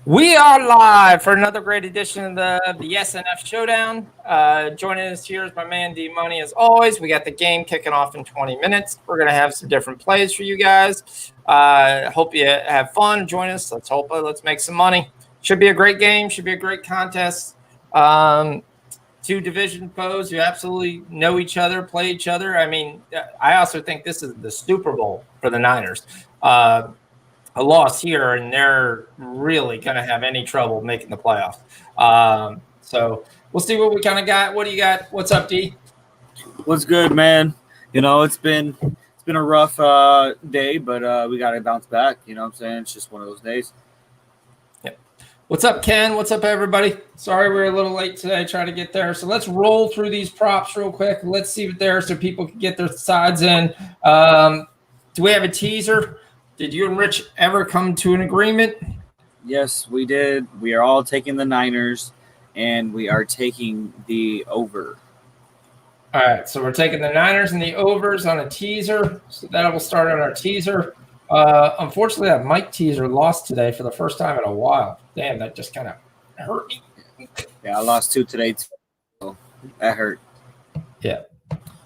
We are live for another great edition of the SNF Showdown. Joining us here is my man D Money. As always, we got the game kicking off in 20 minutes. We're going to have some different plays for you guys. Hope you have fun. Join us. Let's make some money. Should be a great game. Should be a great contest. Two division foes who absolutely know each other, play each other. I mean, I also think this is the Super Bowl for the Niners. A loss here, and they're really going to have any trouble making the playoffs. So we'll see what we kind of got. What do you got? What's up, D? What's good, man? You know, it's been a rough day, but we got to bounce back. You know what I'm saying? It's just one of those days. Yep. What's up, Ken? What's up, everybody? Sorry we're a little late today trying to get there. So let's roll through these props real quick. Let's see what there so people can get their sides in. Do we have a teaser? Did you and Rich ever come to an agreement? Yes, we did. We are all taking the Niners, and we are taking the over. All right, so we're taking the Niners and the overs on a teaser. So that will start on our teaser. Unfortunately, that Mike teaser lost today for the first time in a while. Damn, that just kind of hurt me. Yeah, I lost 2 today, too. So that hurt. Yeah.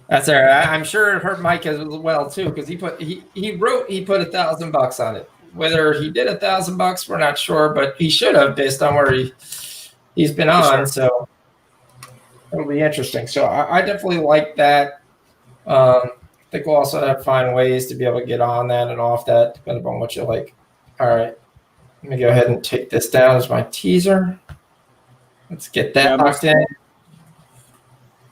That's all right. I'm sure it hurt Mike as well too, because he put $1,000 on it. Whether he did $1,000, we're not sure, but he should have based on where he's been on. Sure. So it'll be interesting. So I definitely like that. I think we'll also have to find ways to be able to get on that and off that, depending on what you like. All right, let me go ahead and take this down as my teaser. Let's get that locked in.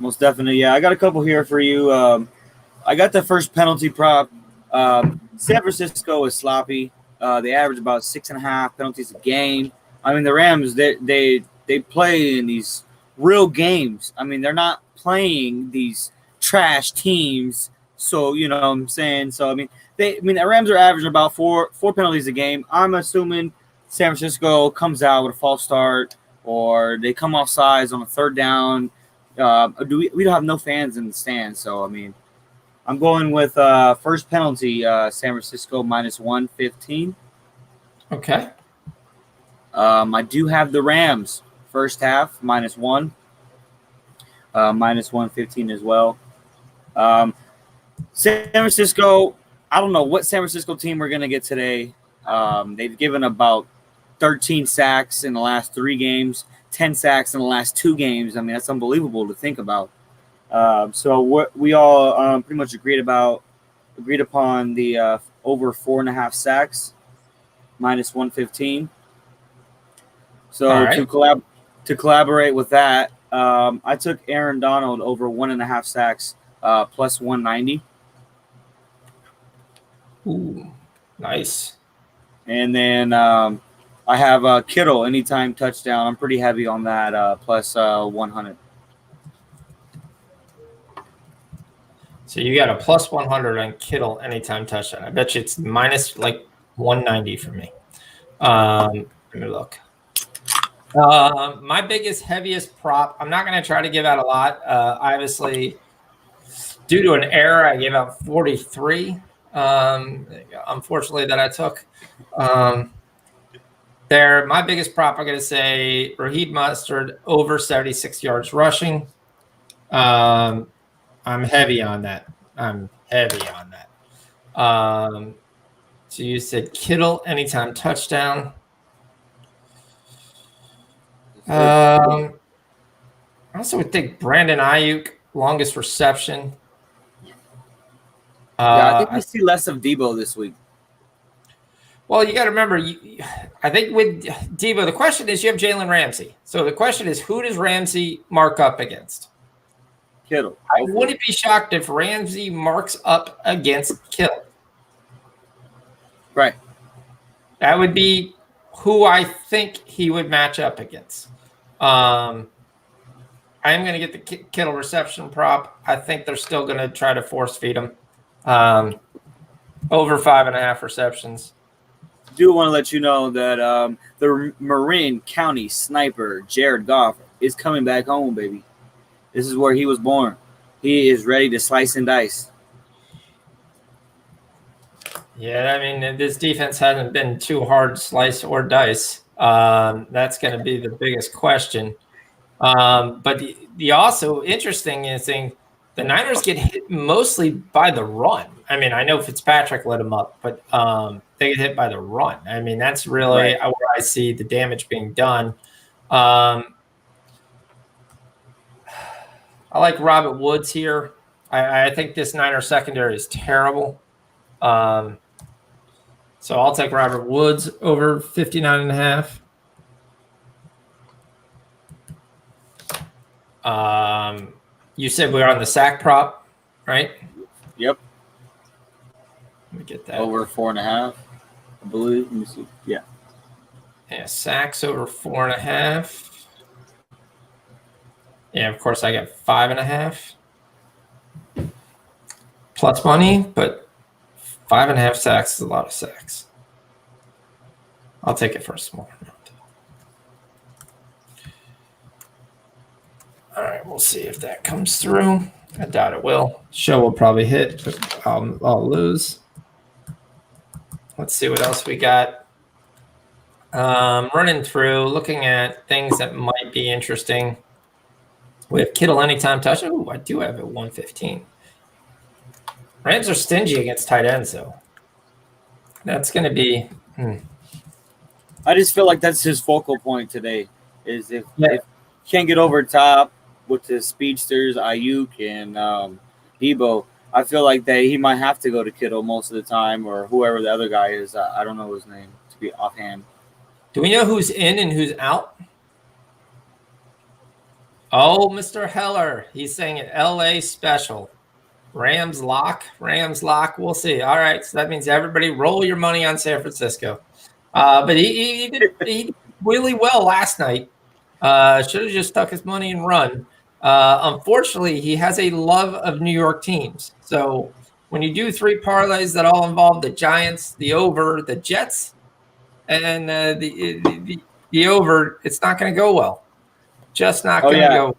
Most definitely, yeah. I got a couple here for you. I got the first penalty prop. San Francisco is sloppy. They average about 6.5 penalties a game. I mean, the Rams, they play in these real games. I mean, they're not playing these trash teams. So, you know what I'm saying? So, the Rams are averaging about four penalties a game. I'm assuming San Francisco comes out with a false start, or they come off sides on a third down. We don't have no fans in the stands, so I'm going with first penalty, San Francisco -115. Okay. I do have the Rams first half -1, -115 as well. San Francisco, I don't know what San Francisco team we're gonna get today. They've given about 13 sacks in the last 3 games. 10 sacks in the last 2 games. I mean, that's unbelievable to think about. So what we all pretty much agreed upon the over 4.5 sacks, -115. So right. to collaborate with that, I took Aaron Donald over 1.5 sacks, +190. Ooh, nice. And then I have Kittle anytime touchdown. I'm pretty heavy on that, +100. So you got a +100 on Kittle anytime touchdown. I bet you it's -190 for me. Let me look. My biggest, heaviest prop, I'm not going to try to give out a lot. Obviously, due to an error, I gave out 43. Unfortunately, that I took. My biggest prop, I'm going to say Raheem Mostert over 76 yards rushing. I'm heavy on that. So you said Kittle anytime touchdown. I also would think Brandon Ayuk longest reception. I think we see less of Debo this week. Well, you got to remember, I think with Debo, the question is you have Jalen Ramsey. So the question is, who does Ramsey mark up against? Kittle. I wouldn't be shocked if Ramsey marks up against Kittle. Right. That would be who I think he would match up against. I am going to get the Kittle reception prop. I think they're still going to try to force feed him. Over 5.5 receptions. Do want to let you know that the Marin County sniper Jared Goff is coming back home, baby. This is where he was born. He is ready to slice and dice. Yeah, I mean, this defense hasn't been too hard slice or dice. That's going to be the biggest question. But the also interesting thing, the Niners get hit mostly by the run. I mean, I know Fitzpatrick let them up, but they get hit by the run. I mean, that's really where I see the damage being done. I like Robert Woods here. I think this Niner secondary is terrible. So I'll take Robert Woods over 59.5. You said we were on the sack prop, right? Yep. Let me get that. Over 4.5, I believe. Let me see. Yeah. Yeah, sacks over 4.5. Yeah, of course I got 5.5 plus money, but 5.5 sacks is a lot of sacks. I'll take it for a small amount. All right, we'll see if that comes through. I doubt it will. Show will probably hit, but I'll lose. Let's see what else we got. Running through, looking at things that might be interesting. We have Kittle anytime touch. Oh, I do have it 115. Rams are stingy against tight ends, though. That's going to be. I just feel like that's his focal point today. Is if can't get over top with the speedsters, Ayuk and Debo, I feel like he might have to go to Kittle most of the time, or whoever the other guy is. I don't know his name to be offhand. Do we know who's in and who's out? Oh, Mr. Heller. He's saying an LA special. Rams lock. We'll see. All right. So that means everybody roll your money on San Francisco. But he did really well last night. Should have just stuck his money and run. Unfortunately, he has a love of New York teams. So when you do 3 parlays that all involve the Giants, the over, the Jets, and the over, it's not going to go well. Just not going to go.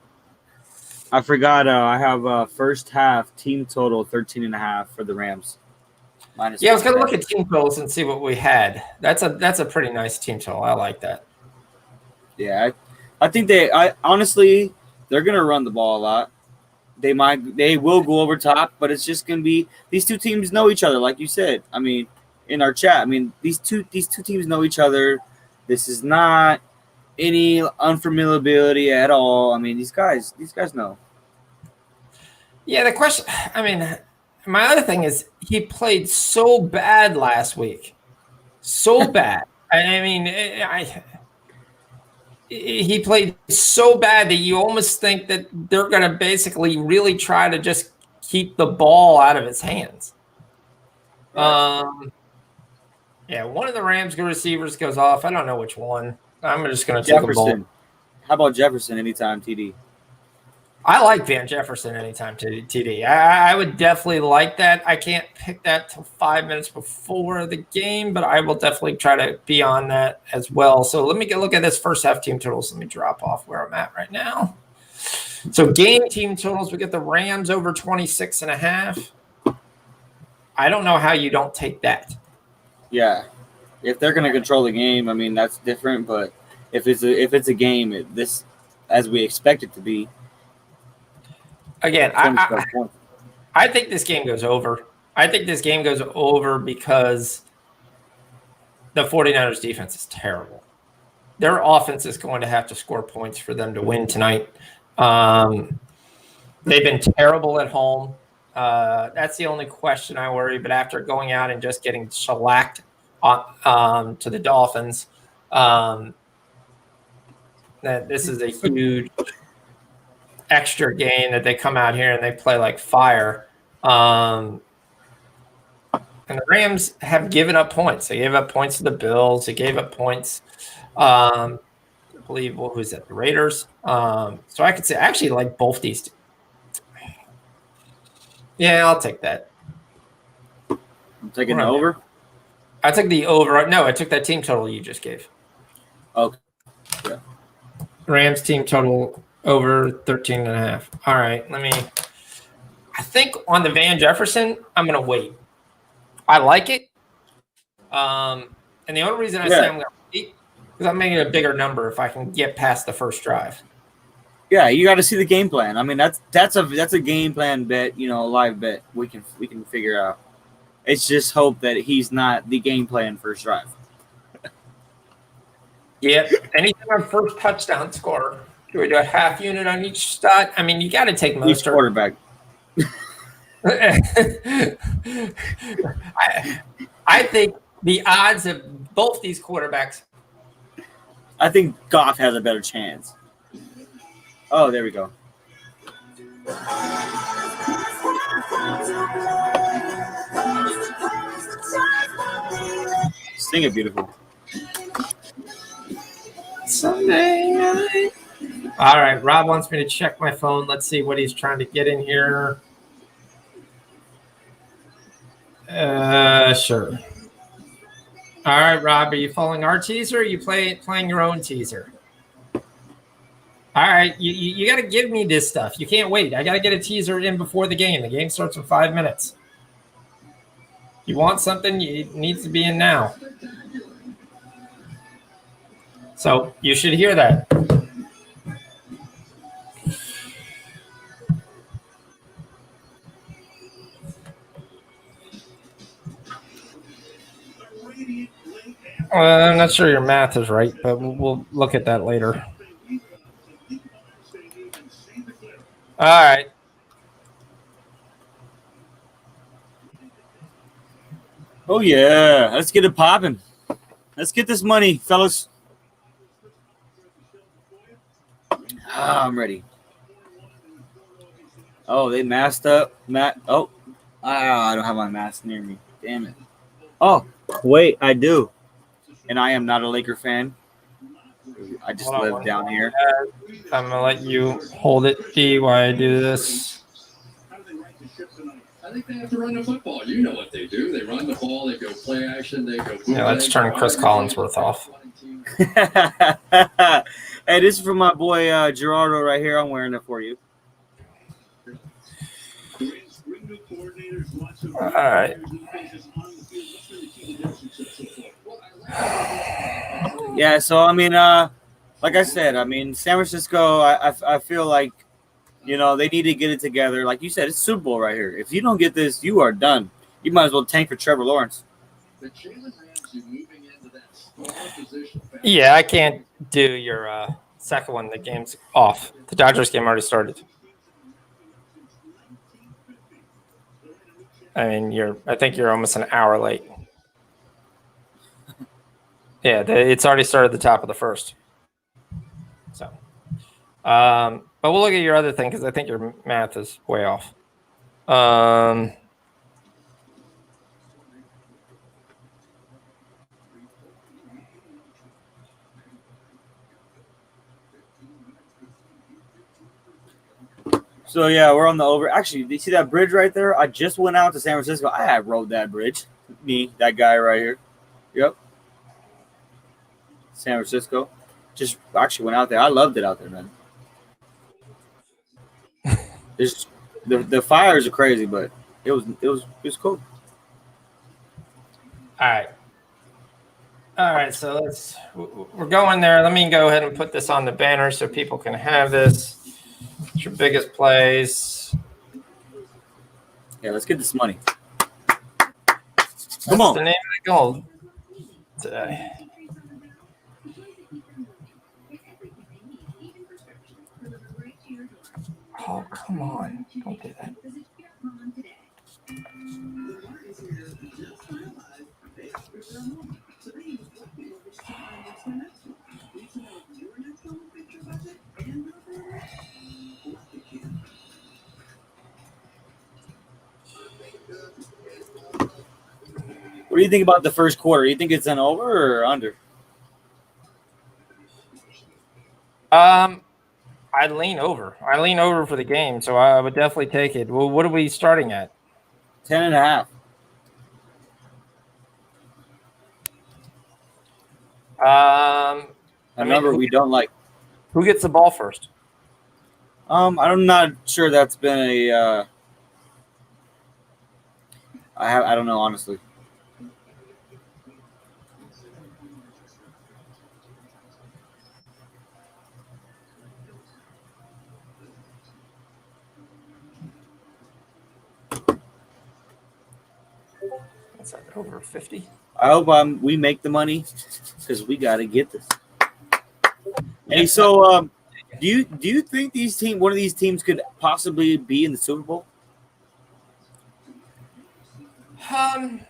I forgot. I have first half team total 13.5 for the Rams. I was going to look at team totals and see what we had. That's a pretty nice team total. I like that. Yeah, I think honestly, they're going to run the ball a lot. They will go over top, but it's just going to be these two teams know each other, like you said. I mean, in our chat, I mean these two teams know each other. This is not any unfamiliarity at all. I mean, these guys know. Yeah, the question. I mean, my other thing is he played so bad last week, so bad. I mean, he played so bad that you almost think that they're going to basically really try to just keep the ball out of his hands. Yeah, one of the Rams receivers goes off. I don't know which one. I'm just going to take a ball. How about Jefferson anytime TD? I like Van Jefferson anytime TD. I would definitely like that. I can't pick that till 5 minutes before the game, but I will definitely try to be on that as well. So let me look at this first half team totals. Let me drop off where I'm at right now. So game team totals, we get the Rams over 26.5. I don't know how you don't take that. Yeah. If they're going to control the game, I mean, that's different. But if it's a game, this as we expect it to be. Again, I think this game goes over. I think this game goes over because the 49ers defense is terrible. Their offense is going to have to score points for them to win tonight. They've been terrible at home. That's the only question I worry. But after going out and just getting shellacked to the Dolphins, that this is a huge extra game that they come out here and they play like fire. And the Rams have given up points. They gave up points to the Bills. They gave up points. I believe, what was that? The Raiders. So I could say I actually like both these two. Yeah, I'll take that. I'm taking the over? I took the over. No, I took that team total you just gave. Okay. Yeah. Rams team total over 13.5. All right, I think on the Van Jefferson, I'm going to wait. I like it. And the only reason I say I'm going to wait because I'm making a bigger number if I can get past the first drive. Yeah, you got to see the game plan. I mean, that's a game plan bet, a live bet we can figure out. It's just hope that he's not the game plan first drive. Yeah, anything on first touchdown score. Do we do a half unit on each stat? I mean, you got to take Each most quarterback. I think the odds of both these quarterbacks. I think Goff has a better chance. Oh, there we go. Sing it beautiful. Sunday night. All right, Rob wants me to check my phone. Let's see what he's trying to get in here. Sure. All right, Rob, are you following our teaser? Or are you playing your own teaser? All right, you got to give me this stuff. You can't wait. I got to get a teaser in before the game. The game starts in 5 minutes. You want something, it needs to be in now. So you should hear that. I'm not sure your math is right, but we'll look at that later. All right. Oh, yeah. Let's get it popping. Let's get this money, fellas. I'm ready. Oh, they masked up. I don't have my mask near me. Damn it. Oh, wait, I do. And I am not a Laker fan. I just live down here. I'm going to let you hold it, D, while I do this. I think they have to run the football. You know what they do. They run the ball. They go play action. They go. Yeah, let's turn Chris Collinsworth off. Hey, this is from my boy Gerardo right here. I'm wearing it for you. All right. Yeah, so I mean, like I said, I mean, San Francisco. I feel like, they need to get it together. Like you said, it's Super Bowl right here. If you don't get this, you are done. You might as well tank for Trevor Lawrence. Yeah, I can't do your second one. The game's off. The Dodgers game already started. I mean, I think you're almost an hour late. Yeah, it's already started at the top of the first. So, but we'll look at your other thing because I think your math is way off. So, yeah, we're on the over. Actually, do you see that bridge right there? I just went out to San Francisco. I rode that bridge. Me, that guy right here. Yep. San Francisco. Just actually went out there. I loved it out there, man. The fires are crazy, but it was cool. All right. So we're going there. Let me go ahead and put this on the banner so people can have this. It's your biggest plays. Yeah, let's get this money. That's Come on. the name of the goal today. Oh, come on. Don't do that. What do you think about the first quarter? You think it's an over or under? I'd lean over. I lean over for the game, so I would definitely take it. Well, what are we starting at? 10.5. A number we don't like. Who gets the ball first? I'm not sure that's been a. I don't know, honestly. Is that over 50? I hope we make the money because we got to get this. Hey, so do you think one of these teams could possibly be in the Super Bowl? The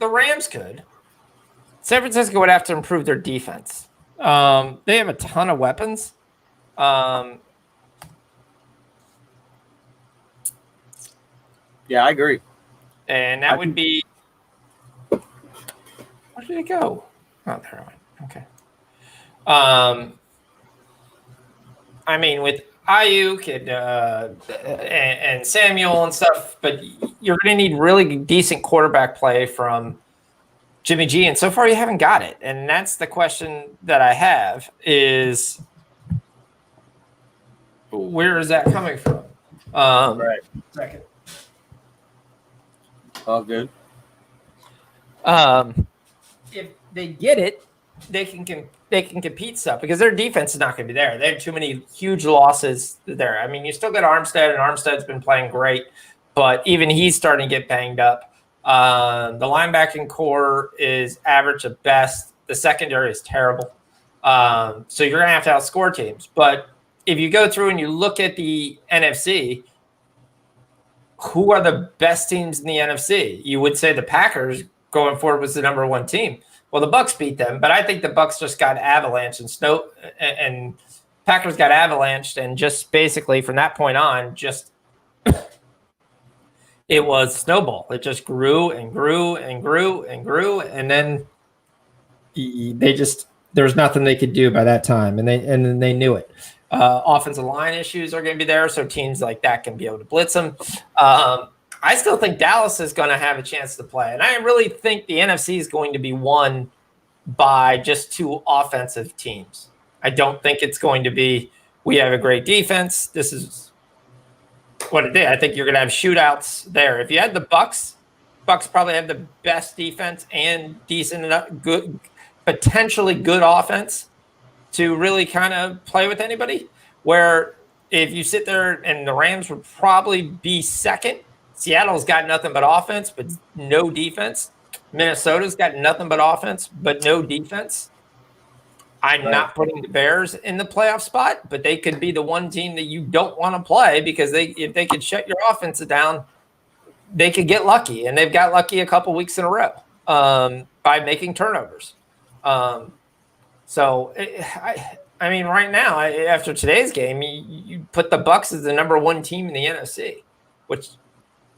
Rams could. San Francisco would have to improve their defense. They have a ton of weapons. Yeah, I agree. And that would be. Where did it go? Oh, there it went. Okay. I mean, with Ayuk and Samuel and stuff, but you're going to need really decent quarterback play from Jimmy G, and so far you haven't got it. And that's the question that I have is, where is that coming from? Right. Second. All good. If they get it, they can compete stuff because their defense is not going to be there. They have too many huge losses there. I mean, you still got Armstead, and Armstead's been playing great, but even he's starting to get banged up. The linebacking core is average at best. The secondary is terrible. So you're going to have to outscore teams. But if you go through and you look at the NFC, who are the best teams in the NFC? You would say the Packers going forward was the number one team. Well, the Bucs beat them, but I think the Bucs just got avalanched and Packers got avalanched, and just basically from that point on, just it was snowball. It just grew and grew and grew and grew, and then there's nothing they could do by that time, and then they knew it. Offensive line issues are going to be there, so teams like that can be able to blitz them. I still think Dallas is going to have a chance to play, and I really think the NFC is going to be won by just two offensive teams. I don't think it's going to be we have a great defense. This is what it did. I think you're going to have shootouts there. If you had the Bucs probably have the best defense and decent enough, good, potentially good offense to really kind of play with anybody. Where if you sit there and the Rams would probably be second. Seattle's got nothing but offense, but no defense. Minnesota's got nothing but offense, but no defense. I'm not putting the Bears in the playoff spot, but they could be the one team that you don't want to play because if they could shut your offense down, they could get lucky, and they've got lucky a couple weeks in a row by making turnovers. I mean, right now, after today's game, you put the Bucs as the number one team in the NFC, which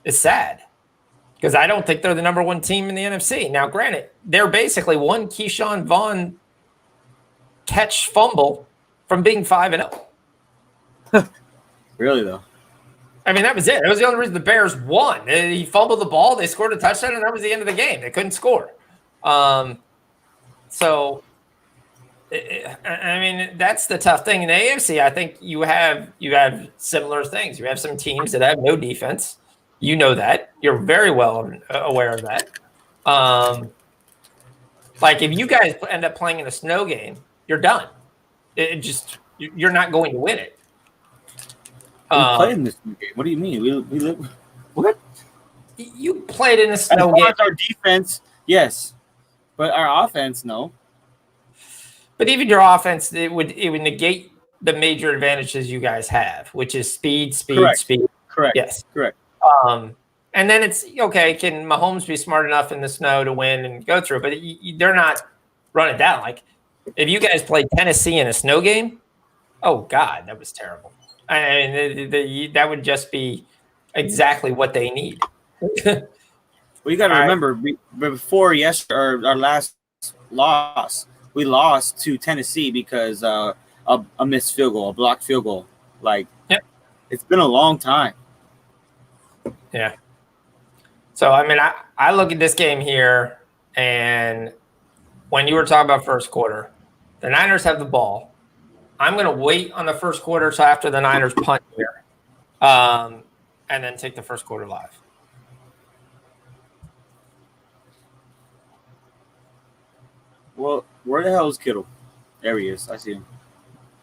is sad because I don't think they're the number one team in the NFC. Now, granted, they're basically one Keyshawn Vaughn catch fumble from being 5-0. Really, though? I mean, that was it. It was the only reason the Bears won. He fumbled the ball, they scored a touchdown, and that was the end of the game. They couldn't score. So, I mean, that's the tough thing in the AFC. I think you have similar things. You have some teams that have no defense. You know that. You're very well aware of that. Like if you guys end up playing in a snow game, you're done. You're not going to win it. We played in this game. What do you mean? We live. What? You played in a snow game. Our defense, yes, but our offense, no. But even your offense, it would negate the major advantages you guys have, which is speed. Correct. Yes. Correct. And then it's okay. Can Mahomes be smart enough in the snow to win and go through? But they're not running down. Like if you guys played Tennessee in a snow game, oh God, that was terrible. I mean, that would just be exactly what they need. Well, you got to remember, before our last loss, we lost to Tennessee because a missed field goal, a blocked field goal. Like, It's been a long time. Yeah. So, I mean, I look at this game here, and when you were talking about first quarter, the Niners have the ball. I'm going to wait on the first quarter till after the Niners punt here, and then take the first quarter live. Well, where the hell is Kittle? There he is. I see him.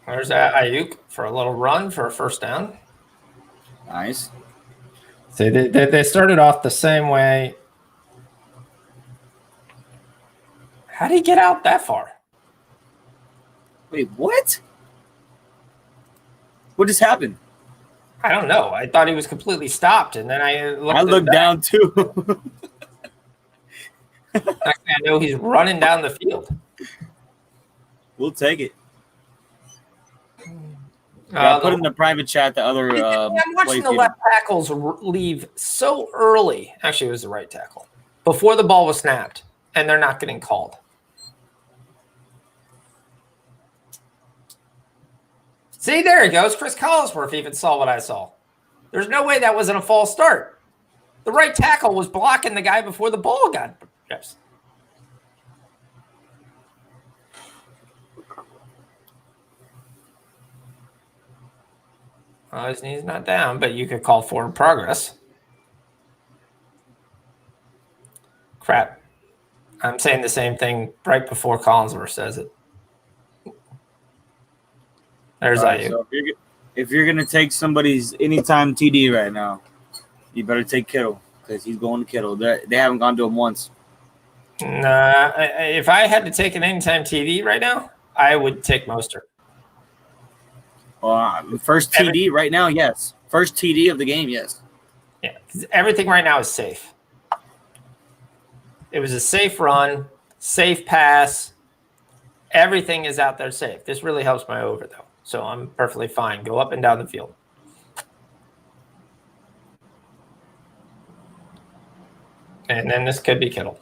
There's Ayuk for a little run for a first down. Nice. See, they started off the same way How did he get out that far? Wait, what? What just happened? I don't know. I thought he was completely stopped, and then I looked down too. Next thing I know, he's running down the field. We'll take it. Yeah, put in the private chat the other. I'm watching the left tackles leave so early. Actually, it was the right tackle before the ball was snapped, and they're not getting called. See, there he goes. Chris Collinsworth even saw what I saw. There's no way that wasn't a false start. The right tackle was blocking the guy before the ball got. Yes. Well, his knee's not down, but you could call forward progress. Crap. I'm saying the same thing right before Collinsworth says it. There's IU. So if you're going to take somebody's anytime TD right now, you better take Kittle because he's going to Kittle. They haven't gone to him once. If I had to take an anytime TD right now, I would take Mostert. First TD right now, yes. First TD of the game, yes. Yeah, because everything right now is safe. It was a safe run, safe pass. Everything is out there safe. This really helps my over, though. So I'm perfectly fine. Go up and down the field. And then this could be Kittle.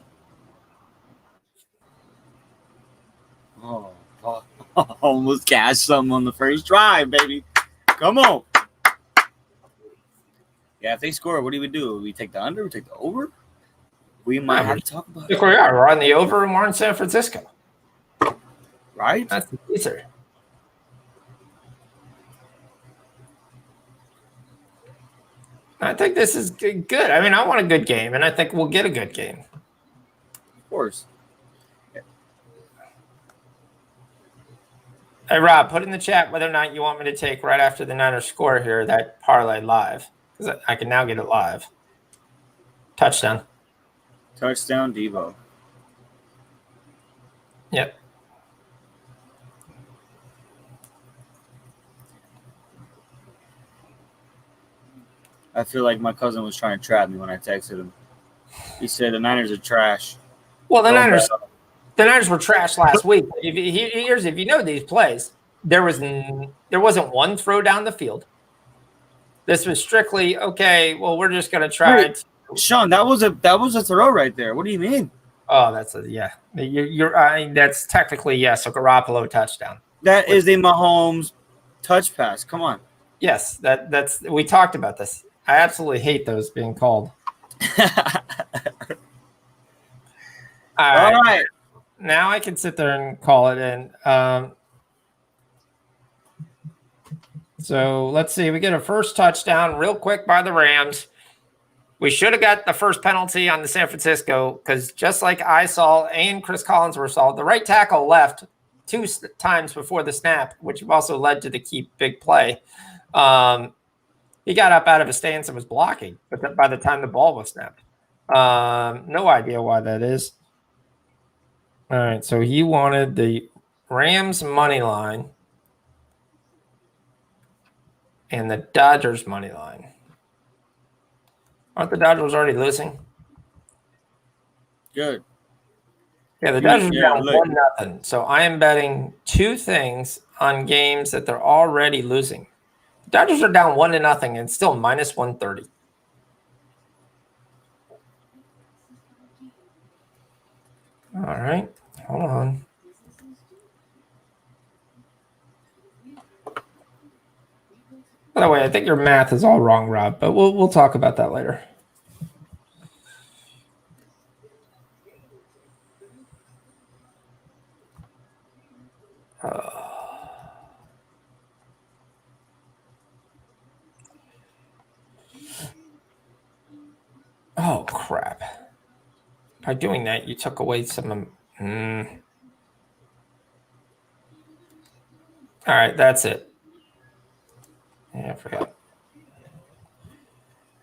Almost cashed some on the first drive, baby. Come on. Yeah, if they score, what do we do? We take the under? We take the over? We might have to talk about it. Look where we are. We're on the over and we're in San Francisco. Right? That's the teaser. I think this is good. I mean, I want a good game, and I think we'll get a good game. Of course. Hey, Rob, put in the chat whether or not you want me to take right after the Niners score here that parlay live, because I can now get it live. Touchdown. Touchdown, Devo. Yep. I feel like my cousin was trying to trap me when I texted him. He said the Niners are trash. Well, the Niners were trash last week. If you know these plays, there wasn't one throw down the field. This was strictly okay. Well, we're just going to try. Sean, that was a throw right there. What do you mean? Oh, that's that's technically yes, a Garoppolo touchdown. That is a Mahomes touch pass. Come on. Yes, that's we talked about this. I absolutely hate those being called. All right. Now I can sit there and call it in. So let's see. We get a first touchdown real quick by the Rams. We should have got the first penalty on the San Francisco because just like I saw and Chris Collinsworth saw, the right tackle left 2 times before the snap, which also led to the key big play. He got up out of his stance and was blocking, but by the time the ball was snapped. No idea why that is. All right, so he wanted the Rams money line and the Dodgers money line. Aren't the Dodgers already losing? Good. Yeah, the Dodgers are down 1-0. So I am betting 2 things on games that they're already losing. The Dodgers are down 1-0 and still minus 130. All right, hold on. By the way, I think your math is all wrong, Rob, but we'll talk about that later. Oh, crap. By doing that, you took away some. All right, that's it. Yeah, I forgot.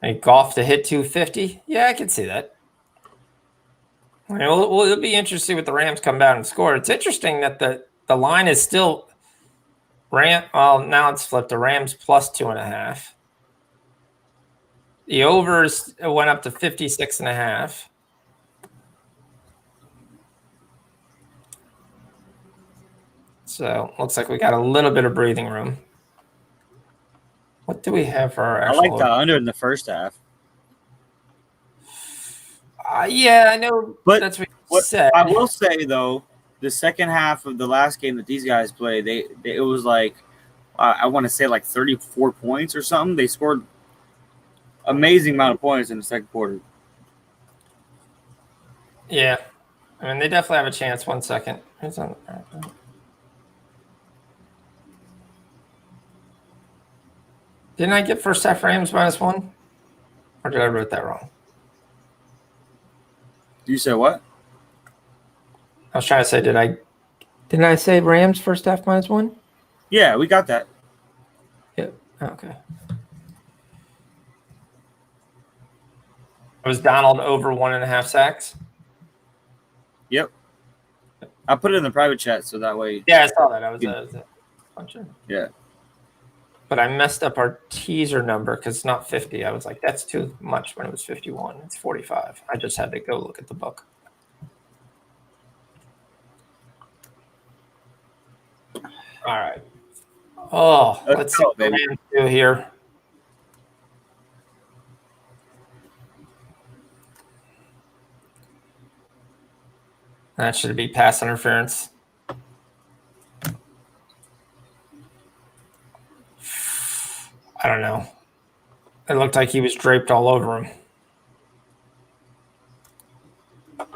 Hey, golf to hit 250? Yeah, I can see that. Well, it'll be interesting with the Rams come out and score. It's interesting that the line is still well, now it's flipped. The Rams plus 2.5. The overs went up to 56.5. So looks like we got a little bit of breathing room. What do we have for our actual? I like the under in the first half. Yeah, I know, but that's what you said. I will say though, the second half of the last game that these guys played, it was like I want to say like 34 points or something. They scored amazing amount of points in the second quarter. Yeah, I mean they definitely have a chance. 1 second. Didn't I get first half Rams -1? Or did I write that wrong? You said what? I was trying to say, didn't I say Rams first half -1? Yeah, we got that. Yep. Okay. Was Donald over 1.5 sacks? Yep. I put it in the private chat so that way. Yeah, I saw that. I was a puncher. Yeah. But I messed up our teaser number because it's not 50. I was like, that's too much when it was 51. It's 45. I just had to go look at the book. All right. Oh, let's see what the Rams do here. That should be pass interference. I don't know. It looked like he was draped all over him. All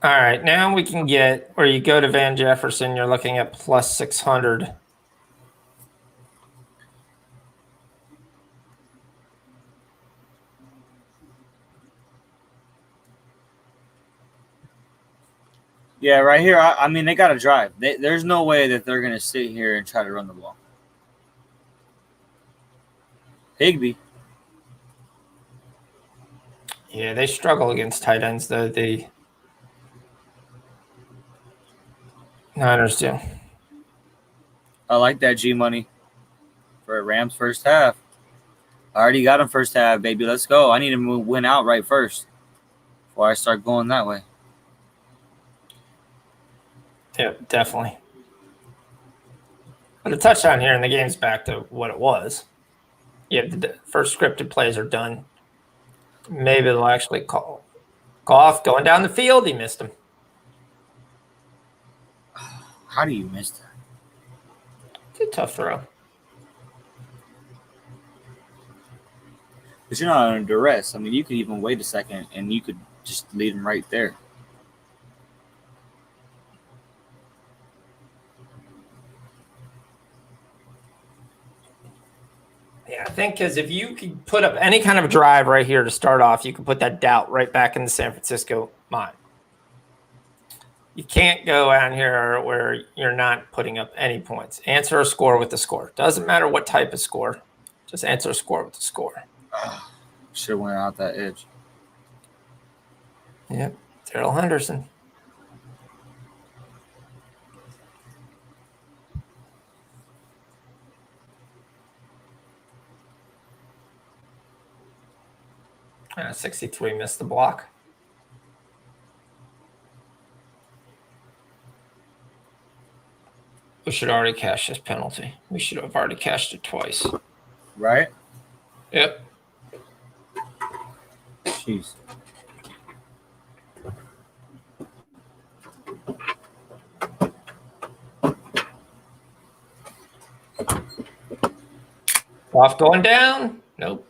right, now we can get where you go to Van Jefferson, you're looking at plus 600. Yeah, right here. I mean, they got to drive. There's no way that they're going to sit here and try to run the ball. Higbee. Yeah, they struggle against tight ends, though. The Niners do. I like that G money for Rams first half. I already got him first half, baby. Let's go. I need to win outright first before I start going that way. Yeah, definitely. But a touchdown here, and the game's back to what it was. Yeah, the first scripted plays are done. Maybe they'll actually call off going down the field. He missed him. How do you miss that? It's a tough throw. But you're not under duress. I mean, you could even wait a second, and you could just lead him right there. Yeah, I think because if you could put up any kind of drive right here to start off, you can put that doubt right back in the San Francisco mind. You can't go out here where you're not putting up any points. Answer a score with the score. Doesn't matter what type of score. Just answer a score with the score. Should have went out that edge. Yep, Darrell Henderson. Ah, 63 missed the block. We should already cash this penalty. We should have already cashed it twice. Right? Yep. Jeez. Off going down? Nope.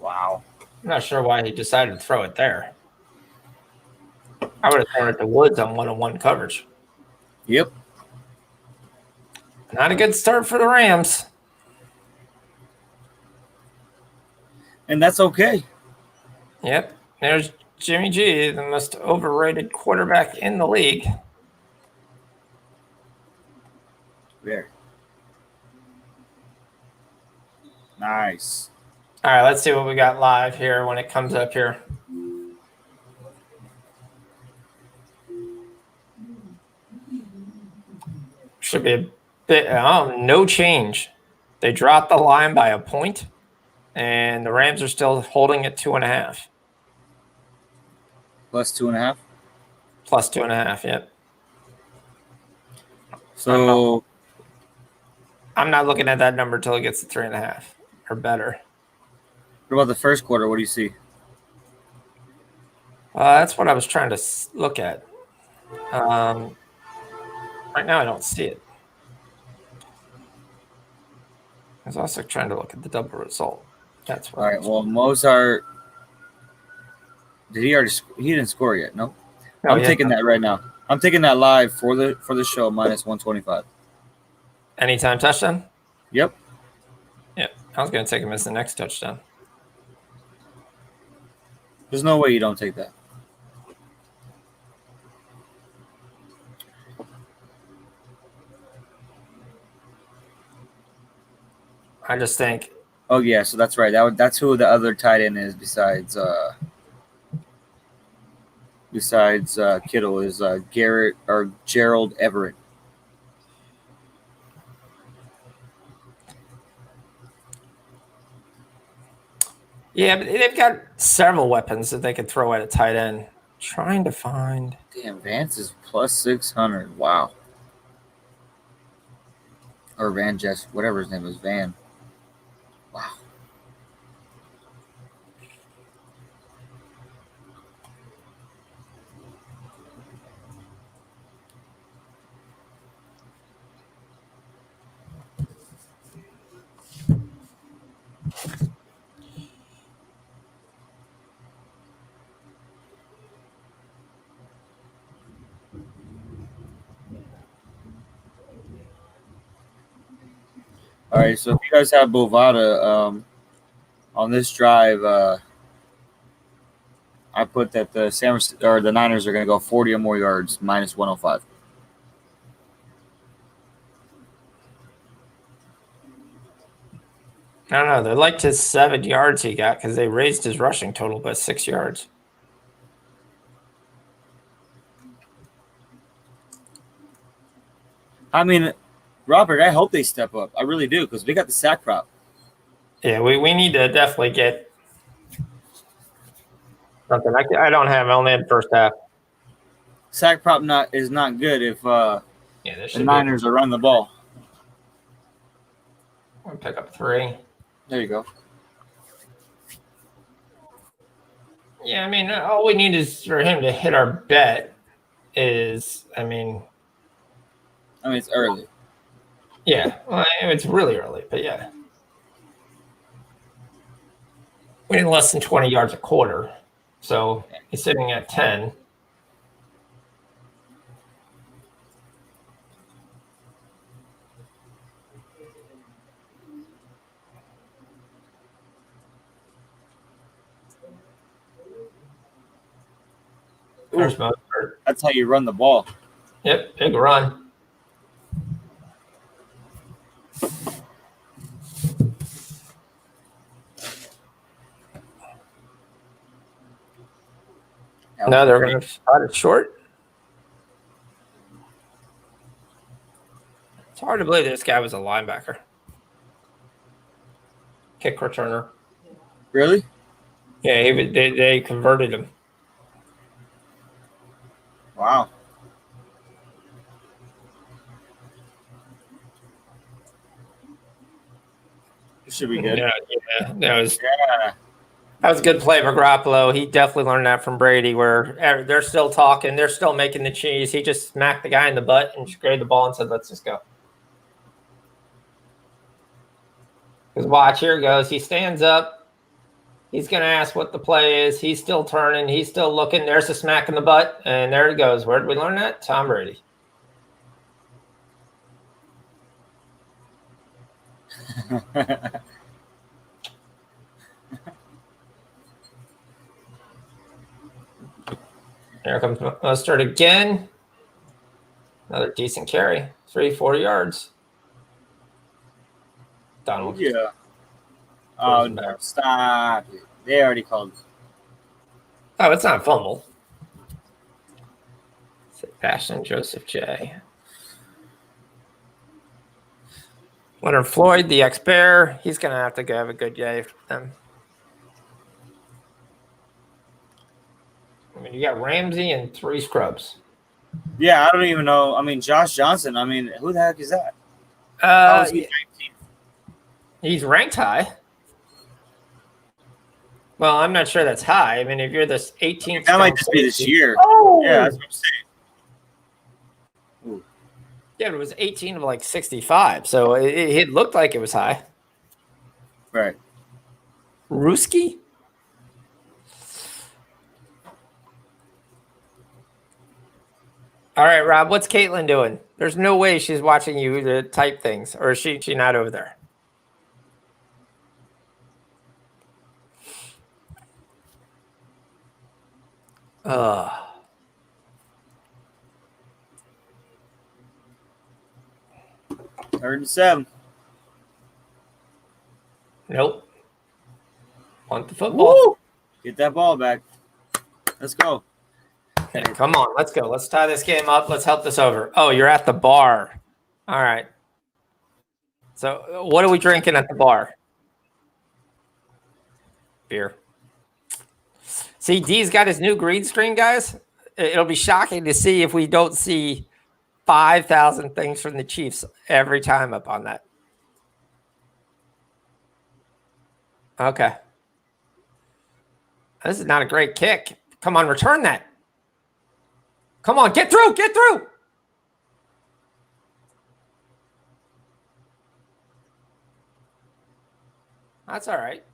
Wow. I'm not sure why he decided to throw it there. I would have thrown it to Woods on one-on-one coverage. Yep. Not a good start for the Rams. And that's okay. Yep. There's Jimmy G, the most overrated quarterback in the league. There. Nice. All right, let's see what we got live here when it comes up here. Should be a bit. Oh, no change. They dropped the line by a point, and the Rams are still holding at 2.5. Plus 2.5. Plus 2.5. Yep. So I'm not looking at that number until it gets to 3.5 or better. what about the first quarter? What do you see? That's what I was trying to look at. Right now, I don't see it. I was also trying to look at the double result. That's what. All right. Well, Mozart. Did he already? He didn't score yet. No. I'm taking that right now. I'm taking that live for the show minus 125. Anytime touchdown? Yep. Yeah. I was going to take him as the next touchdown. There's no way you don't take that. I just think. Oh yeah, so that's right. That's who the other tight end is besides Kittle is Garrett or Gerald Everett. Yeah, but they've got several weapons that they could throw at a tight end. Trying to find. Damn, Vance is plus 600. Wow. Or Van Jess, whatever his name is, Van. Wow. All right, so if you guys have Bovada on this drive, I put that the Niners are going to go 40 or more yards, minus 105. I don't know. They liked his 7 yards he got because they raised his rushing total by 6 yards. I mean, Robert, I hope they step up. I really do because we got the sack prop. Yeah, we need to definitely get something. I don't have. I only had first half. Sack prop is not good if the Niners are running the ball. I'll pick up 3. There you go. Yeah, I mean, all we need is for him to hit our bet. It's early. Yeah, well, it's really early, but yeah. We need less than 20 yards a quarter, so he's sitting at 10. There's Mozart. That's how you run the ball. Yep, big run. No, they're going to spot it short. It's hard to believe this guy was a linebacker. Kick returner. Really? Yeah, they converted him. Wow. This should be good. Yeah. That was a good play for Garoppolo. He definitely learned that from Brady, where they're still talking. They're still making the cheese. He just smacked the guy in the butt and just grabbed the ball and said, let's just go. Because watch, here it goes. He stands up. He's going to ask what the play is. He's still turning. He's still looking. There's a smack in the butt. And there it goes. Where did we learn that? Tom Brady. Here comes Mustard again. Another decent carry. 3-4 yards. Donald. Yeah. Oh, no. Stop it. They already called. Oh, it's not a fumble. Sebastian Joseph J. Leonard Floyd, the ex-Bear, he's going to have to go have a good day for them. I mean, you got Ramsey and 3 scrubs. Yeah, I don't even know. I mean, Josh Johnson. I mean, who the heck is that? How is he 19th? He's ranked high. Well, I'm not sure that's high. I mean, if you're this 18th, that might just be this year. Oh, yeah, that's what I'm saying. Ooh. Yeah, it was 18 of like 65, so it looked like it was high. Right. Ruski? All right, Rob, what's Caitlin doing? There's no way she's watching you to type things, or is she not over there? Third and 7. Nope. Want the football. Woo! Get that ball back. Let's go. Hey, come on, let's go. Let's tie this game up. Let's help this over. Oh, you're at the bar. All right. So what are we drinking at the bar? Beer. See, D's got his new green screen, guys. It'll be shocking to see if we don't see 5,000 things from the Chiefs every time up on that. Okay. This is not a great kick. Come on, return that. Come on, get through, get through. That's all right.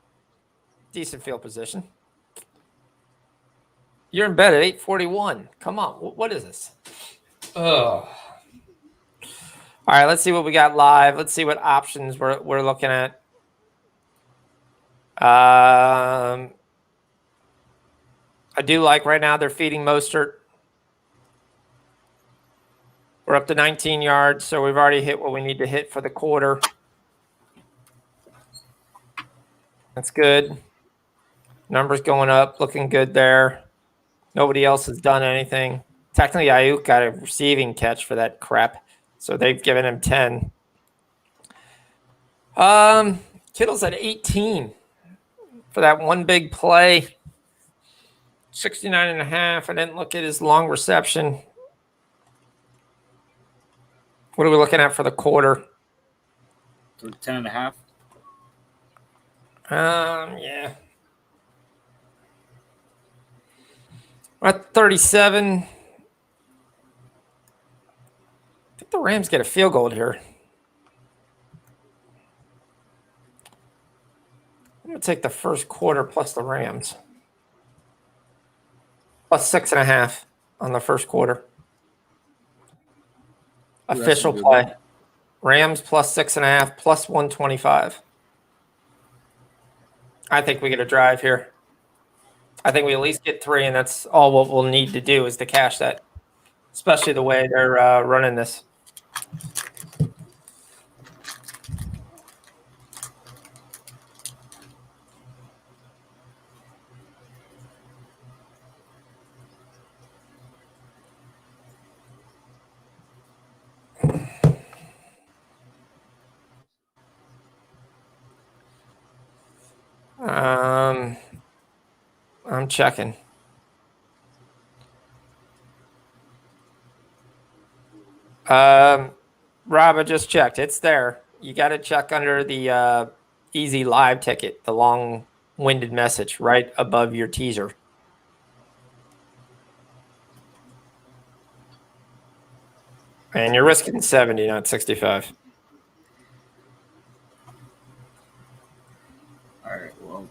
Decent field position. You're in bed at 8:41. Come on, what is this? Oh. All right, let's see what we got live. Let's see what options we're looking at. I do like right now they're feeding Mostert. We're up to 19 yards, so we've already hit what we need to hit for the quarter. That's good. Numbers going up, looking good there. Nobody else has done anything. Technically, Ayuk got a receiving catch for that crap, so they've given him 10. Kittle's at 18 for that one big play. 69.5. I didn't look at his long reception. What are we looking at for the quarter? 10.5. Yeah. We're at 37. I think the Rams get a field goal here. I'm going to take the first quarter plus the Rams. Plus 6.5 on the first quarter. Official play. Rams plus 6.5 plus 125. I think we get a drive here. I think we at least get 3, and that's all what we'll need to do is to cash that, especially the way they're running this. I'm checking. Rob, I just checked. It's there. You got to check under the easy live ticket, the long-winded message right above your teaser. And you're risking 70, not 65. All right, well,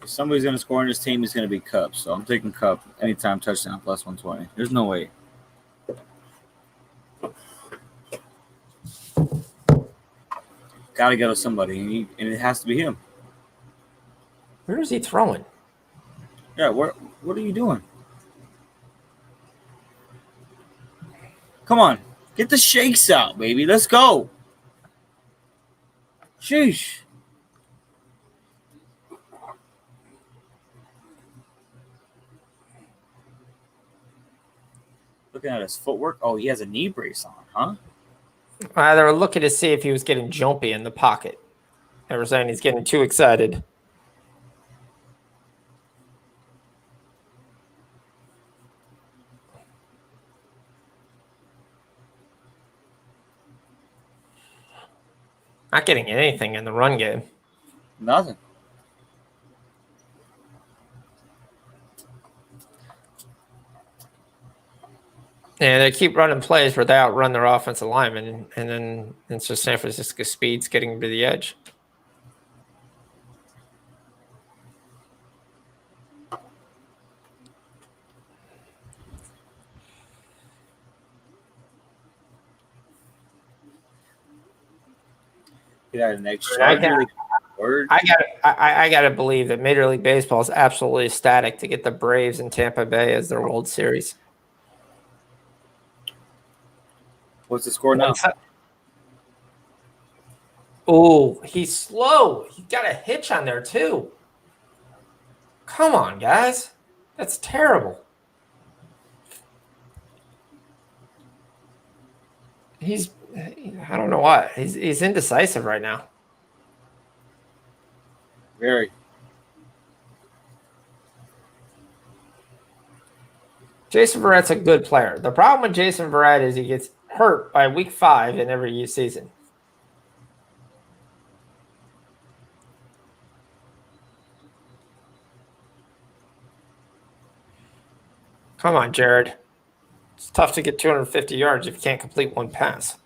if somebody's going to score in this team, it's going to be Cup. So I'm taking Cup anytime touchdown plus 120. There's no way. Got to go to somebody, and it has to be him. Where is he throwing? Yeah, what are you doing? Come on. Get the shakes out, baby. Let's go. Sheesh. Looking at his footwork. Oh, he has a knee brace on, huh? They were looking to see if he was getting jumpy in the pocket. They were saying he's getting too excited. Not getting anything in the run game. Nothing. And they keep running plays where they outrun their offensive linemen, and then it's just San Francisco speeds getting to the edge. Get out of next Charger. I gotta believe that Major League Baseball is absolutely ecstatic to get the Braves and Tampa Bay as their World Series. What's the score now? Oh, he's slow. He got a hitch on there too. Come on, guys. That's terrible. I don't know why. He's indecisive right now. Very. Jason Verrett's a good player. The problem with Jason Verrett is he gets hurt by week 5 in every season. Come on, Jared. It's tough to get 250 yards if you can't complete one pass.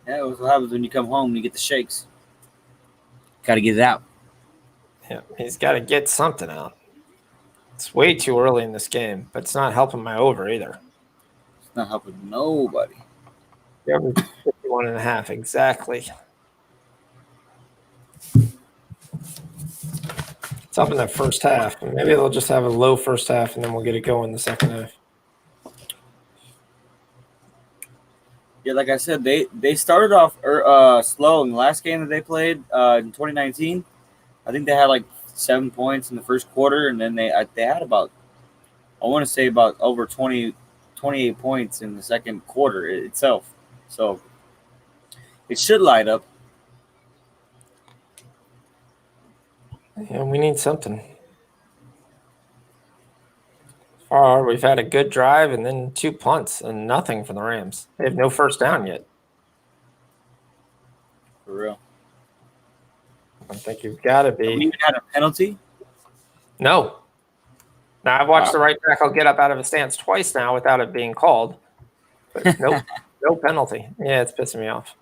Yeah, that's what happens when you come home and you get the shakes. Got to get it out. Yeah, he's got to get something out. It's way too early in this game, but it's not helping my over either. It's not helping nobody. The over 51.5, exactly. It's up in that first half. Maybe they'll just have a low first half, and then we'll get it going in the second half. Yeah, like I said, they started off slow in the last game that they played in 2019. I think they had like 7 points in the first quarter, and then they had about, I want to say about over 28 points in the second quarter itself. So it should light up. Yeah, we need something. We've had a good drive and then 2 punts and nothing for the Rams. They have no first down yet. For real. I think you've got to be. Have we even had a penalty? No. Now, I've watched the right tackle get up out of his stance twice now without it being called. But no penalty. Yeah, it's pissing me off.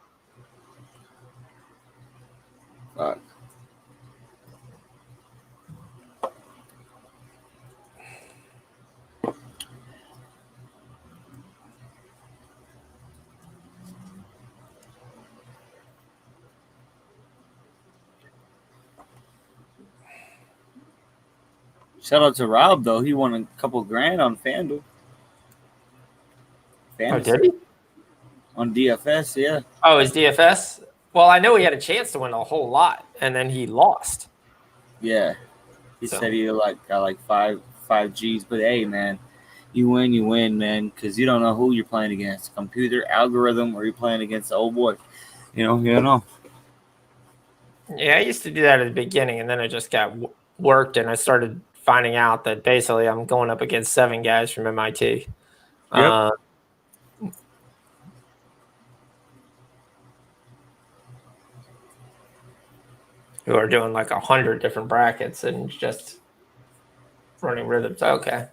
Fuck. Shout out to Rob, though. He won a couple grand on FanDuel. Oh, did he? On DFS, yeah. Oh, his DFS? Well, I know he had a chance to win a whole lot, and then he lost. Yeah. He said he got like five G's. But, hey, man, you win, man, because you don't know who you're playing against. Computer, algorithm, or you're playing against the old boy. You don't know. Yeah, I used to do that at the beginning, and then I just got worked, and I started finding out that basically I'm going up against 7 guys from MIT. Yep. Who are doing like 100 different brackets and just running rhythms. Okay.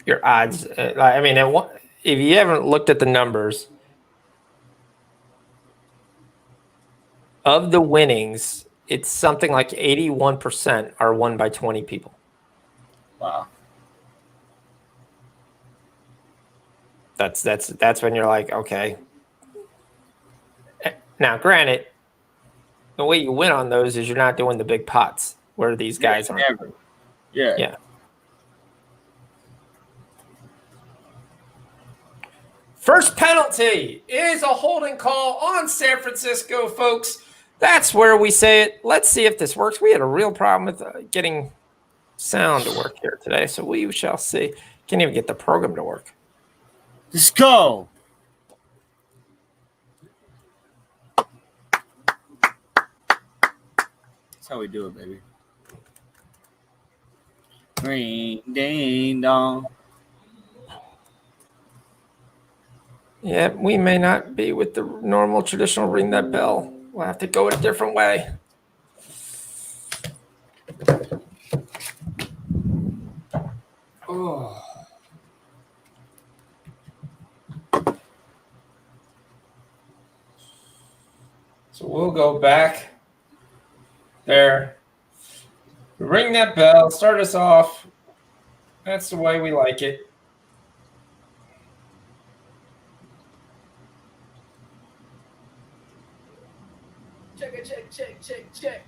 Your odds. I mean, if you haven't looked at the numbers, of the winnings, it's something like 81% are won by 20 people. Wow. That's when you're like, okay. Now, granted, the way you win on those is you're not doing the big pots where these guys are. Yeah. First penalty is a holding call on San Francisco, folks. That's where we say it. Let's see if this works. We had a real problem with getting sound to work here today, so we shall see. Can't even get the program to work. Let's go. That's how we do it, baby. Ring, ding, dong. Yeah, we may not be with the normal traditional ring that bell. We'll have to go a different way. Oh. So we'll go back there. Ring that bell, start us off. That's the way we like it. Check.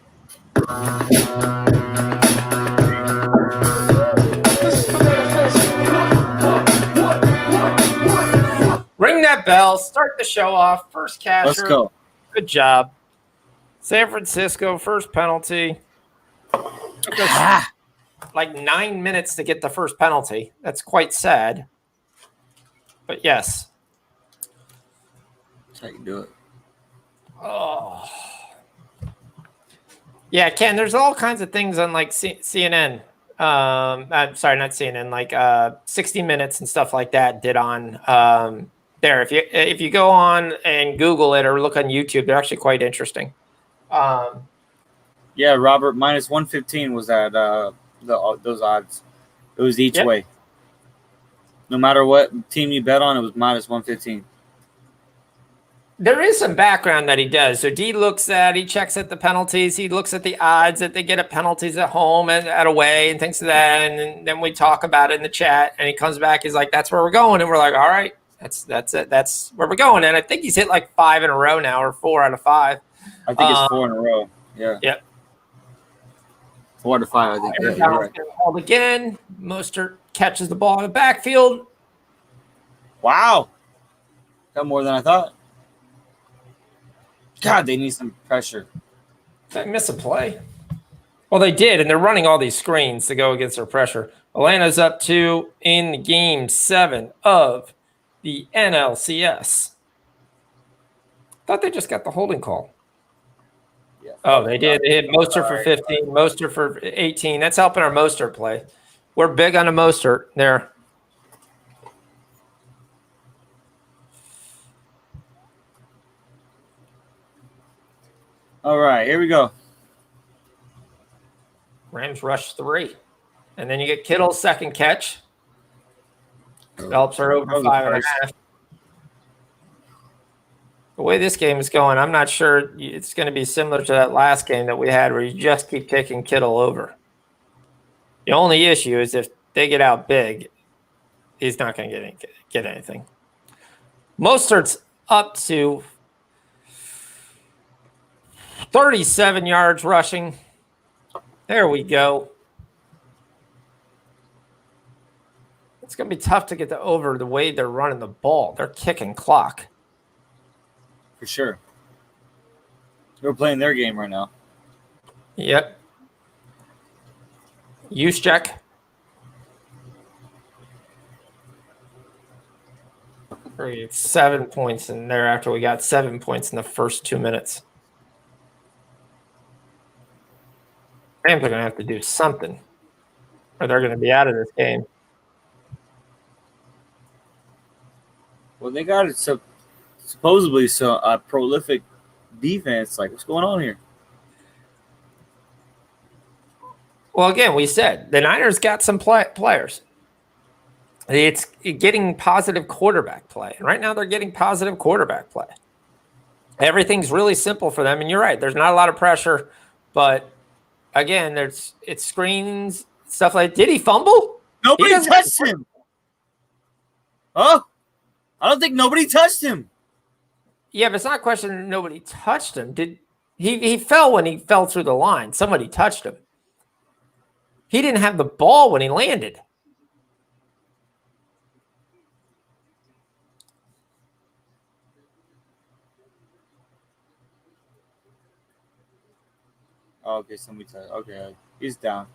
Ring that bell, start the show off. First catcher. Let's go. Good job. San Francisco, first penalty. Took us like 9 minutes to get the first penalty. That's quite sad. But yes. That's how you do it. Oh. Yeah, Ken, there's all kinds of things on like CNN. I'm sorry, not CNN, like 60 Minutes and stuff like that did on there. If you go on and Google it or look on YouTube, they're actually quite interesting. Yeah, Robert, minus 115 was that those odds. It was each way. No matter what team you bet on, it was minus 115. There is some background that he does. So he checks at the penalties. He looks at the odds that they get at penalties at home and at away and things like that. And then we talk about it in the chat. And he comes back. He's like, "That's where we're going." And we're like, "All right, that's it. That's where we're going." And I think he's hit like 5 in a row now, or 4 out of 5. I think it's 4 in a row. Yeah. Yep. 4 to 5. I think. Yeah, You're right. Called again. Mostert catches the ball in the backfield. Wow. Got more than I thought. God, they need some pressure. Did I miss a play? Well, they did, and they're running all these screens to go against their pressure. Atlanta's up 2 in game 7 of the NLCS. Thought they just got the holding call. Yeah. Oh, they did. They hit Mostert for 15, Mostert for 18. That's helping our Mostert play. We're big on a Mostert there. All right, here we go. Rams rush 3. And then you get Kittle's second catch. Develops are over 5.5. The way this game is going, I'm not sure it's going to be similar to that last game that we had where you just keep kicking Kittle over. The only issue is if they get out big, he's not going to get anything. Mostert's up to 37 yards rushing. There we go. It's going to be tough to get the over the way they're running the ball. They're kicking clock. For sure. We're playing their game right now. Yep. Use check. We get 7 points in there after we got 7 points in the first 2 minutes. Rams are going to have to do something or they're going to be out of this game. Well, they got it supposedly a prolific defense. Like, what's going on here? Well, again, we said the Niners got some players. It's getting positive quarterback play. And right now they're getting positive quarterback play. Everything's really simple for them. And you're right. There's not a lot of pressure. But, again, it's screens, stuff like, did he fumble? Nobody touched him. Oh, I don't think nobody touched him. Yeah, but it's not a question that nobody touched him. Did he fell when he fell through the line. Somebody touched him. He didn't have the ball when he landed. Oh, okay, somebody touched. Okay, he's down.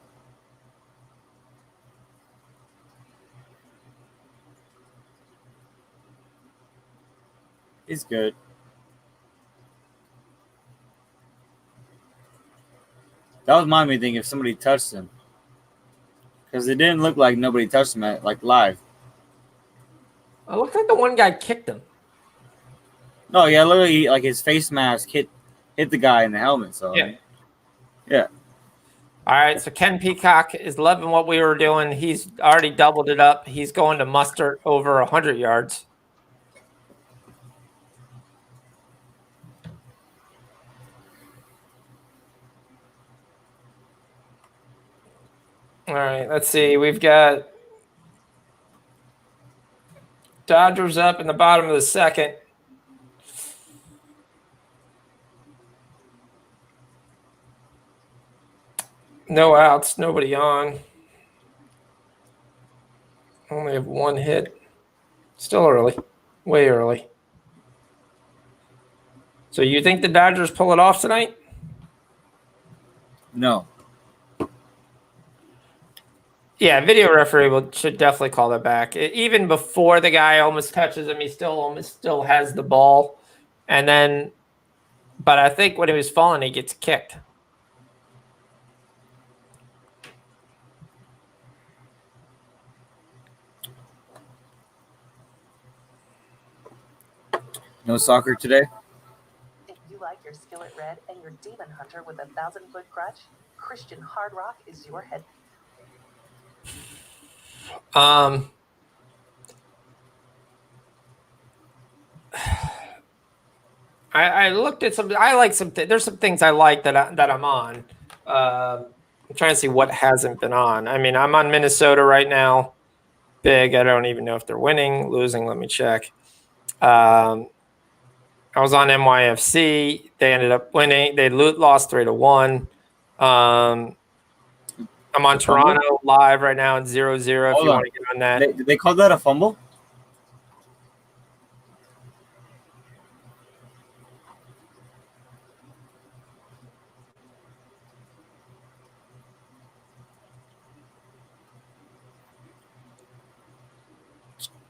He's good. That was my main thing if somebody touched him. Because it didn't look like nobody touched him at like live. It looked like the one guy kicked him. No, yeah, literally like his face mask hit the guy in the helmet. So Yeah. Yeah. All right, so Ken Peacock is loving what we were doing. He's already doubled it up. He's going to muster over 100 yards. All right, let's see. We've got Dodgers up in the bottom of the second. No outs, nobody on. Only have one hit. Still early, way early. So you think the Dodgers pull it off tonight? No. Yeah, video referee should definitely call that back. Even before the guy almost touches him, he still has the ball, and then, but I think when he was falling, he gets kicked. No soccer today? If you like your skillet red and your demon hunter with a 1,000-foot crutch, Christian Hard Rock is your head. I looked at some. I like some. There's some things I like that I'm on. I'm trying to see what hasn't been on. I mean, I'm on Minnesota right now. Big. I don't even know if they're winning, losing. Let me check. I was on NYFC. They ended up winning. They lost 3-1. I'm on Toronto live right now at 0-0. If you want to get on that, Did they call that a fumble?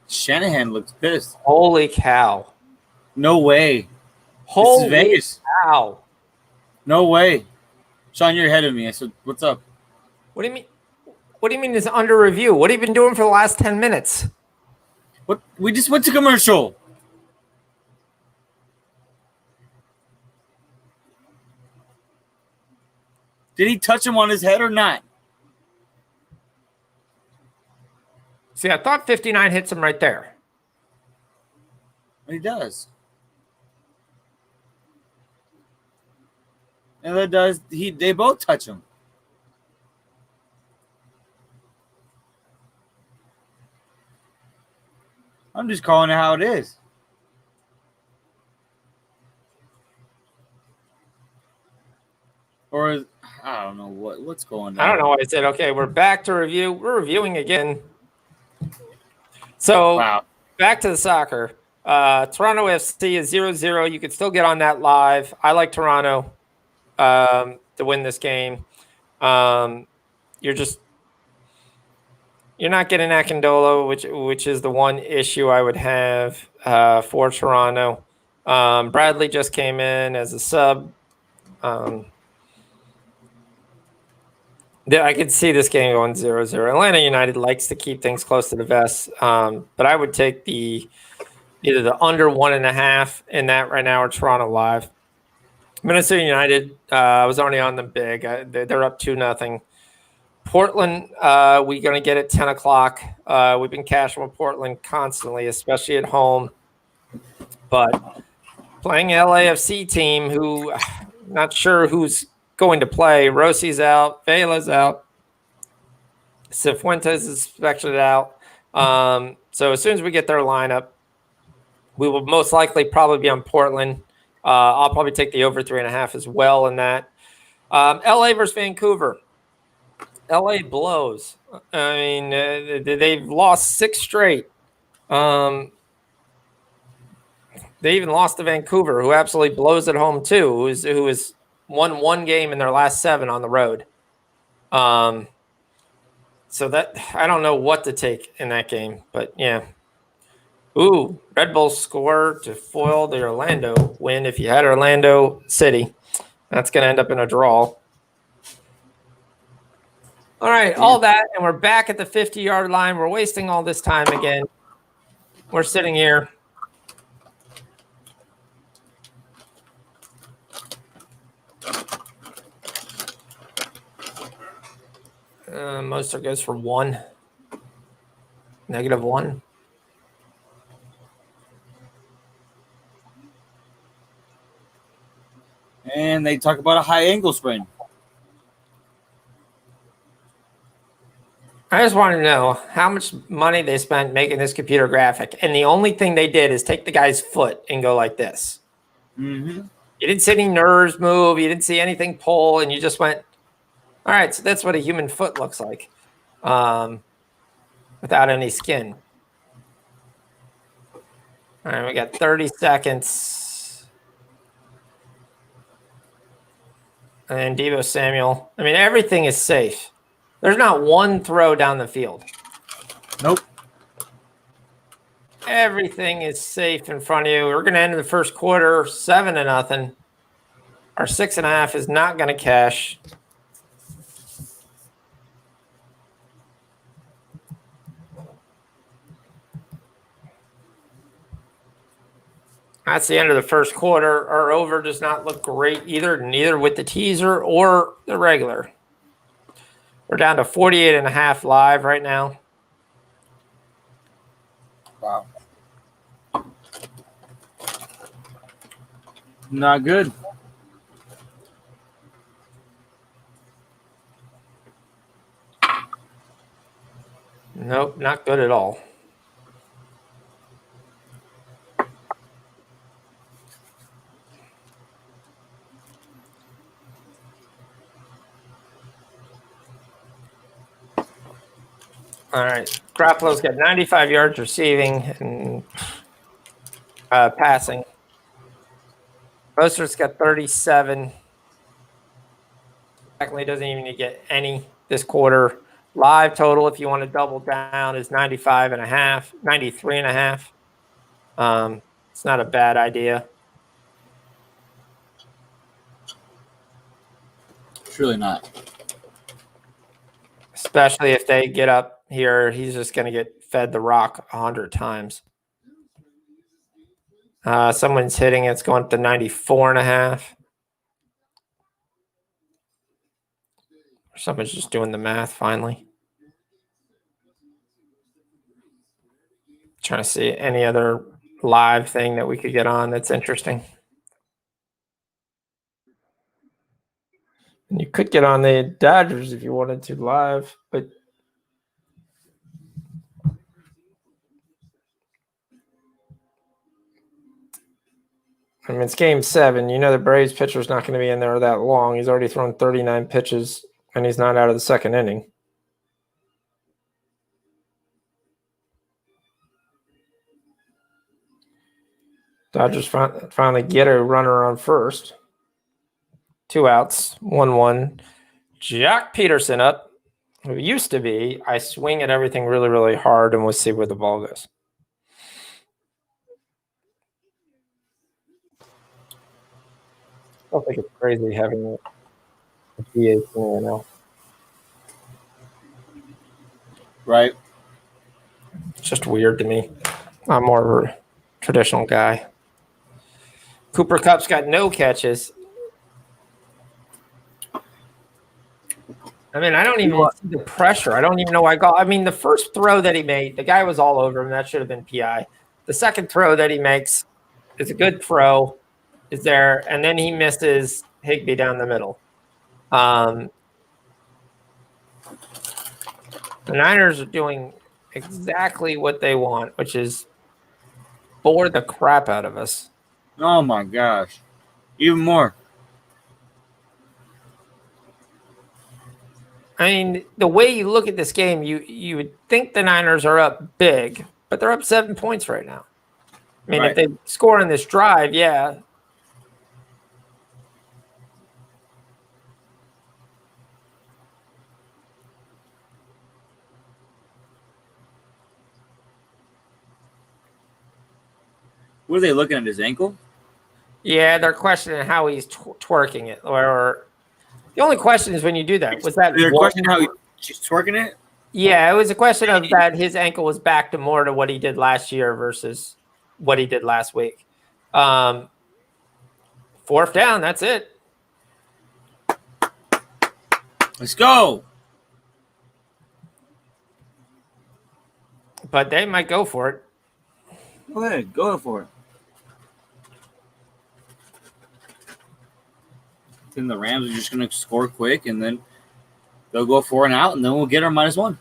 Shanahan looks pissed. Holy cow! No way. Holy This is Vegas. cow! No way. Sean, you're ahead of me. I said, what's up? What do you mean? What do you mean it's under review? What have you been doing for the last 10 minutes? What? We just went to commercial. Did he touch him on his head or not? See, I thought 59 hits him right there. He does. And that does. They both touch him. I'm just calling it how it is. Or I don't know what's going on. I don't know why I said, okay, we're back to review. We're reviewing again. So Wow. Back to the soccer. Toronto FC is 0-0. You could still get on that live. I like Toronto to win this game. You're not getting Akindola, which is the one issue I would have for Toronto. Bradley just came in as a sub. I could see this game going 0-0. Atlanta United likes to keep things close to the vest, but I would take either the under 1.5 in that right now or Toronto live. Minnesota United, I was already on them big. They're up 2-0. Portland, we're going to get at 10 o'clock. We've been cashing with Portland constantly, especially at home. But playing LAFC team who not sure who's going to play. Rossi's out. Vela's out. Cifuentes is expected out. So as soon as we get their lineup, we will most likely probably be on Portland. I'll probably take the over 3.5 as well in that. LA versus Vancouver. LA blows. I mean, they've lost 6 straight. They even lost to Vancouver, who absolutely blows at home too, who has won 1 game in their last 7 on the road. So that I don't know what to take in that game, but yeah. Ooh, Red Bull score to foil the Orlando win. If you had Orlando City, that's going to end up in a draw. All right, all that, and we're back at the 50-yard line. We're wasting all this time again. We're sitting here. Mostert goes for 1. -1. And they talk about a high ankle sprain. I just want to know how much money they spent making this computer graphic, and the only thing they did is take the guy's foot and go like this. Mm-hmm. You didn't see any nerves move. You didn't see anything pull, and you just went, all right, so that's what a human foot looks like without any skin. All right, we got 30 seconds. And Deebo Samuel. I mean, everything is safe. There's not one throw down the field. Nope. Everything is safe in front of you. We're going to end the first quarter 7-0. Our 6.5 is not going to cash. That's the end of the first quarter. Our over does not look great either, neither with the teaser or the regular. We're down to 48.5 live right now. Wow. Not good. Nope, not good at all. All right. Garoppolo's got 95 yards receiving and passing. Mostert's got 37. Technically doesn't even need to get any this quarter. Live total, if you want to double down, is 95.5, 93.5. It's not a bad idea. It's really not. Especially if they get up here, he's just going to get fed the rock 100 times. Someone's hitting it's going up to 94.5. Someone's just doing the math finally. Trying to see any other live thing that we could get on that's interesting. And you could get on the Dodgers if you wanted to live, but I mean, it's game 7. You know the Braves pitcher's not going to be in there that long. He's already thrown 39 pitches, and he's not out of the second inning. Dodgers finally get a runner on first. 2 outs, 1-1. Jack Peterson up, who used to be, I swing at everything really, really hard, and we'll see where the ball goes. I don't think it's crazy having a DH in now. Right. It's just weird to me. I'm more of a traditional guy. Cooper Kupp's got no catches. I mean, I don't even see the pressure. I don't even know why. I mean, the first throw that he made, the guy was all over him. That should have been PI. The second throw that he makes is a good throw. Is there, and then he misses Higbee down the middle. The Niners are doing exactly what they want, which is bore the crap out of us. Oh my gosh. Even more. I mean, the way you look at this game, you would think the Niners are up big, but they're up 7 points right now. I mean, Right. if they score in this drive, yeah. What are they looking at? His ankle? Yeah, they're questioning how he's twerking it. Or the only question is when you do that, was that They're questioning how he's twerking it? Yeah, it was a question of that his ankle was back to more to what he did last year versus what he did last week. 4th down, that's it. Let's go. But they might go for it. Go ahead. Go for it. Then the Rams are just going to score quick, and then they'll go 4 and out, and then we'll get our -1.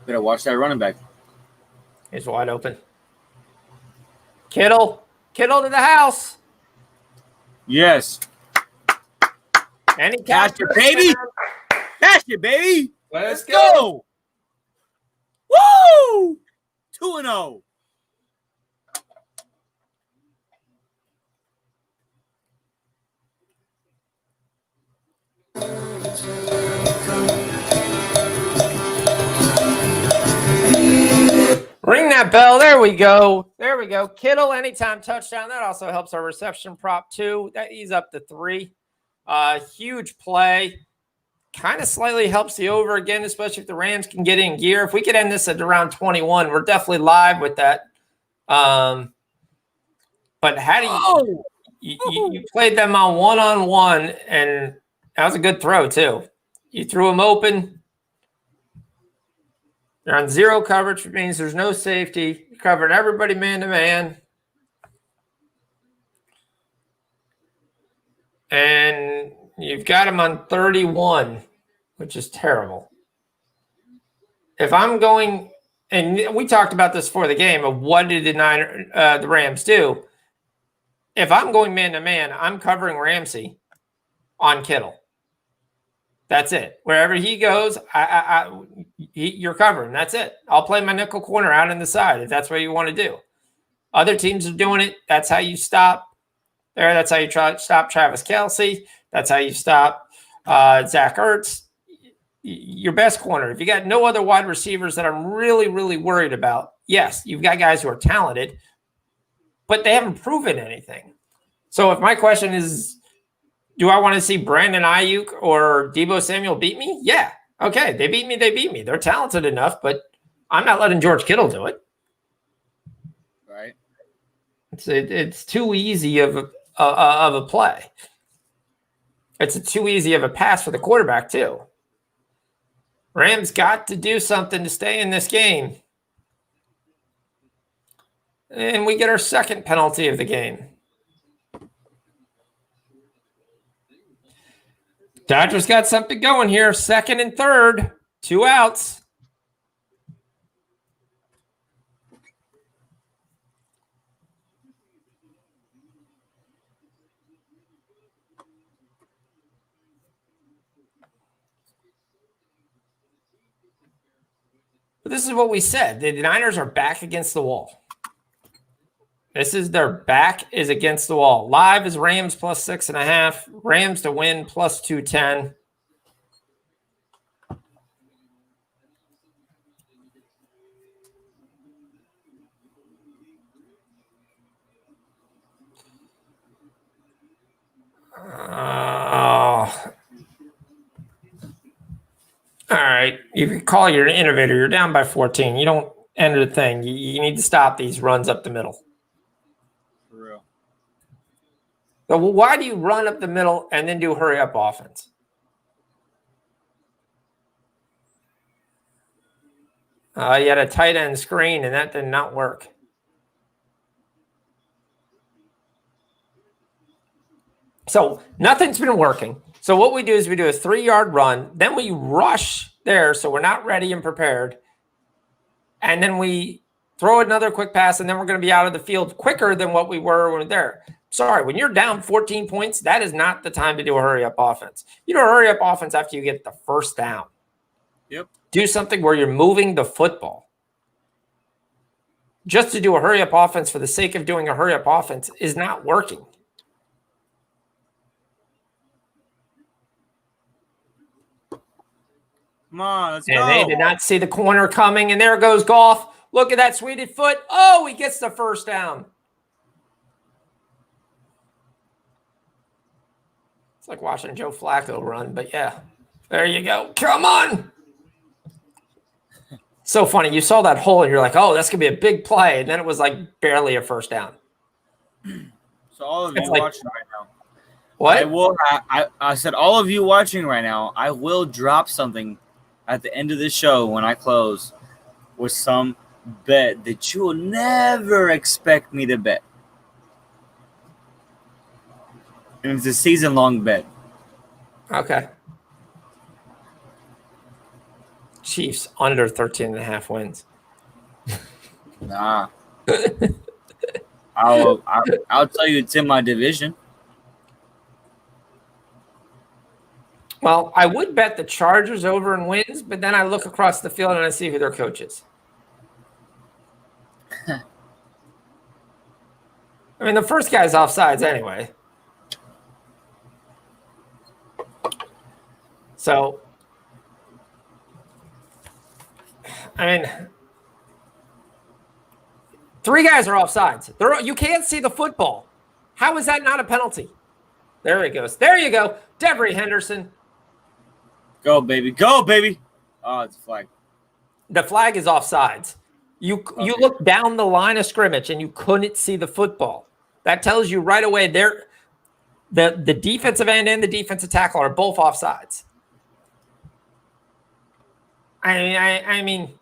Better watch that running back. He's wide open. Kittle to the house. Yes. And he Cash it, baby. Cash it, baby. Let's go. Woo! 2-0. Ring that bell. There we go. There we go. Kittle, anytime touchdown. That also helps our reception prop too. He's up to 3. Huge play. Kind of slightly helps the over again, especially if the Rams can get in gear. If we could end this at around 21, we're definitely live with that. But how do you played them on one-on-one, and that was a good throw too. You threw them open. They're on 0 coverage, which means there's no safety. You covered everybody man-to-man. And you've got them on 31, which is terrible. If I'm going, and we talked about this before the game, of what did the Rams do? If I'm going man-to-man, I'm covering Ramsey on Kittle. That's it. Wherever he goes, you're covering. That's it. I'll play my nickel corner out in the side if that's what you want to do. Other teams are doing it. That's how you stop there. That's how you stop Travis Kelce. That's how you stop Zach Ertz. Your best corner. If you got no other wide receivers that I'm really, really worried about, yes, you've got guys who are talented, but they haven't proven anything. So if my question is, do I want to see Brandon Ayuk or Deebo Samuel beat me? Yeah. Okay. They beat me. They're talented enough, but I'm not letting George Kittle do it. Right. It's too easy of a play. It's too easy of a pass for the quarterback too. Rams got to do something to stay in this game. And we get our second penalty of the game. Dodgers got something going here. 2nd and 3rd. 2 outs. But this is what we said. The Niners are back against the wall. This is their back is against the wall. Live is Rams plus 6.5. Rams to win plus 210. All right. You can call your innovator. You're down by 14. You don't enter the thing. You need to stop these runs up the middle. For real. So why do you run up the middle and then do hurry up offense? You had a tight end screen, and that did not work. So nothing's been working. So what we do is we do a 3-yard run. Then we rush there, so we're not ready and prepared. And then we throw another quick pass, and then we're going to be out of the field quicker than what we were when we were there. Sorry, when you're down 14 points, that is not the time to do a hurry-up offense. You do a hurry-up offense after you get the first down. Yep. Do something where you're moving the football. Just to do a hurry-up offense for the sake of doing a hurry-up offense is not working. Come on, let's And go. they did not see the corner coming, and there goes Goff. Look at that sweeted foot. Oh, he gets the first down. It's like watching Joe Flacco run, but yeah. There you go. Come on. So funny. You saw that hole, and you're like, oh, that's going to be a big play. And then it was like barely a first down. So all of It's you like- watching right now. What? I said all of you watching right now, I will drop something at the end of the show when I close with some bet that you will never expect me to bet. And it's a season-long bet. Okay. Chiefs under 13.5 wins. Nah. I'll tell you it's in my division. Well, I would bet the Chargers over in wins, but then I look across the field and I see who their coach is. I mean, the first guy's offsides anyway. So, I mean, 3 guys are offsides. You can't see the football. How is that not a penalty? There he goes. There you go. Devery Henderson. Go, baby. Go, baby. Oh, it's a flag. The flag is offsides. You look down the line of scrimmage and you couldn't see the football. That tells you right away the defensive end and the defensive tackle are both offsides. I mean,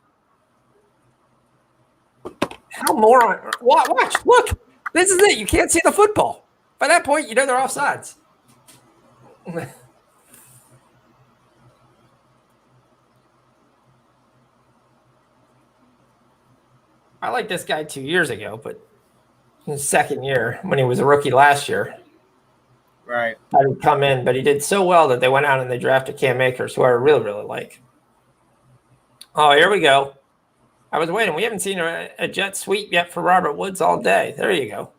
how moron? Watch, look. This is it. You can't see the football. By that point, you know they're offsides. I liked this guy 2 years ago, but his second year, when he was a rookie last year, Right. I would come in, but he did so well that they went out and they drafted Cam Akers, who I really, really like. Oh, here we go. I was waiting. We haven't seen a jet sweep yet for Robert Woods all day. There you go.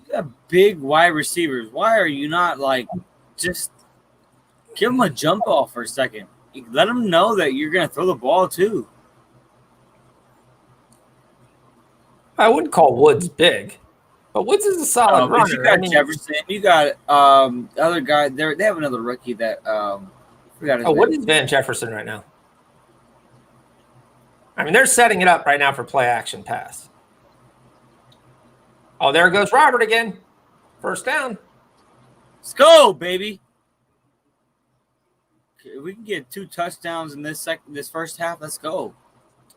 You got big wide receivers. Why are you not just give them a jump off for a second? Let them know that you're going to throw the ball too. I wouldn't call Woods big, but Woods is a solid runner. You got Jefferson. You got the other guy. They have another rookie that forgot his name. What is Van Jefferson right now? I mean, they're setting it up right now for play action pass. Oh, there goes Robert again. First down. Let's go, baby. If we can get 2 touchdowns in this first half, let's go.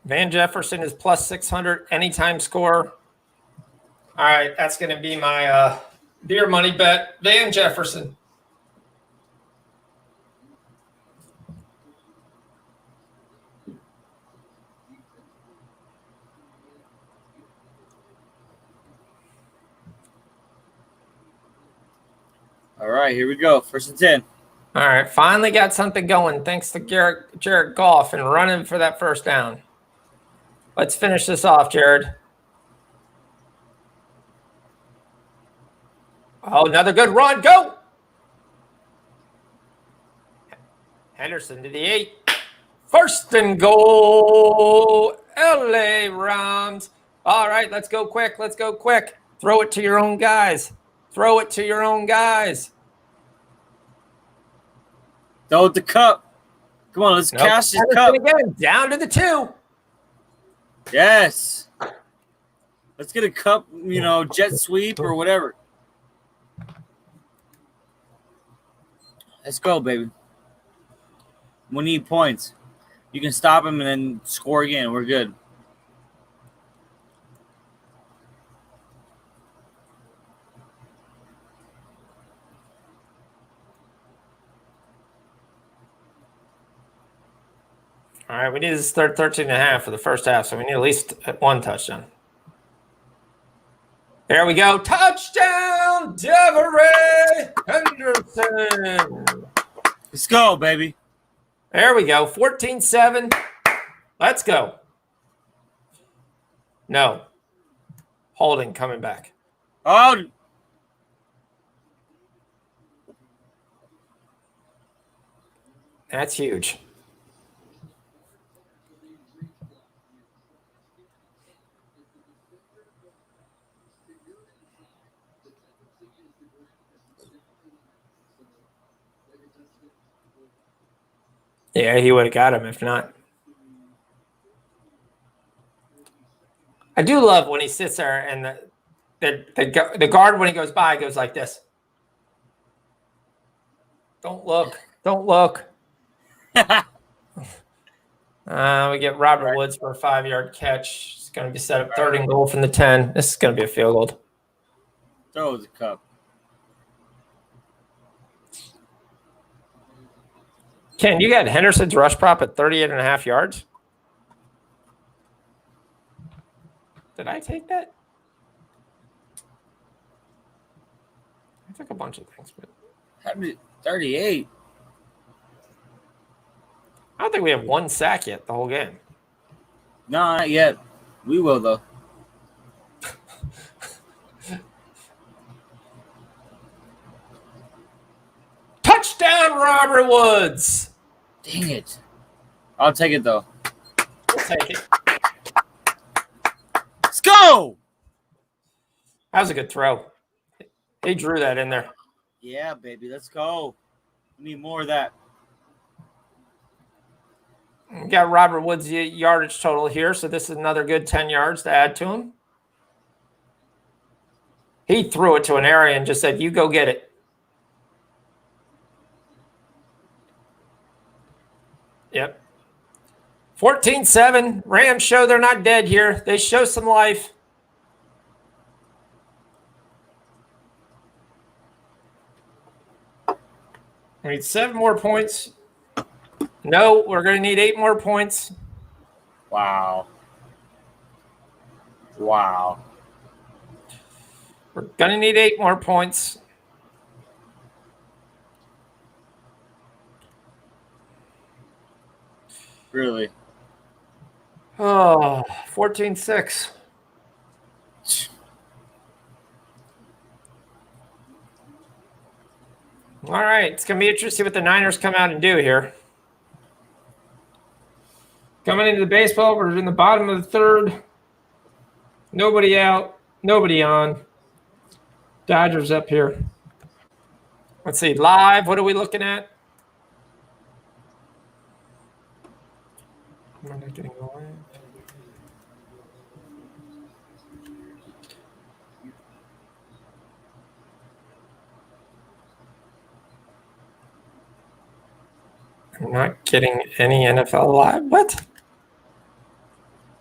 Van Jefferson is plus 600 anytime score. All right, that's going to be my beer money bet. Van Jefferson. All right, here we go. 1st and 10. All right, finally got something going thanks to Jared Goff and running for that first down. Let's finish this off, Jared. Oh, another good run. Go! Henderson to the 8. 1st and goal. LA Rams. All right, let's go quick. Let's go quick. Throw it to your own guys. Throw it to your own guys. Throw it the cup. Come on, let's cash this cup. Again, down to the 2. Yes. Let's get a cup, jet sweep or whatever. Let's go, baby. We need points. You can stop him and then score again. We're good. All right, we need to start 13.5 for the first half, so we need at least 1 touchdown. There we go. Touchdown, Devery Henderson. Let's go, baby. There we go. 14-7. Let's go. No. Holding coming back. Oh. That's huge. Yeah, he would have got him if not. I do love when he sits there and the guard, when he goes by, goes like this. Don't look. Don't look. We get Robert Woods for a 5-yard catch. It's going to be set up 3rd and goal from the 10. This is going to be a field goal. Throw the cup. Ken, you got Henderson's rush prop at 38.5 yards? Did I take that? I took a bunch of things, but 38. I don't think we have one sack yet the whole game. No, not yet. We will, though. Touchdown, Robert Woods! Dang it. I'll take it, though. We'll take it. Let's go! That was a good throw. He drew that in there. Yeah, baby. Let's go. We need more of that. We got Robert Woods' yardage total here, so this is another good 10 yards to add to him. He threw it to an area and just said, you go get it. Yep. 14-7. Rams show they're not dead here. They show some life. We need 7 more points. No, we're going to need 8 more points. Wow. Wow. We're going to need 8 more points. Really? Oh, 14-6. All right, it's going to be interesting to see what the Niners come out and do here. Coming into the baseball, we're in the bottom of the 3rd. Nobody out, nobody on. Dodgers up here. Let's see, live, what are we looking at? Am I not getting live? I'm not getting any NFL live. What?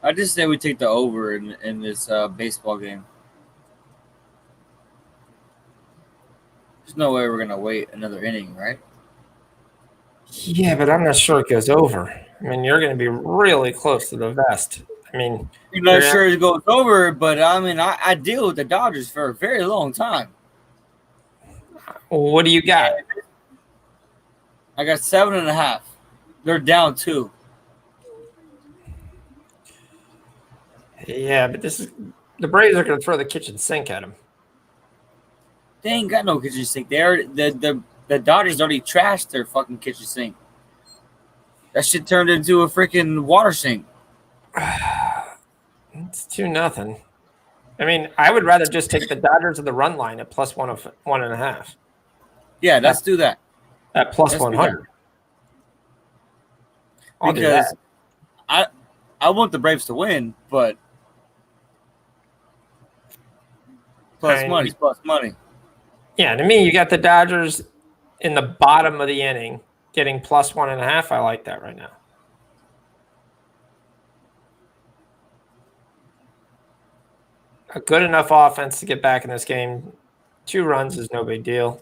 I just say we take the over in this baseball game. There's no way we're going to wait another inning, right? Yeah, but I'm not sure it goes over. I mean, you're going to be really close to the vest. I mean, I'm not sure it goes over, but I mean, I deal with the Dodgers for a very long time. what do you got? I got 7.5. They're down 2. Yeah, but this is the Braves are going to throw the kitchen sink at him. They ain't got no kitchen sink. The Dodgers already trashed their fucking kitchen sink. That shit turned into a freaking water sink. It's 2-0. I mean, I would rather just take the Dodgers of the run line at plus 1.5. Yeah, let's do that. At plus Let's do 100. I'll do Because that. I want the Braves to win, but plus money. Yeah, to me, you got the Dodgers in the bottom of the inning getting plus 1.5. I like that right now. A good enough offense to get back in this game. 2 runs is no big deal.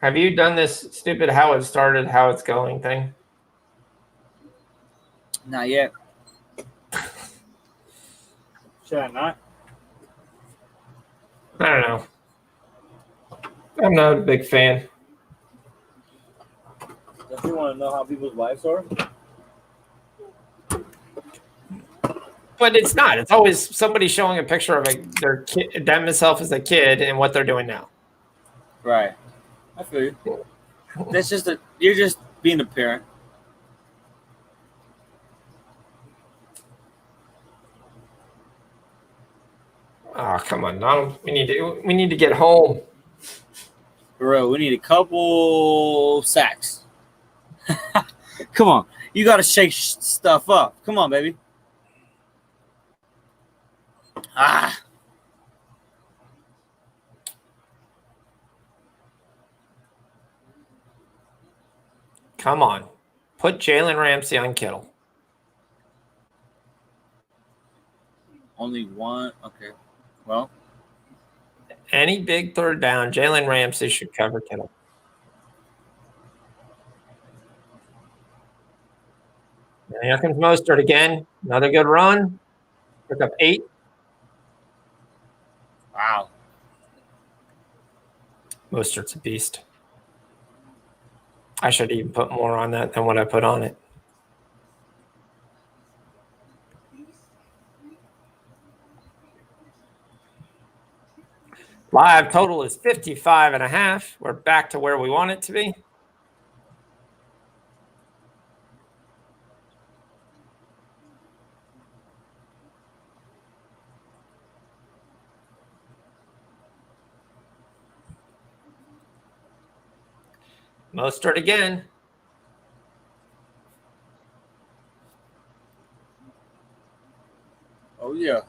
Have you done this stupid how it started, how it's going thing? Not yet. Should I not? I don't know. I'm not a big fan. You want to know how people's lives are? But it's not. It's always somebody showing a picture of their kid, themselves as a kid, and what they're doing now. Right. I feel you. That's just you're just being a parent. Oh, come on, Donald. We need to get home. For real, we need a couple sacks. Come on. You got to shake stuff up. Come on, baby. Ah. Come on. Put Jalen Ramsey on Kittle. Only one. Okay. Well. Any big third down, Jalen Ramsey should cover Kittle. And here comes Mostert again. Another good run. Pick up 8. Wow. Mostert's a beast. I should even put more on that than what I put on it. Live total is 55.5. We're back to where we want it to be. Mostert again. Oh, yeah.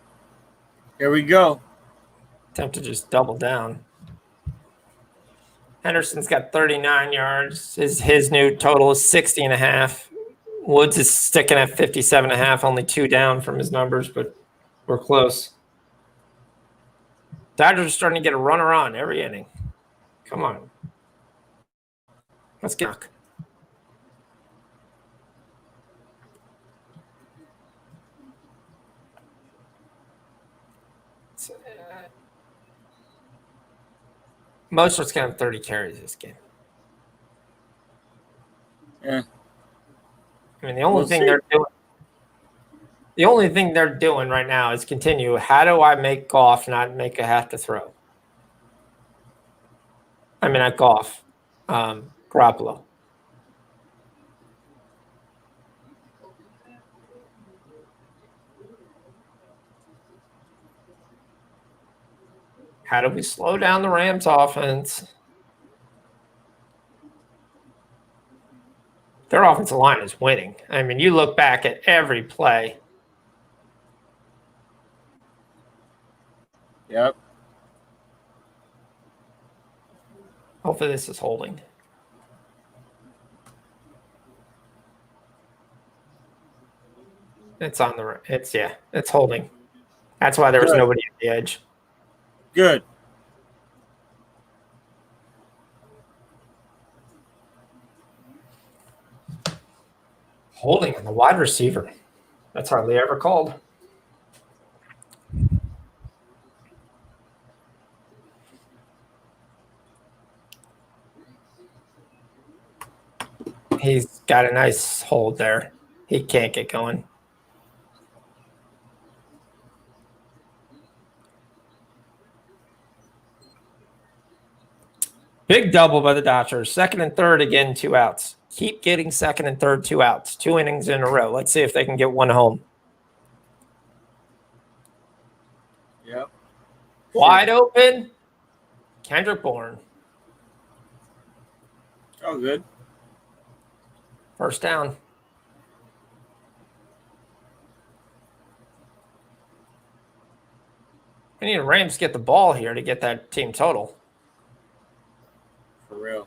Here we go. Attempt to just double down. Henderson's got 39 yards. His new total is 60.5. Woods is sticking at 57.5, only 2 down from his numbers, but we're close. Dodgers are starting to get a runner on every inning. Come on. Let's get. Mostert's going to have 30 carries this game. Yeah. I mean, the only thing they're doing right now is continue. How do I make Goff not make a have to throw? I mean, not Goff, Garoppolo. How do we slow down the Rams offense? Their offensive line is winning. I mean, you look back at every play. Yep. Hopefully this is holding. It's holding. That's why there was nobody at the edge. Good. Holding on the wide receiver. That's hardly ever called. He's got a nice hold there. He can't get going. Big double by the Dodgers. Second and third, again, 2 outs. Keep getting second and third, 2 outs. 2 innings in a row. Let's see if they can get one home. Yep. Wide open. Kendrick Bourne. Oh, good. First down. We need the Rams to get the ball here to get that team total. For real.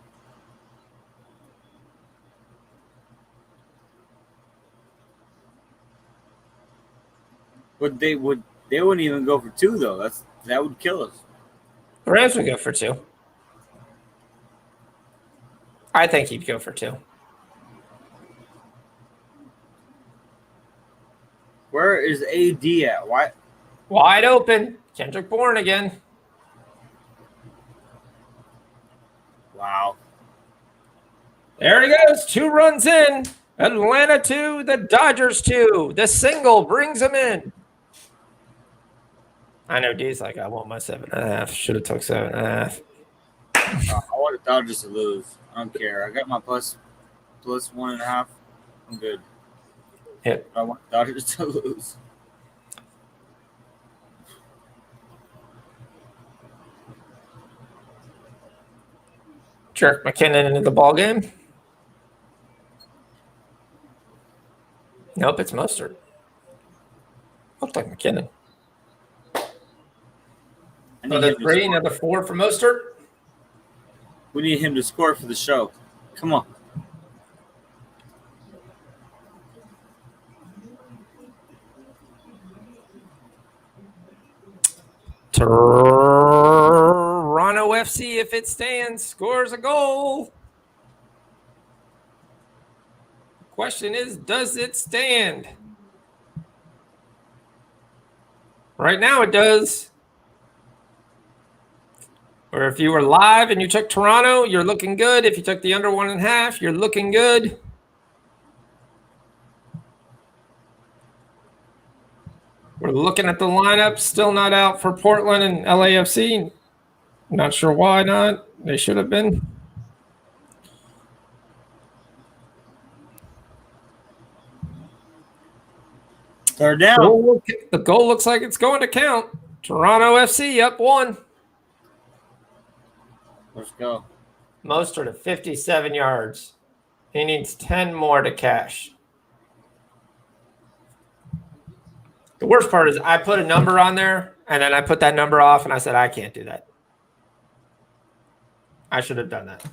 But they wouldn't even go for 2 though. That would kill us. The Rams would go for 2. I think he'd go for 2. Where is AD at? Why? Wide open. Kendrick Bourne again. Wow. There he goes. 2 runs in. Atlanta 2, the Dodgers 2. The single brings him in. I know D's like, I want my 7.5. Should have took 7.5. I want the Dodgers to lose. I don't care. I got my plus 1.5. I'm good. Hit. I want the Dodgers to lose. Jerk McKinnon into the ball game. Nope, it's Mostert. Looked like McKinnon. Another 3, another 4 for Mostert. We need him to score for the show. Come on. Toronto FC, if it stands, scores a goal. Question is, does it stand? Right now it does. Or if you were live and you took Toronto, you're looking good. If you took the under 1.5, you're looking good. We're looking at the lineup. Still not out for Portland and LAFC. Not sure why not. They should have been. Third down. The goal looks like it's going to count. Toronto FC up 1. Let's go. Mostert at 57 yards. He needs 10 more to cash. The worst part is I put a number on there, and then I put that number off, and I said, I can't do that. I should have done that.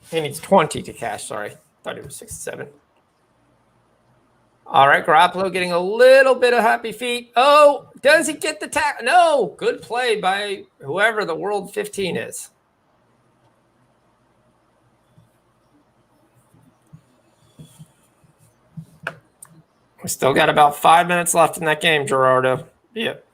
He needs 20 to cash, sorry. Thought he was 67. All right, Garoppolo getting a little bit of happy feet. Oh, does he get the tackle? No. Good play by whoever the World 15 is. We still got about 5 minutes left in that game, Gerardo. Yep.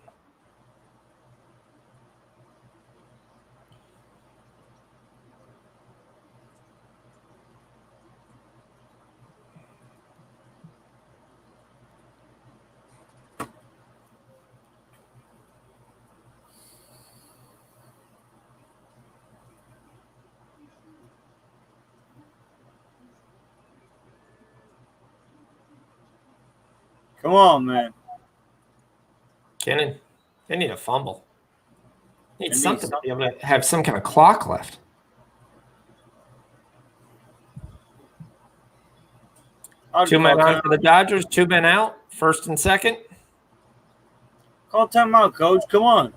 Come on, man. Kennan, they need a fumble. Need something to be able to have some kind of clock left. Two men on for the Dodgers, 2 men out, first and second. Call timeout, coach. Come on.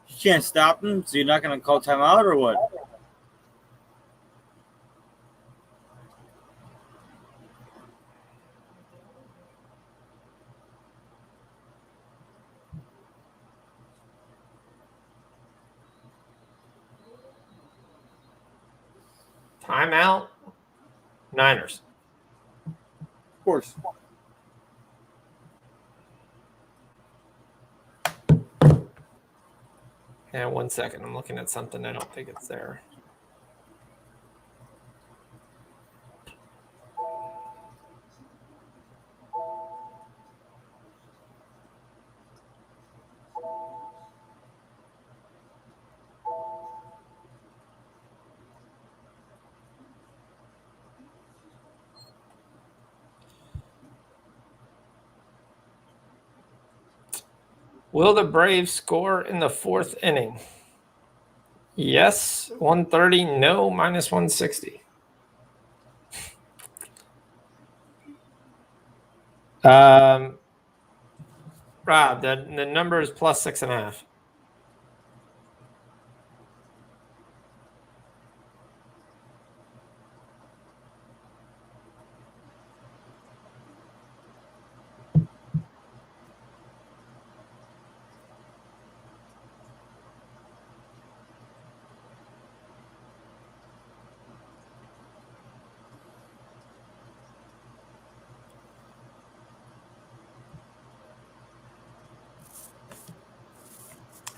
You can't stop him, so you're not going to call timeout or what? Timeout. Niners. Of course. Yeah, 1 second. I'm looking at something. I don't think it's there. Will the Braves score in the 4th inning? Yes, 130. No, minus 160. Rob, the number is plus 6.5.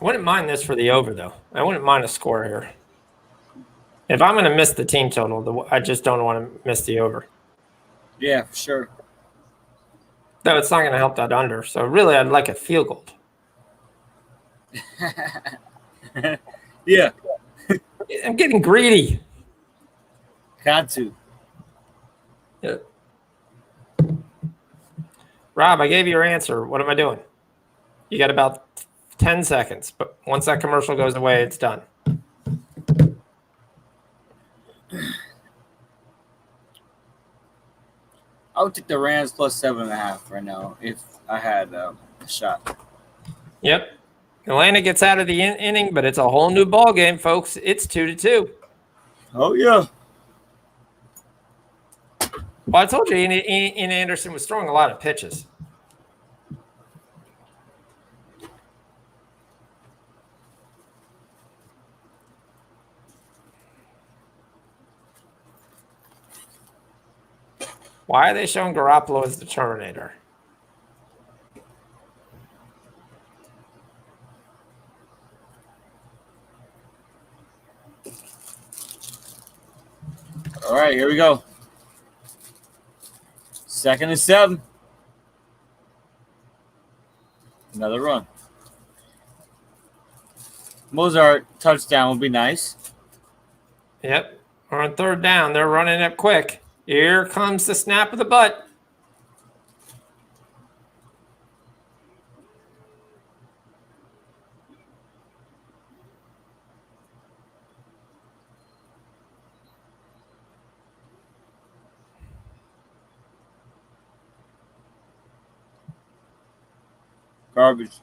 I wouldn't mind this for the over, though. I wouldn't mind a score here. If I'm going to miss the team total, I just don't want to miss the over. Yeah, for sure. Though it's not going to help that under. So really, I'd like a field goal. Yeah, I'm getting greedy. got to. Yeah. Rob, I gave you your answer. What am I doing? You got about 10 seconds, but once that commercial goes away, it's done. I would take the Rams plus 7.5 right now if I had a shot. Yep. Atlanta gets out of the inning, but it's a whole new ball game, folks. It's 2-2. Oh, yeah. Well, I told you Ian Anderson was throwing a lot of pitches. Why are they showing Garoppolo as the Terminator? All right, here we go. 2nd and 7. Another run. Mozart touchdown would be nice. Yep. We're on 3rd down. They're running up quick. Here comes the snap of the butt. Garbage.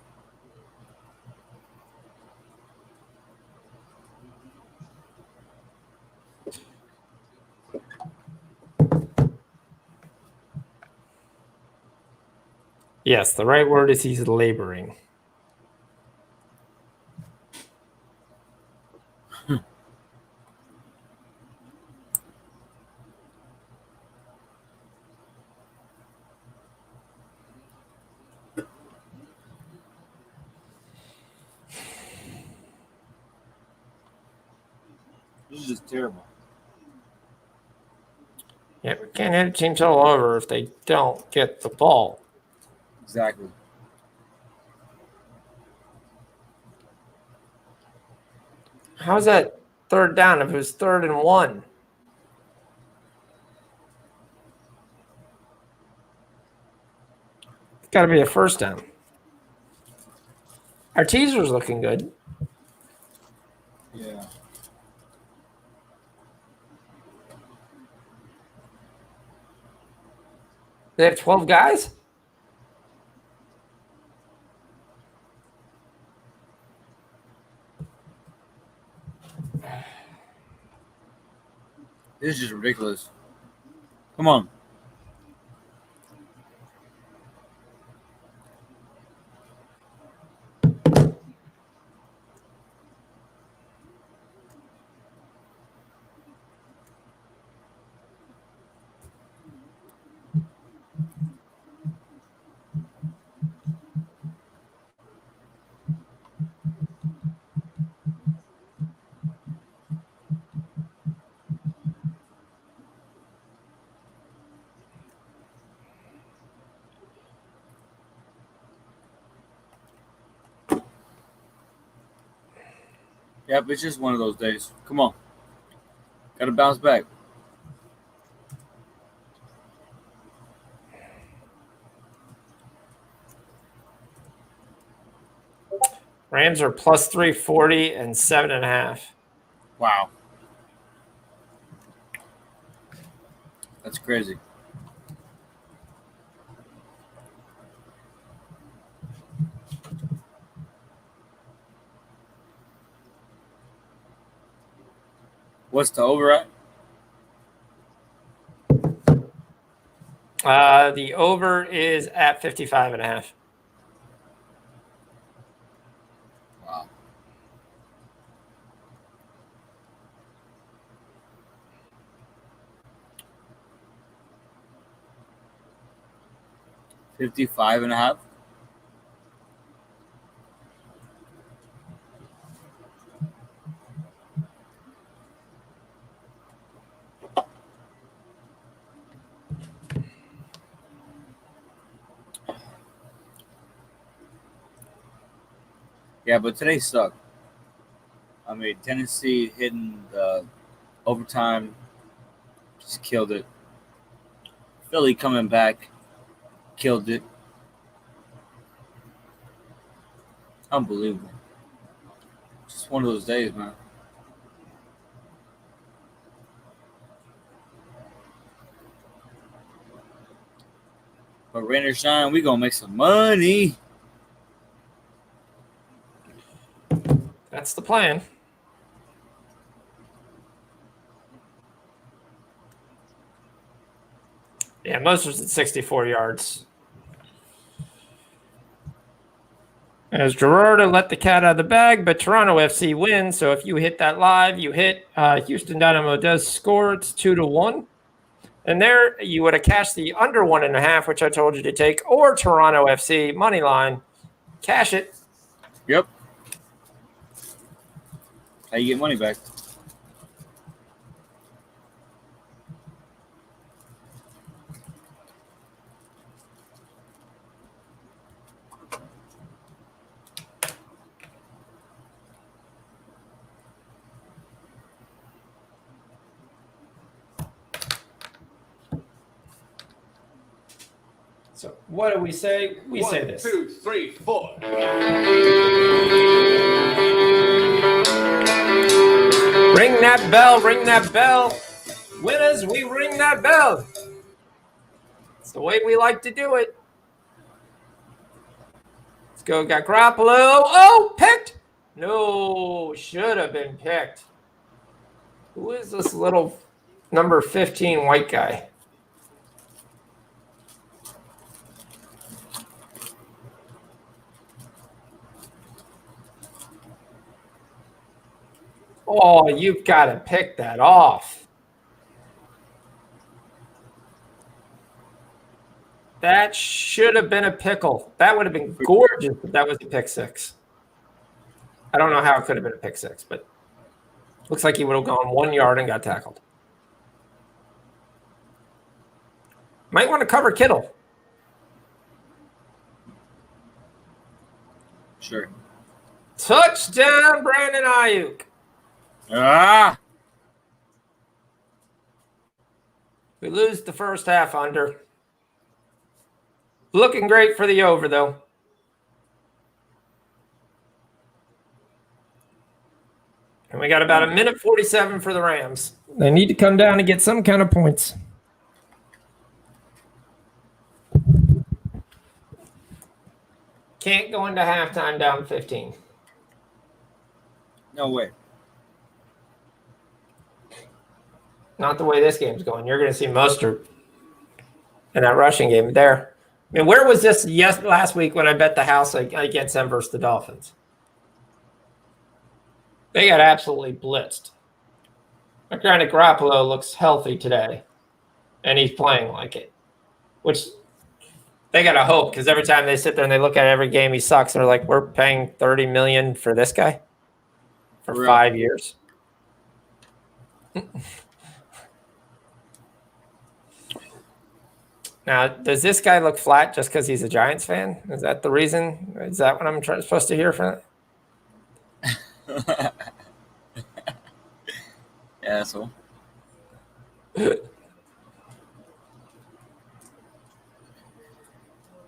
Yes, the right word is he's laboring. This is just terrible. Yeah, we can't hit a team total over if they don't get the ball. Exactly. How's that 3rd down if it was 3rd and 1? It's got to be a 1st down. Our teaser's looking good. Yeah. They have 12 guys? This is just ridiculous. Come on. Yep, it's just one of those days. Come on. Got to bounce back. Rams are plus 340 and 7.5. Wow. That's crazy. What's the over at? The over is at 55.5. Wow. $55.5. Yeah, but today sucked. I mean, Tennessee hitting the overtime just killed it. Philly coming back killed it. Unbelievable. Just one of those days, man. But rain or shine, we gonna make some money. That's the plan. Yeah, Mostert's at 64 yards. As Gerardo let the cat out of the bag, but Toronto FC wins. So if you hit that live, you hit Houston Dynamo does score. It's 2-1. And there you would have cashed the under 1.5, which I told you to take, or Toronto FC money line. Cash it. Yep. How you get money back? So what do we say? We say this. 1, 2, 3, 4. Ring that bell, ring that bell. Winners, we ring that bell. It's the way we like to do it. Let's go. Got Garoppolo. Oh, picked. No, should have been picked. Who is this little number 15 white guy? Oh, you've got to pick that off. That should have been a pickle. That would have been gorgeous if that was a pick six. I don't know how it could have been a pick six, but looks like he would have gone 1 yard and got tackled. Might want to cover Kittle. Sure. Touchdown, Brandon Ayuk. Ah! We lose the first half under. Looking great for the over, though. And we got about 1:47 for the Rams. They need to come down and get some kind of points. Can't go into halftime down 15. No way. Not the way this game's going. You're going to see Mostert in that rushing game there. I mean, where was this last week when I bet the house against them versus the Dolphins? They got absolutely blitzed. Granted, Garoppolo looks healthy today, and he's playing like it, which they got to hope, because every time they sit there and they look at every game he sucks, they're like, we're paying $30 million for this guy for 5 years. Now, does this guy look flat just because he's a Giants fan? Is that the reason? Is that what I'm supposed to hear from it? Asshole.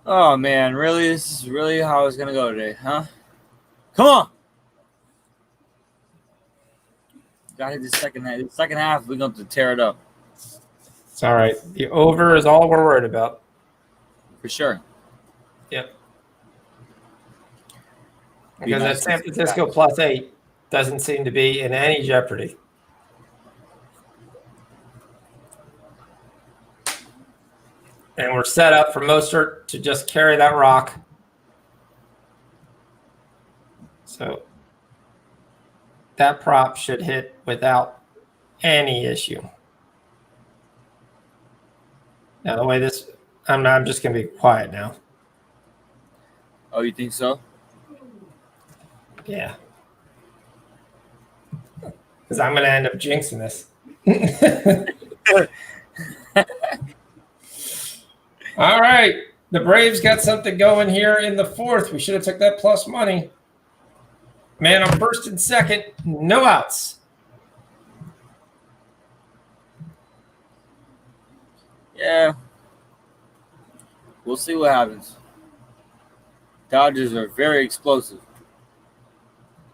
Oh, man. Really? This is really how it's going to go today, huh? Come on. Got to hit the second half. The second half, we're going to tear it up. It's all right. The over is all we're worried about. For sure. Yep. Because that San Francisco +8 doesn't seem to be in any jeopardy. And we're set up for Mostert to just carry that rock. So that prop should hit without any issue. Now, the way this, I'm just going to be quiet now. Oh, you think so? Yeah. Because I'm going to end up jinxing this. All right. The Braves got something going here in the fourth. We should have took that plus money. Man on first and second, no outs. Yeah. We'll see what happens. Dodgers are very explosive.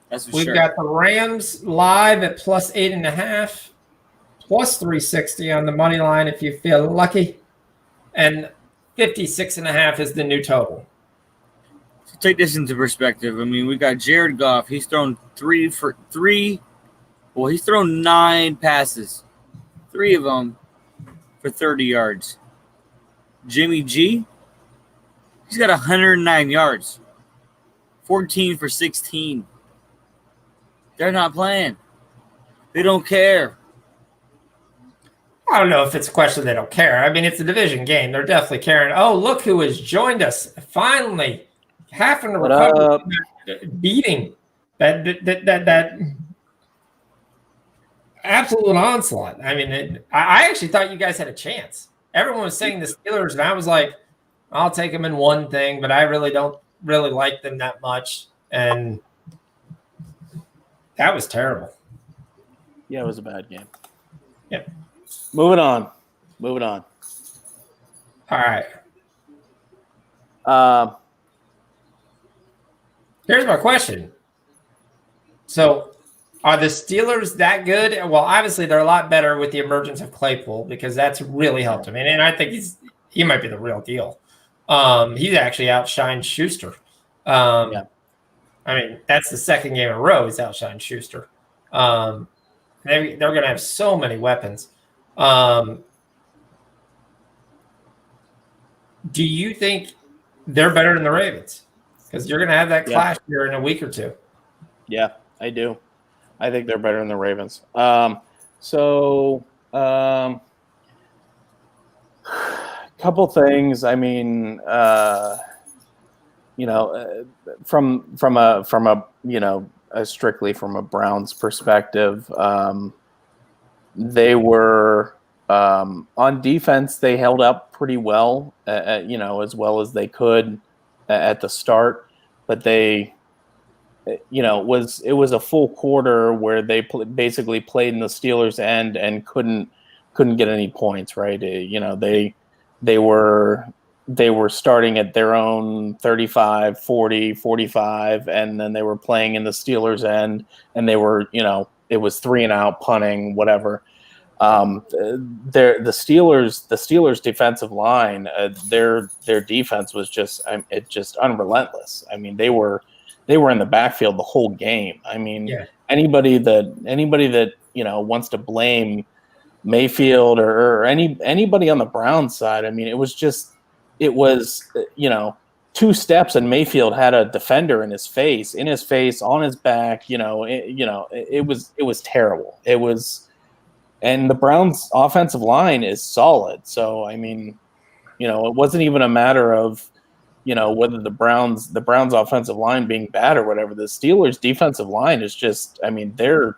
That's for We've sure. got the Rams live at plus 8.5, plus 360 on the money line if you feel lucky, and 56.5 is the new total. So take this into perspective. I mean, we got Jared Goff. He's thrown 3 for 3. Well, he's thrown 9 passes, 3 of them for 30 yards. Jimmy G, he's got 109 yards, 14 for 16. They're not playing. They don't care. I don't know if it's a question they don't care. I mean, it's a division game. They're definitely caring. Oh, look who has joined us. Finally, having to recover from that beating. That absolute onslaught. I mean, I actually thought you guys had a chance. Everyone was saying the Steelers, and I was like, I'll take them in one thing, but I really don't really like them that much. And that was terrible. Yeah, it was a bad game. Yep. Moving on. All right. Here's my question. So, are the Steelers that good? Well, obviously they're a lot better with the emergence of Claypool because that's really helped him. And I think he might be the real deal. He's actually outshined Schuster. Yeah. I mean, that's the second game in a row he's outshined Schuster. They're going to have so many weapons. Do you think they're better than the Ravens? Because you're going to have that clash here in a week or two. Yeah, I do. I think they're better than the Ravens. Couple things. I mean, strictly from a Browns perspective, they were on defense. They held up pretty well, as well as they could at the start, but they. It was a full quarter where they basically played in the Steelers' end and couldn't get any points. Right? They were starting at their own 35, 40, 45, and then they were playing in the Steelers' end, and they were it was 3 and out, punting, whatever. The Steelers defensive line, their defense was just unrelentless. I mean, they were in the backfield the whole game. I mean, anybody that wants to blame Mayfield or anybody on the Browns side, I mean, it was 2 steps and Mayfield had a defender in his face, on his back. It was terrible. It was, and the Browns' offensive line is solid. So I mean, it wasn't even a matter of whether the Browns offensive line being bad or whatever. The Steelers defensive line is just, I mean, they're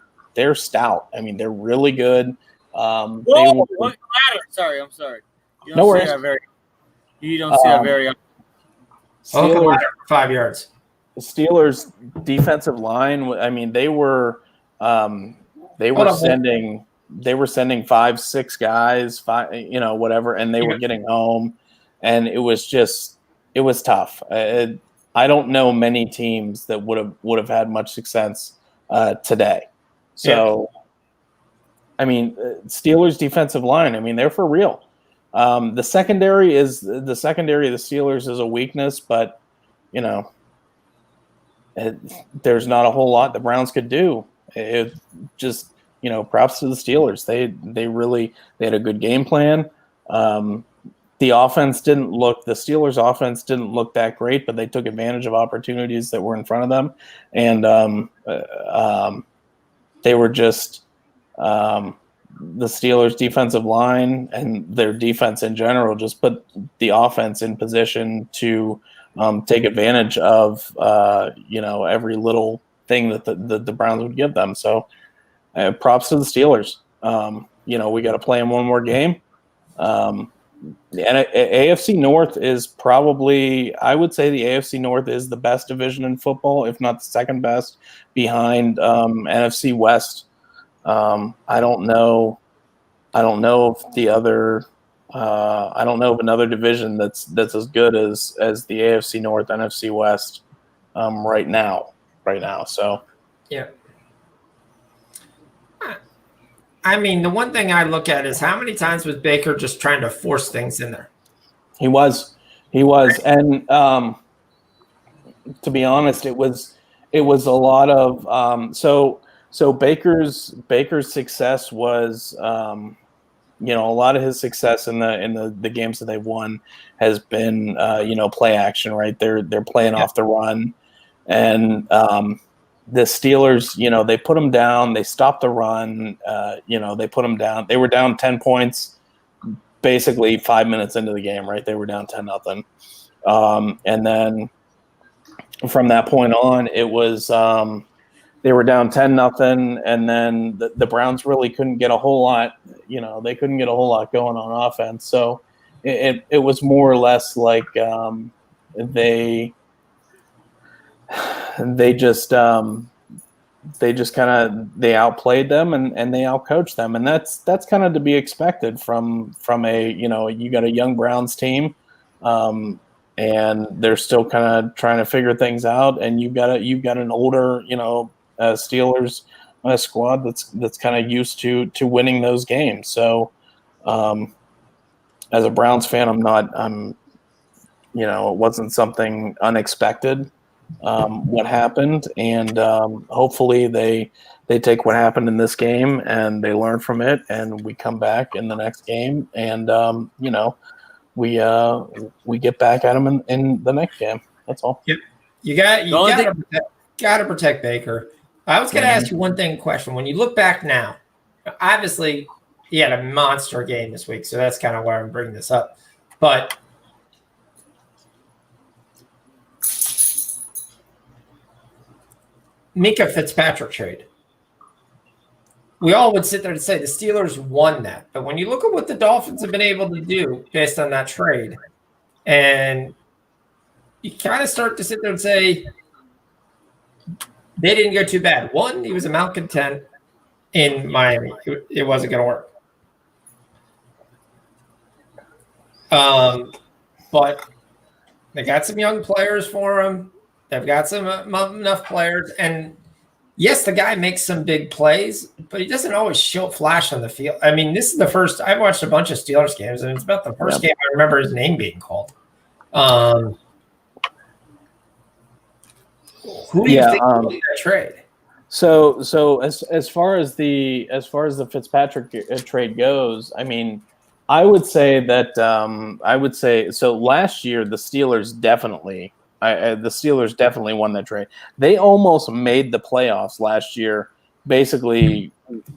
stout. I mean, they're really good. Sorry, I'm sorry. No worries. You don't see that very often. Steelers, 5 yards. The Steelers defensive line, I mean, they were sending 5-6 guys, whatever, and they were getting home, and it was tough. I don't know many teams that would have had much success today. So, I mean, Steelers defensive line, I mean, they're for real. The secondary of the Steelers is a weakness, but there's not a whole lot the Browns could do. It just, props to the Steelers. They had a good game plan. The Steelers' offense didn't look that great, but they took advantage of opportunities that were in front of them. And they were just the Steelers' defensive line and their defense in general just put the offense in position to take advantage of, every little thing that the Browns would give them. So props to the Steelers. We got to play them one more game. AFC North is probably, I would say the AFC North is the best division in football, if not the second best, behind NFC West. I don't know if the other. I don't know of another division that's as good as the AFC North, NFC West right now. So Yeah. I mean, the one thing I look at is how many times was Baker just trying to force things in there? He was, and to be honest, it was a lot of so Baker's success was a lot of his success in the games that they've won has been play action, right? They're playing off the run, and the Steelers, they put them down, they stopped the run, they put them down. They were down 10 points basically 5 minutes into the game, right? They were down 10-0. And then from that point on, it was they were down 10-0, and then the Browns really couldn't get a whole lot, they couldn't get a whole lot going on offense. So it was more or less like they just they outplayed them and they outcoached them, and that's kind of to be expected from a you got a young Browns team, and they're still kind of trying to figure things out, and you've got an older Steelers squad that's kind of used to winning those games. So as a Browns fan, it wasn't something unexpected. What happened, and hopefully they take what happened in this game and they learn from it, and we come back in the next game, and we get back at them in the next game. That's all. Yep. You gotta protect Baker. I was gonna ask you one question. When you look back now, obviously he had a monster game this week, so that's kind of why I'm bringing this up. But Minka Fitzpatrick trade. We all would sit there and say the Steelers won that. But when you look at what the Dolphins have been able to do based on that trade, and you kind of start to sit there and say they didn't go too bad. One, he was a malcontent in Miami. It wasn't going to work. But they got some young players for him. They've got some enough players, and yes, the guy makes some big plays, but he doesn't always show flash on the field. I mean, this is the first I've watched a bunch of Steelers games, and it's about the first game I remember his name being called. Who do you think will be that trade? So as far as the Fitzpatrick trade goes, I mean, I would say that so last year the Steelers definitely won that trade. They almost made the playoffs last year, basically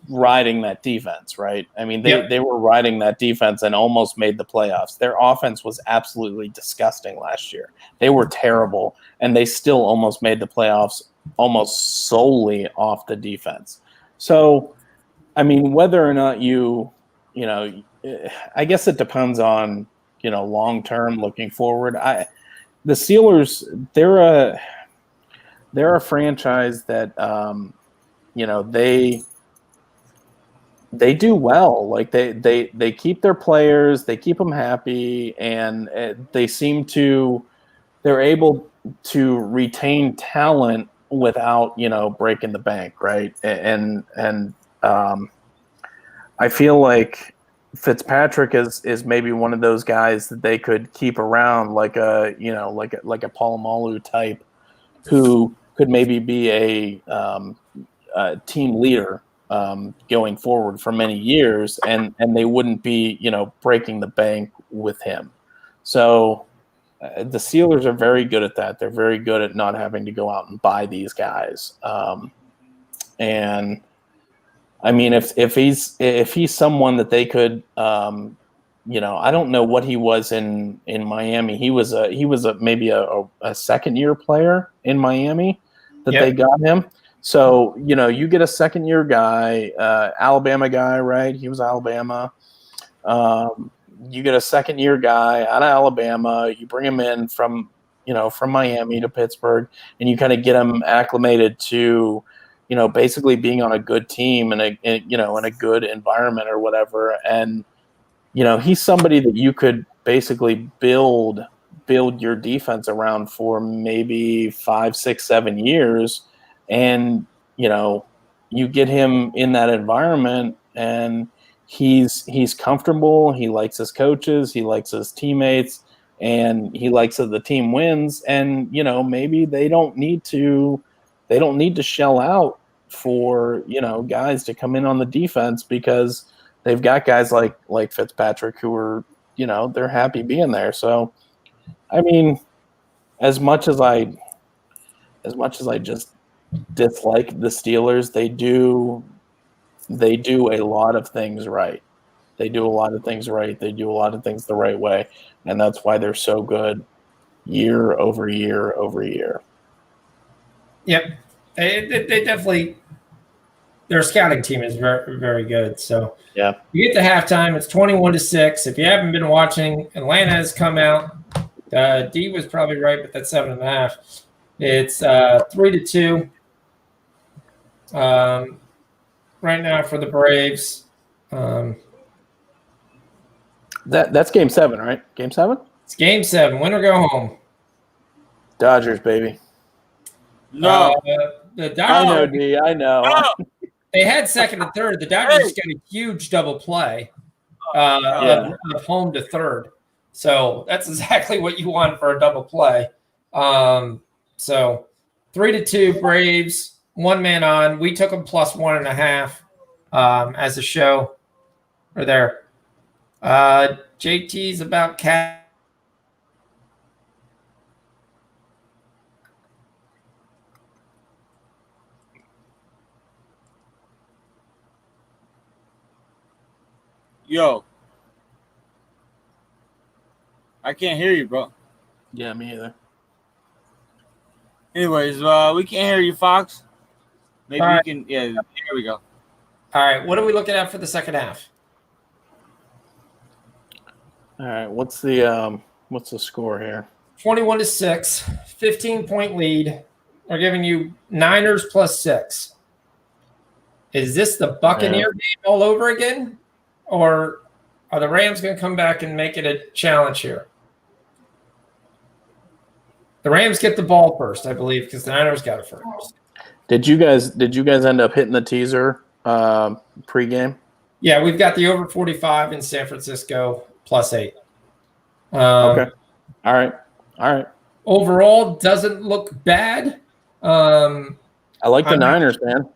riding that defense, right? I mean, they were riding that defense and almost made the playoffs. Their offense was absolutely disgusting last year. They were terrible, and they still almost made the playoffs almost solely off the defense. So, I mean, whether or not I guess it depends on, long term looking forward. The Steelers, they're a franchise that they do well. Like they keep their players, they keep them happy, and they're able to retain talent without breaking the bank, right? And I feel like Fitzpatrick is maybe one of those guys that they could keep around, like a Polamalu type, who could maybe be a team leader going forward for many years, and they wouldn't be breaking the bank with him. So the Steelers are very good at that. They're very good at not having to go out and buy these guys, and I mean, if he's someone that they could, I don't know what he was in Miami. He was maybe a second year player in Miami that they got him. So you get a second year guy, Alabama guy, right? He was Alabama. you get a second-year guy out of Alabama. You bring him in from Miami to Pittsburgh, and you kind of get him acclimated to, basically being on a good team and in a good environment or whatever. And he's somebody that you could basically build your defense around for maybe 5, 6, 7 years, and you get him in that environment, and he's comfortable. He likes his coaches. He likes his teammates. And he likes that the team wins, and maybe they don't need to shell out for guys to come in on the defense, because they've got guys like Fitzpatrick who are they're happy being there. So, I mean, as much as I just dislike the Steelers, they do a lot of things right. They do a lot of things right. They do a lot of things the right way. And that's why they're so good year over year over year. Yep. They definitely – their scouting team is very, very good. So yeah, you get to halftime. It's 21-6. If you haven't been watching, Atlanta has come out. D was probably right, but that's 7.5. It's 3-2 right now for the Braves. That's game 7, right? Game 7? It's game 7. Win or go home. Dodgers, baby. No. The Dodgers, I know, D. I know. they had second and third. The Dodgers got a huge double play of home to third. So that's exactly what you want for a double play. So 3-2 Braves, 1 man on. We took them plus 1.5 as a show. We're there. JT's about cat. Yo. I can't hear you, bro. Yeah, me either. Anyways, we can't hear you, Fox. Maybe All right. we can. Yeah, here we go. All right, what are we looking at for the second half? All right, what's the score here? 21-6, 15-point lead. We're giving you Niners plus 6. Is this the Buccaneer game all over again? Or are the Rams going to come back and make it a challenge here? The Rams get the ball first, I believe, because the Niners got it first. Did you guys end up hitting the teaser pregame? Yeah, we've got the over 45 in San Francisco plus 8. Okay. All right. Overall, doesn't look bad. I like the Niners, man.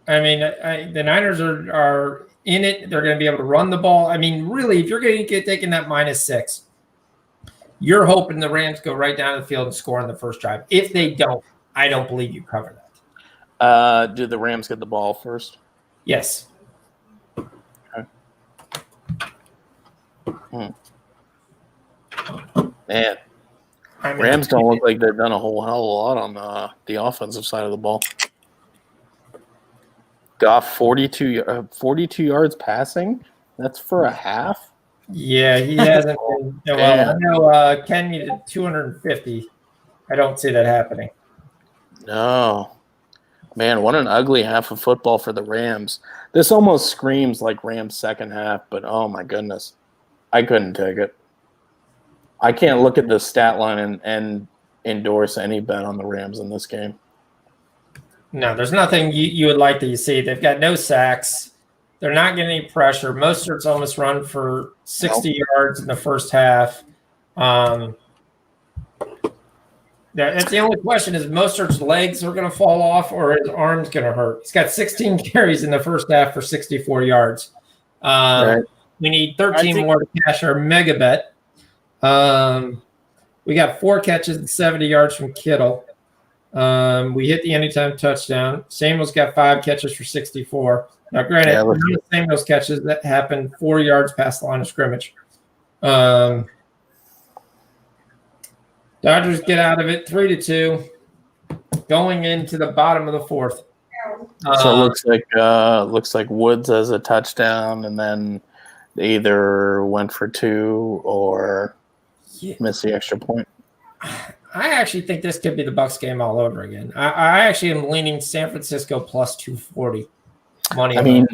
I mean, the Niners are in it. They're going to be able to run the ball. I mean, really, if you're going to get taking that -6, you're hoping the Rams go right down the field and score on the first drive. If they don't, I don't believe you cover that. Do the Rams get the ball first? Yes. Okay. Man, I mean, Rams don't look like they've done a whole hell of a lot on the offensive side of the ball. Goff 42 yards passing. That's for a half. Yeah, he hasn't been well. I know Ken needed 250. I don't see that happening. No. Man, what an ugly half of football for the Rams. This almost screams like Rams' second half, but oh my goodness. I couldn't take it. I can't look at the stat line and endorse any bet on the Rams in this game. No, there's nothing you would like that you see. They've got no sacks. They're not getting any pressure. Mostert's almost run for 60 yards in the first half. That's the only question is Mostert's legs are going to fall off or his arm's going to hurt. He's got 16 carries in the first half for 64 yards. Right. We need 13 more to cash our mega bet. We got 4 catches and 70 yards from Kittle. We hit the anytime touchdown. Samuel's got 5 catches for 64. Now, granted, none of Samuel's catches that happened 4 yards past the line of scrimmage. Dodgers get out of it 3-2, going into the bottom of the fourth. So it looks like Woods has a touchdown, and then either went for 2 or missed the extra point. I actually think this could be the Bucks game all over again. I actually am leaning San Francisco plus 240 money. I mean,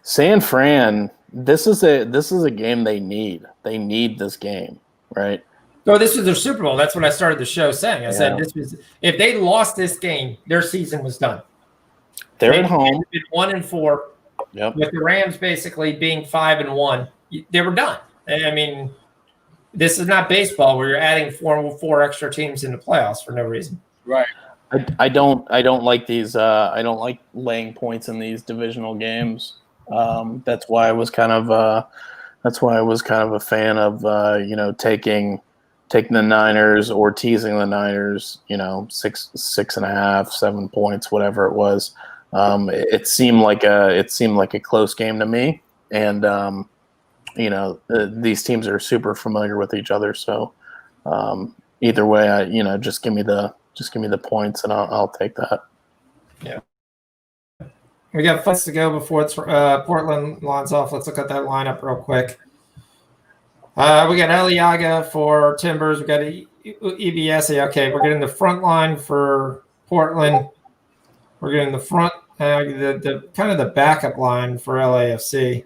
San Fran. This is a game they need. They need this game, right? So this was their Super Bowl. That's what I started the show saying. I said this was if they lost this game, their season was done. They're at home. 1-4. Yep. With the Rams basically being 5-1, they were done. I mean, this is not baseball where you're adding four extra teams in the playoffs for no reason. Right. I don't like these. I don't like laying points in these divisional games. That's why I was kind of a fan of taking the Niners or teasing the Niners. 6.5, 7 points, whatever it was. It seemed like a close game to me, and these teams are super familiar with each other. So either way, just give me the points, and I'll take that. Yeah. We got fights to go before it's Portland lines off. Let's look at that lineup real quick. We got Eliaga for Timbers. We got EBS. Okay, we're getting the front line for Portland. We're getting the front, the kind of the backup line for LAFC.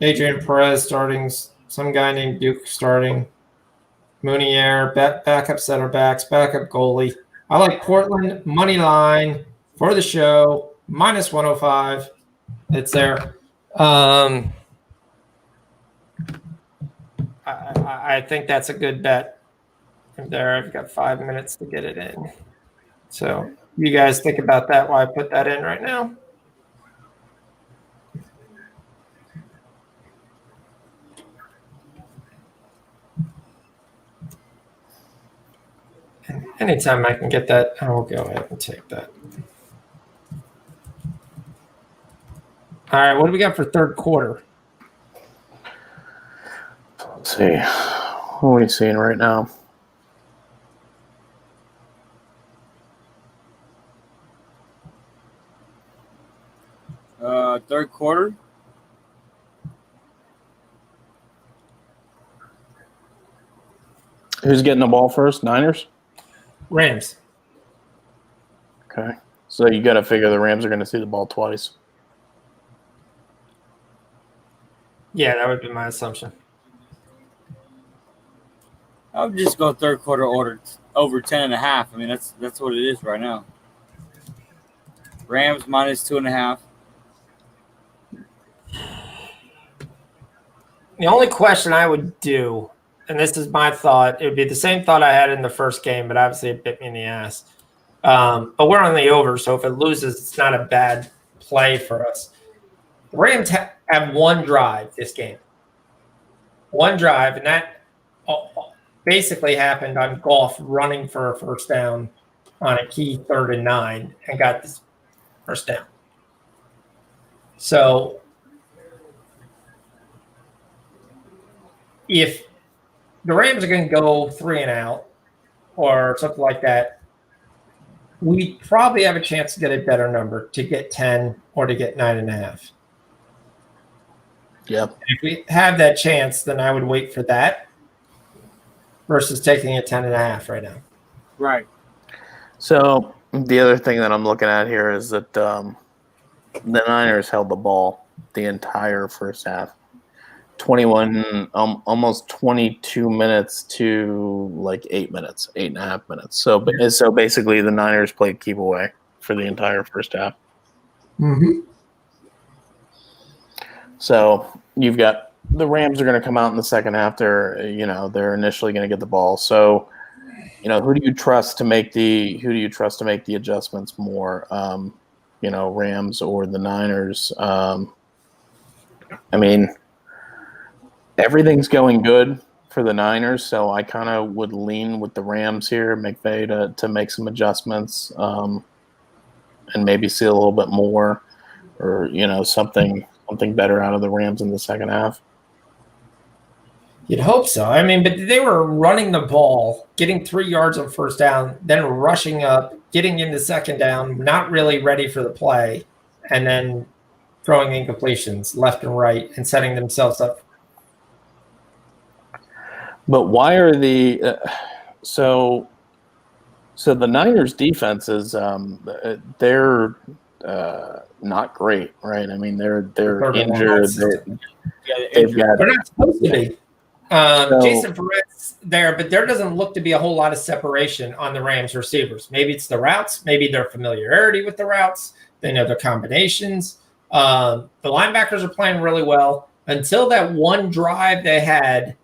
Adrian Perez starting. Some guy named Duke starting. Mounier, backup center backs, backup goalie. I like Portland money line for the show, minus 105. It's there. I think that's a good bet. There, I've got 5 minutes to get it in. So you guys think about that while I put that in right now. And anytime I can get that, I will go ahead and take that. All right, what do we got for third quarter? Let's see. What are we seeing right now? Third quarter. Who's getting the ball first? Niners? Rams. Okay. So you got to figure the Rams are going to see the ball twice. Yeah, that would be my assumption. I would just go third quarter order over 10.5. I mean, that's what it is right now. Rams minus 2.5. The only question I would do, and this is my thought, it would be the same thought I had in the first game, but obviously it bit me in the ass. But we're on the over, so if it loses, it's not a bad play for us. The Rams have one drive this game. One drive, and that basically happened on Goff running for a first down on a key 3rd and 9 and got this first down. So if the Rams are going to go 3 and out or something like that, we probably have a chance to get a better number, to get 10 or to get 9.5. Yep. If we have that chance, then I would wait for that versus taking a 10.5 right now. Right. So the other thing that I'm looking at here is that the Niners held the ball the entire first half. 21, almost 22 minutes to like 8 minutes, 8.5 minutes. So basically the Niners played keep away for the entire first half. Mm-hmm. So you've got the Rams are going to come out in the second half. They're initially going to get the ball. So, who do you trust to make the adjustments more? Rams or the Niners? Everything's going good for the Niners, so I kind of would lean with the Rams here, McVay to make some adjustments, and maybe see a little bit more, or something better out of the Rams in the second half. You'd hope so. But they were running the ball, getting 3 yards on first down, then rushing up, getting into second down, not really ready for the play, and then throwing incompletions left and right and setting themselves up. But why are the so the Niners defense is they're not great, right? I mean, they're injured. They've got. They're not supposed to be. So- Jason Verrett's there, but there doesn't look to be a whole lot of separation on the Rams receivers. Maybe it's the routes, maybe their familiarity with the routes. They know their combinations. The linebackers are playing really well until that one drive they had.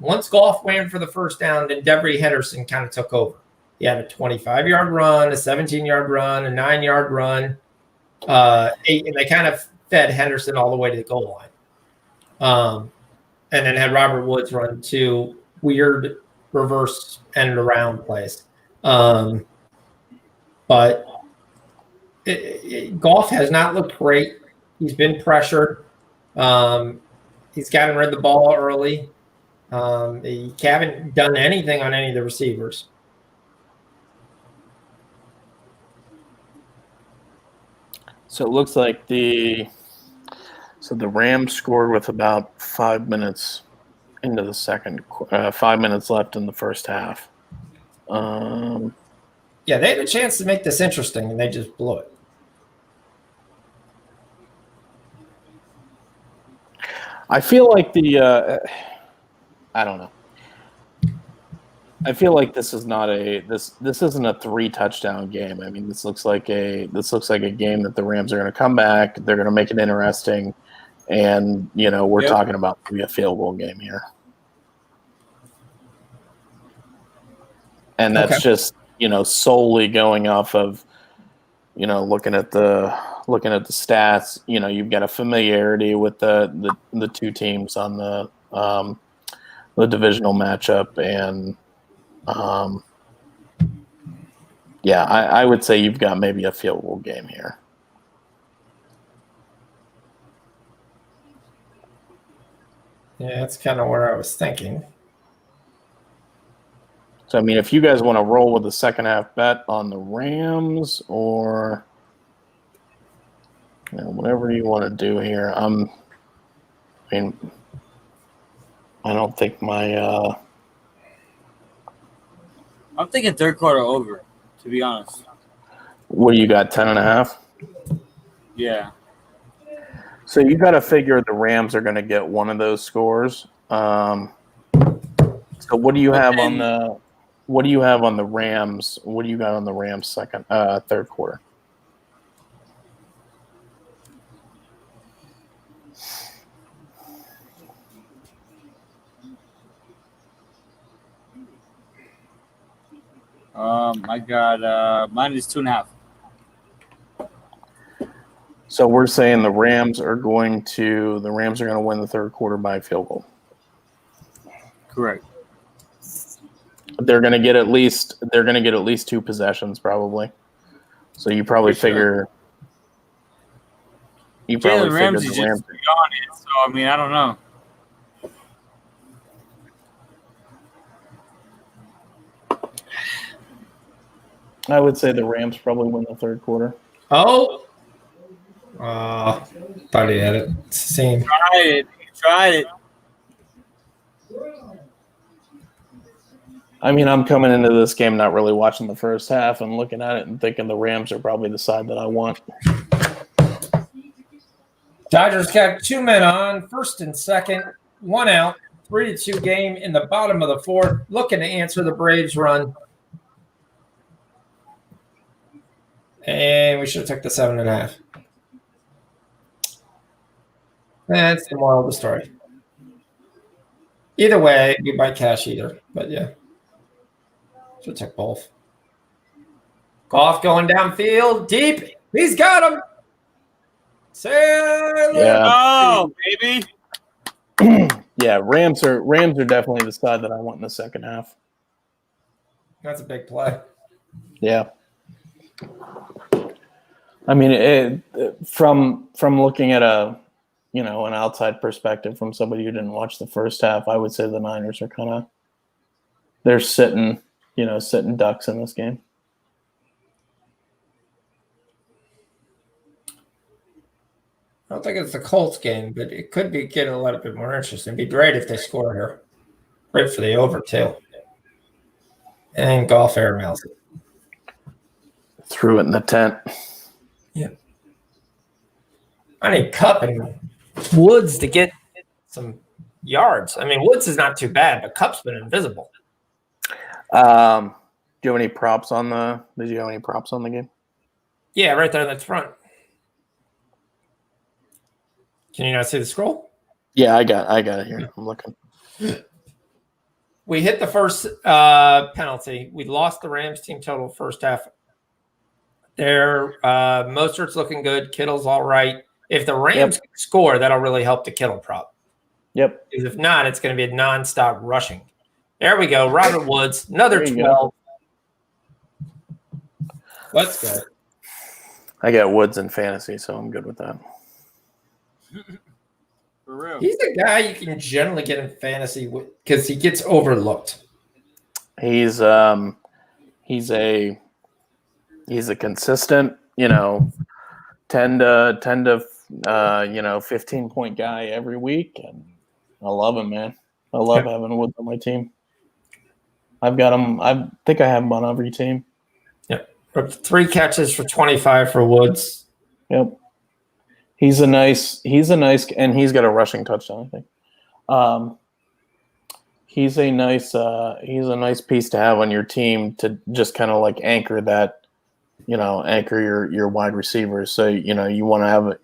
Once Goff ran for the first down, then Devery Henderson kind of took over. He had a 25-yard run, a 17-yard run, a 9-yard run. And they kind of fed Henderson all the way to the goal line. And then had Robert Woods run 2 weird reverse end around plays. But Goff has not looked great. He's been pressured. He's gotten rid of the ball early. They haven't done anything on any of the receivers. So it looks like the Rams scored with about 5 minutes into the second, 5 minutes left in the first half. Yeah, they had a chance to make this interesting, and they just blew it. I feel like I don't know. I feel like this is not this isn't a 3-touchdown game. I mean, this looks like a game that the Rams are going to come back. They're going to make it interesting, and we're talking about maybe a field goal game here. And that's just solely going off of looking at the stats. You've got a familiarity with the two teams on the divisional matchup, and I would say you've got maybe a field goal game here. Yeah, that's kind of where I was thinking. So, I mean, if you guys want to roll with the second half bet on the Rams, or whatever you want to do here, I don't think my. I'm thinking third quarter over, to be honest. What do you got, 10.5? Yeah. So you got to figure the Rams are going to get one of those scores. So what do you have on the? What do you have on the Rams? What do you got on the Rams third quarter? I got mine is 2.5. So we're saying the Rams are going to win the third quarter by a field goal. Correct. They're going to get at least 2 possessions probably. So you probably figure Jalen Ramsey's just on it, so I mean I don't know. I would say the Rams probably win the third quarter. Oh, thought he had it. Same. Tried it. I mean, I'm coming into this game not really watching the first half and looking at it and thinking the Rams are probably the side that I want. Dodgers got 2 men on, first and second, 1 out, 3-2 game in the bottom of the fourth, looking to answer the Braves run. And we should have took the 7.5. That's the moral of the story. Either way, we might cash either, but yeah. Should take both. Goff going downfield, deep. He's got him. Sailor. Yeah. Oh, baby. Yeah, Rams are definitely the side that I want in the second half. That's a big play. Yeah. I mean, from looking at an outside perspective from somebody who didn't watch the first half, I would say the Niners are they're sitting ducks in this game. don't think it's the Colts game, but it could be getting a little bit more interesting. It'd be great if they score here. Great for the over, too. And golf air mails it. Threw it in the tent. Yeah. I need Cup and Woods to get some yards. I mean, Woods is not too bad, but Cup's been invisible. Do you have any props on the? Did you have any props on the game? Yeah, right there in the front. Can you not see the scroll? Yeah, I got it here. I'm looking. We hit the first penalty. We lost the Rams team total first half. Their Mostert's looking good. Kittle's all right. If the Rams score, that'll really help the Kittle prop. Yep. Because if not, it's going to be a nonstop rushing. There we go. Robert Woods, another 12. Let's go. I got Woods in fantasy, so I'm good with that. For real. He's a guy you can generally get in fantasy because he gets overlooked. He's a consistent, 10 to 15-point guy every week, and I love him, man. I love having Woods on my team. I've got him. I think I have him on every team. Yep. 3 catches for 25 for Woods. Yep. He's a nice, and he's got a rushing touchdown, I think. He's a nice piece to have on your team to just kind of like anchor that, anchor your wide receivers. So, you want to have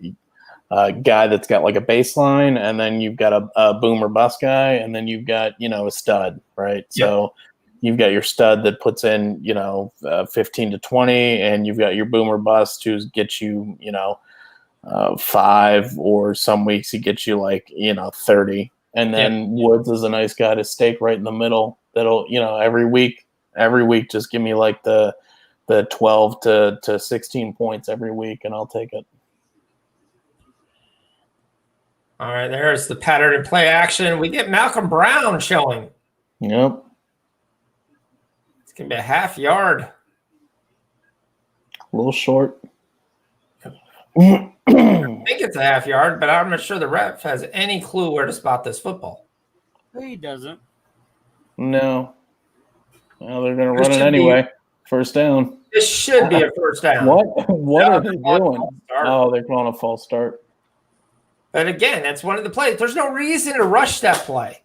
a guy that's got like a baseline, and then you've got a boom or bust guy, and then you've got, a stud, right? Yep. So you've got your stud that puts in, 15 to 20, and you've got your boom or bust who gets you, 5, or some weeks he gets you like 30, and then Woods is a nice guy to stake right in the middle. That'll every week just give me like the 12 to 16 points every week, and I'll take it. All right, there's the pattern and play action. We get Malcolm Brown showing. Yep, it's gonna be a half yard. A little short. I think it's a half yard, but I'm not sure the ref has any clue where to spot this football. He doesn't. No. Well, they're going to run it anyway. First down. This should be a first down. What are they doing? Oh, they're calling a false start. But again, that's one of the plays. There's no reason to rush that play.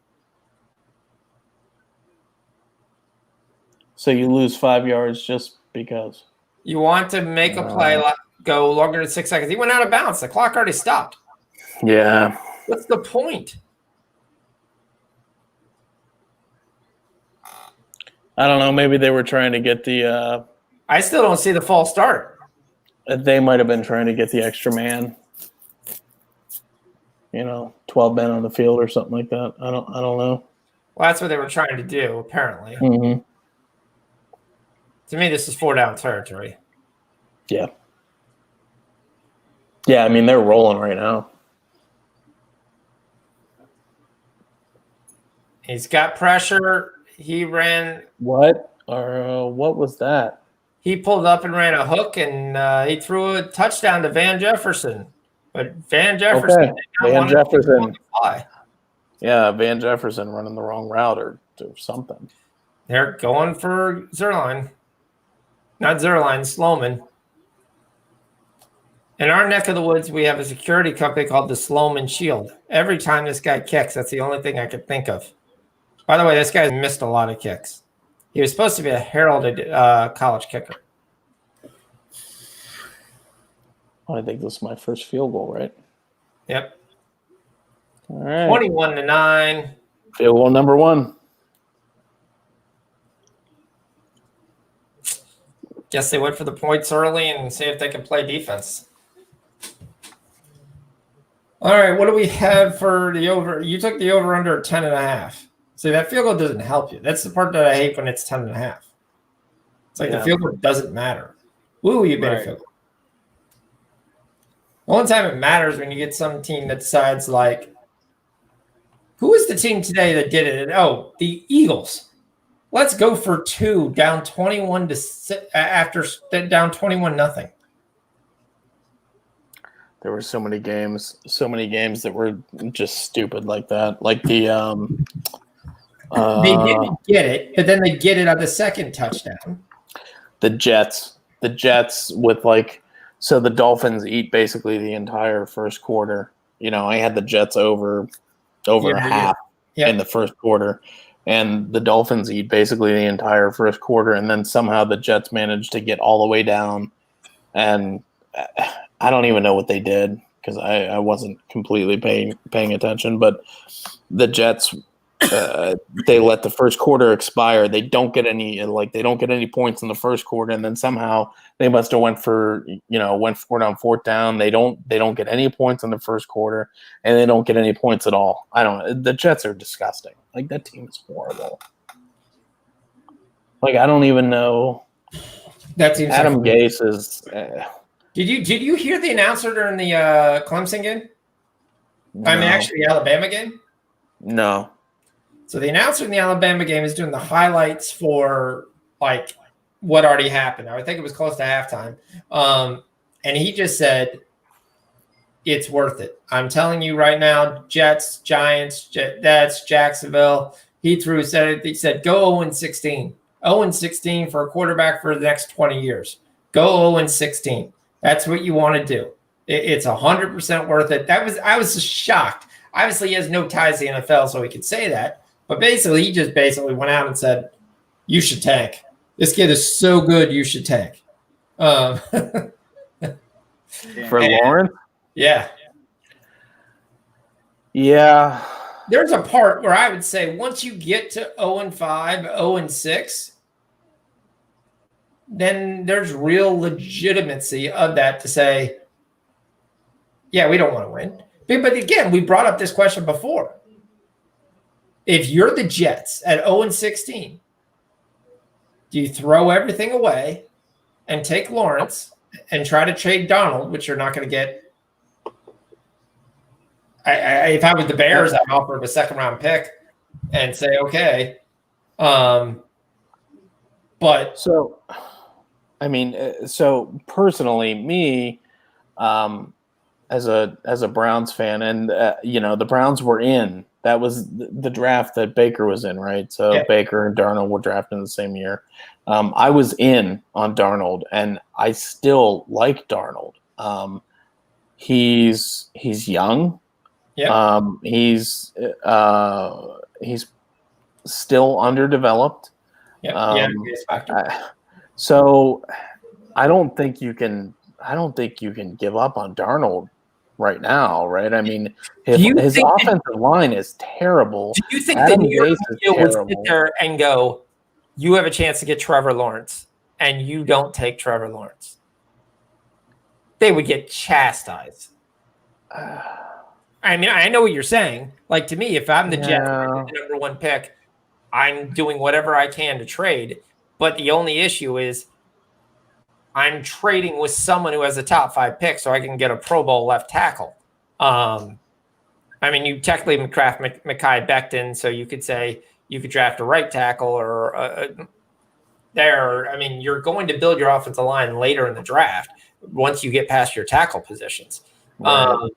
So you lose 5 yards just because. You want to make a play go longer than 6 seconds. He went out of bounds. The clock already stopped. Yeah. What's the point? I don't know. Maybe they were trying to get the. I still don't see the false start. They might have been trying to get the extra man. 12 men on the field or something like that. I don't know. Well, that's what they were trying to do, apparently. Mm-hmm. To me, this is 4 down territory. Yeah. Yeah, I mean, they're rolling right now. He's got pressure. He ran. What? Or what was that? He pulled up and ran a hook, and he threw a touchdown to Van Jefferson. But Van Jefferson. Okay. Van Jefferson. Yeah, Van Jefferson running the wrong route or something. They're going for Zerline. Not Zerline, Sloman. In our neck of the woods, we have a security company called the Sloman Shield. Every time this guy kicks, that's the only thing I could think of. By the way, this guy missed a lot of kicks. He was supposed to be a heralded college kicker. I think this is my first field goal, right? Yep. All right. 21-9. Field goal number 1. Guess they went for the points early and see if they can play defense. All right, what do we have for the over? You took the over under 10.5. See, that field goal doesn't help you. That's the part that I hate when it's 10.5. It's like the field goal doesn't matter. Woo, you made a field goal. The only time it matters when you get some team that decides, like, who was the team today that did it? Oh, the Eagles. Let's go for 2 down 21 to after down 21-0. There were so many games that were just stupid like that. Like the They didn't get it, but then they get it on the second touchdown. the Jets with so the Dolphins eat basically the entire first quarter. I had the Jets over a half in the first quarter, and the Dolphins eat basically the entire first quarter, and then somehow the Jets managed to get all the way down, and I don't even know what they did because I wasn't completely paying attention, but the Jets they let the first quarter expire. They don't get any points in the first quarter, and then somehow they must have went for it on fourth down. They don't get any points in the first quarter, and they don't get any points at all. The Jets are disgusting. Like, that team is horrible. Like, I don't even know. That seems Adam Gase is. Did you hear the announcer during the Clemson game? No. I mean, actually, the Alabama game. No. So the announcer in the Alabama game is doing the highlights for like what already happened. I think it was close to halftime, and he just said, "It's worth it. I'm telling you right now, Jets, Giants, that's Jacksonville." He said, "Go 0-16, 0-16 for a quarterback for the next 20 years. Go 0-16. That's what you want to do. It's 100% worth it." I was just shocked. Obviously, he has no ties to the NFL, so he could say that. But basically, he just went out and said, "You should tank. This kid is so good, you should tank." For Lawrence? Yeah. Yeah. There's a part where I would say once you get to 0-5, 0-6, then there's real legitimacy of that to say, yeah, we don't want to win. But again, we brought up this question before. If you're the Jets at 0-16, do you throw everything away and take Lawrence and try to trade Donald, which you're not going to get? If I was the Bears, I'd offer him a second-round pick and say, okay. But so, I mean, so personally, me, as a Browns fan, and the Browns were in. That was the draft that Baker was in, right? So yeah. Baker and Darnold were drafted in the same year. I was in on Darnold, and I still like Darnold. He's young. Yeah. He's still underdeveloped. Yeah. So I don't think you can give up on Darnold right now, right? I mean, his offensive line is terrible. Do you think the New York media would sit there and go, "You have a chance to get Trevor Lawrence, and you don't take Trevor Lawrence"? They would get chastised. I mean, I know what you're saying. Like, to me, if I'm the Jets, the number one pick, I'm doing whatever I can to trade. But the only issue is I'm trading with someone who has a top 5 pick so I can get a Pro Bowl left tackle. I mean, you technically craft Mekhi Becton, so you could say you could draft a right tackle or there. I mean, you're going to build your offensive line later in the draft once you get past your tackle positions. Right.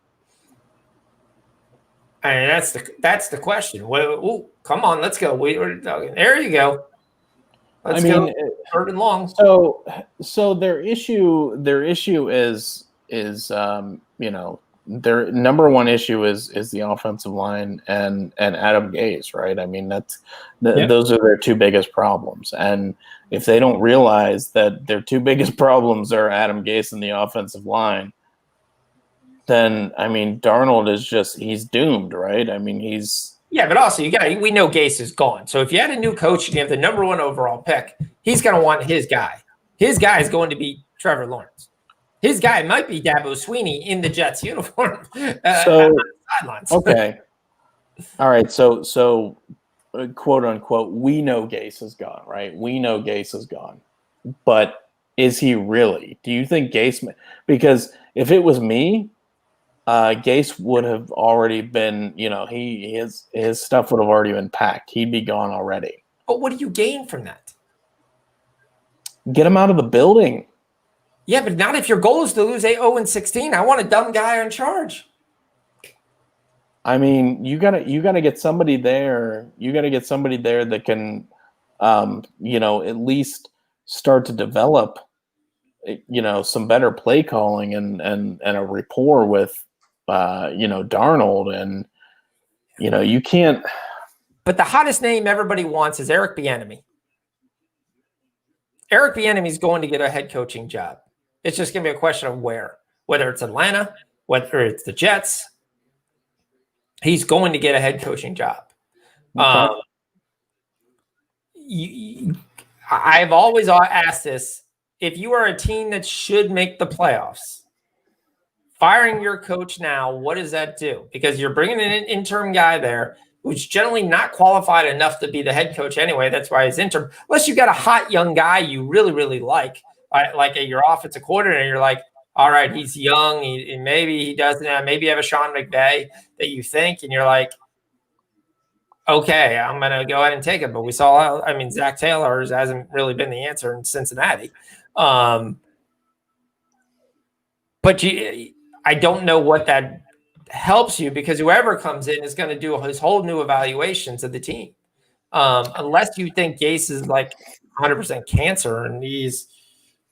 And that's the question. Ooh, come on, let's go. There you go. Let's go. Third and long. So their issue is their number one issue is the offensive line and Adam Gase, right? I mean, those are their two biggest problems. And if they don't realize that their two biggest problems are Adam Gase and the offensive line, then I mean, Darnold is he's doomed, right? I mean, but also we know Gase is gone. So if you had a new coach and you have the number 1 overall pick, he's going to want his guy. His guy is going to be Trevor Lawrence. His guy might be Dabo Sweeney in the Jets uniform. Sidelines. Okay. All right. So quote unquote, we know Gase is gone, right? We know Gase is gone. But is he really? Do you think Gase? Because if it was me, Gase would have already been, his stuff would have already been packed. He'd be gone already. But what do you gain from that? Get him out of the building. Yeah, but not if your goal is to lose 0-16. I want a dumb guy in charge. I mean, you gotta get somebody there. You gotta get somebody there that can, at least start to develop, some better play calling and a rapport with, Darnold, and you can't. But the hottest name everybody wants is Eric Bieniemy. Eric Bieniemy is going to get a head coaching job. It's just going to be a question of whether it's Atlanta, whether it's the Jets. He's going to get a head coaching job. Okay. I've always asked this. If you are a team that should make the playoffs, firing your coach now, what does that do? Because you're bringing in an interim guy there who's generally not qualified enough to be the head coach anyway. That's why he's interim. Unless you got a hot young guy you really, really like your offensive coordinator, you're like, all right, he's young. Maybe he doesn't have, maybe you have a Sean McVay that you think, and you're like, okay, I'm going to go ahead and take it. But we saw, Zach Taylor hasn't really been the answer in Cincinnati. But I don't know what that helps you, because whoever comes in is going to do his whole new evaluations of the team. Unless you think Gase is like 100% cancer and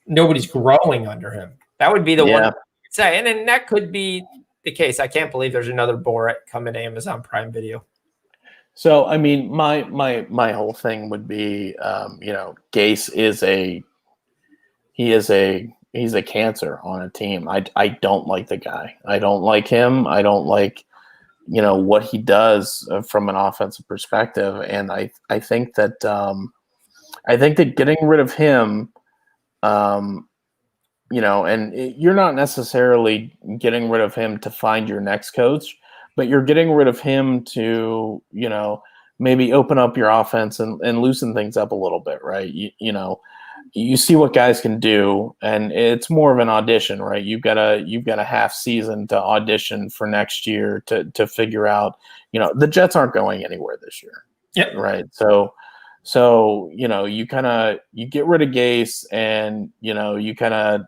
nobody's growing under him. That would be the one to say. And then that could be the case. I can't believe there's another Borat coming to Amazon Prime Video. So, I mean, my whole thing would be, Gase he's a cancer on a team. I don't like the guy. I don't like him. I don't like, what he does from an offensive perspective. And I think that getting rid of him, and you're not necessarily getting rid of him to find your next coach, but you're getting rid of him to, maybe open up your offense and loosen things up a little bit, right? You see what guys can do, and it's more of an audition, right? You've got a half season to audition for next year to figure out, the Jets aren't going anywhere this year. Yep. Right. So, you get rid of Gase, and, you kind of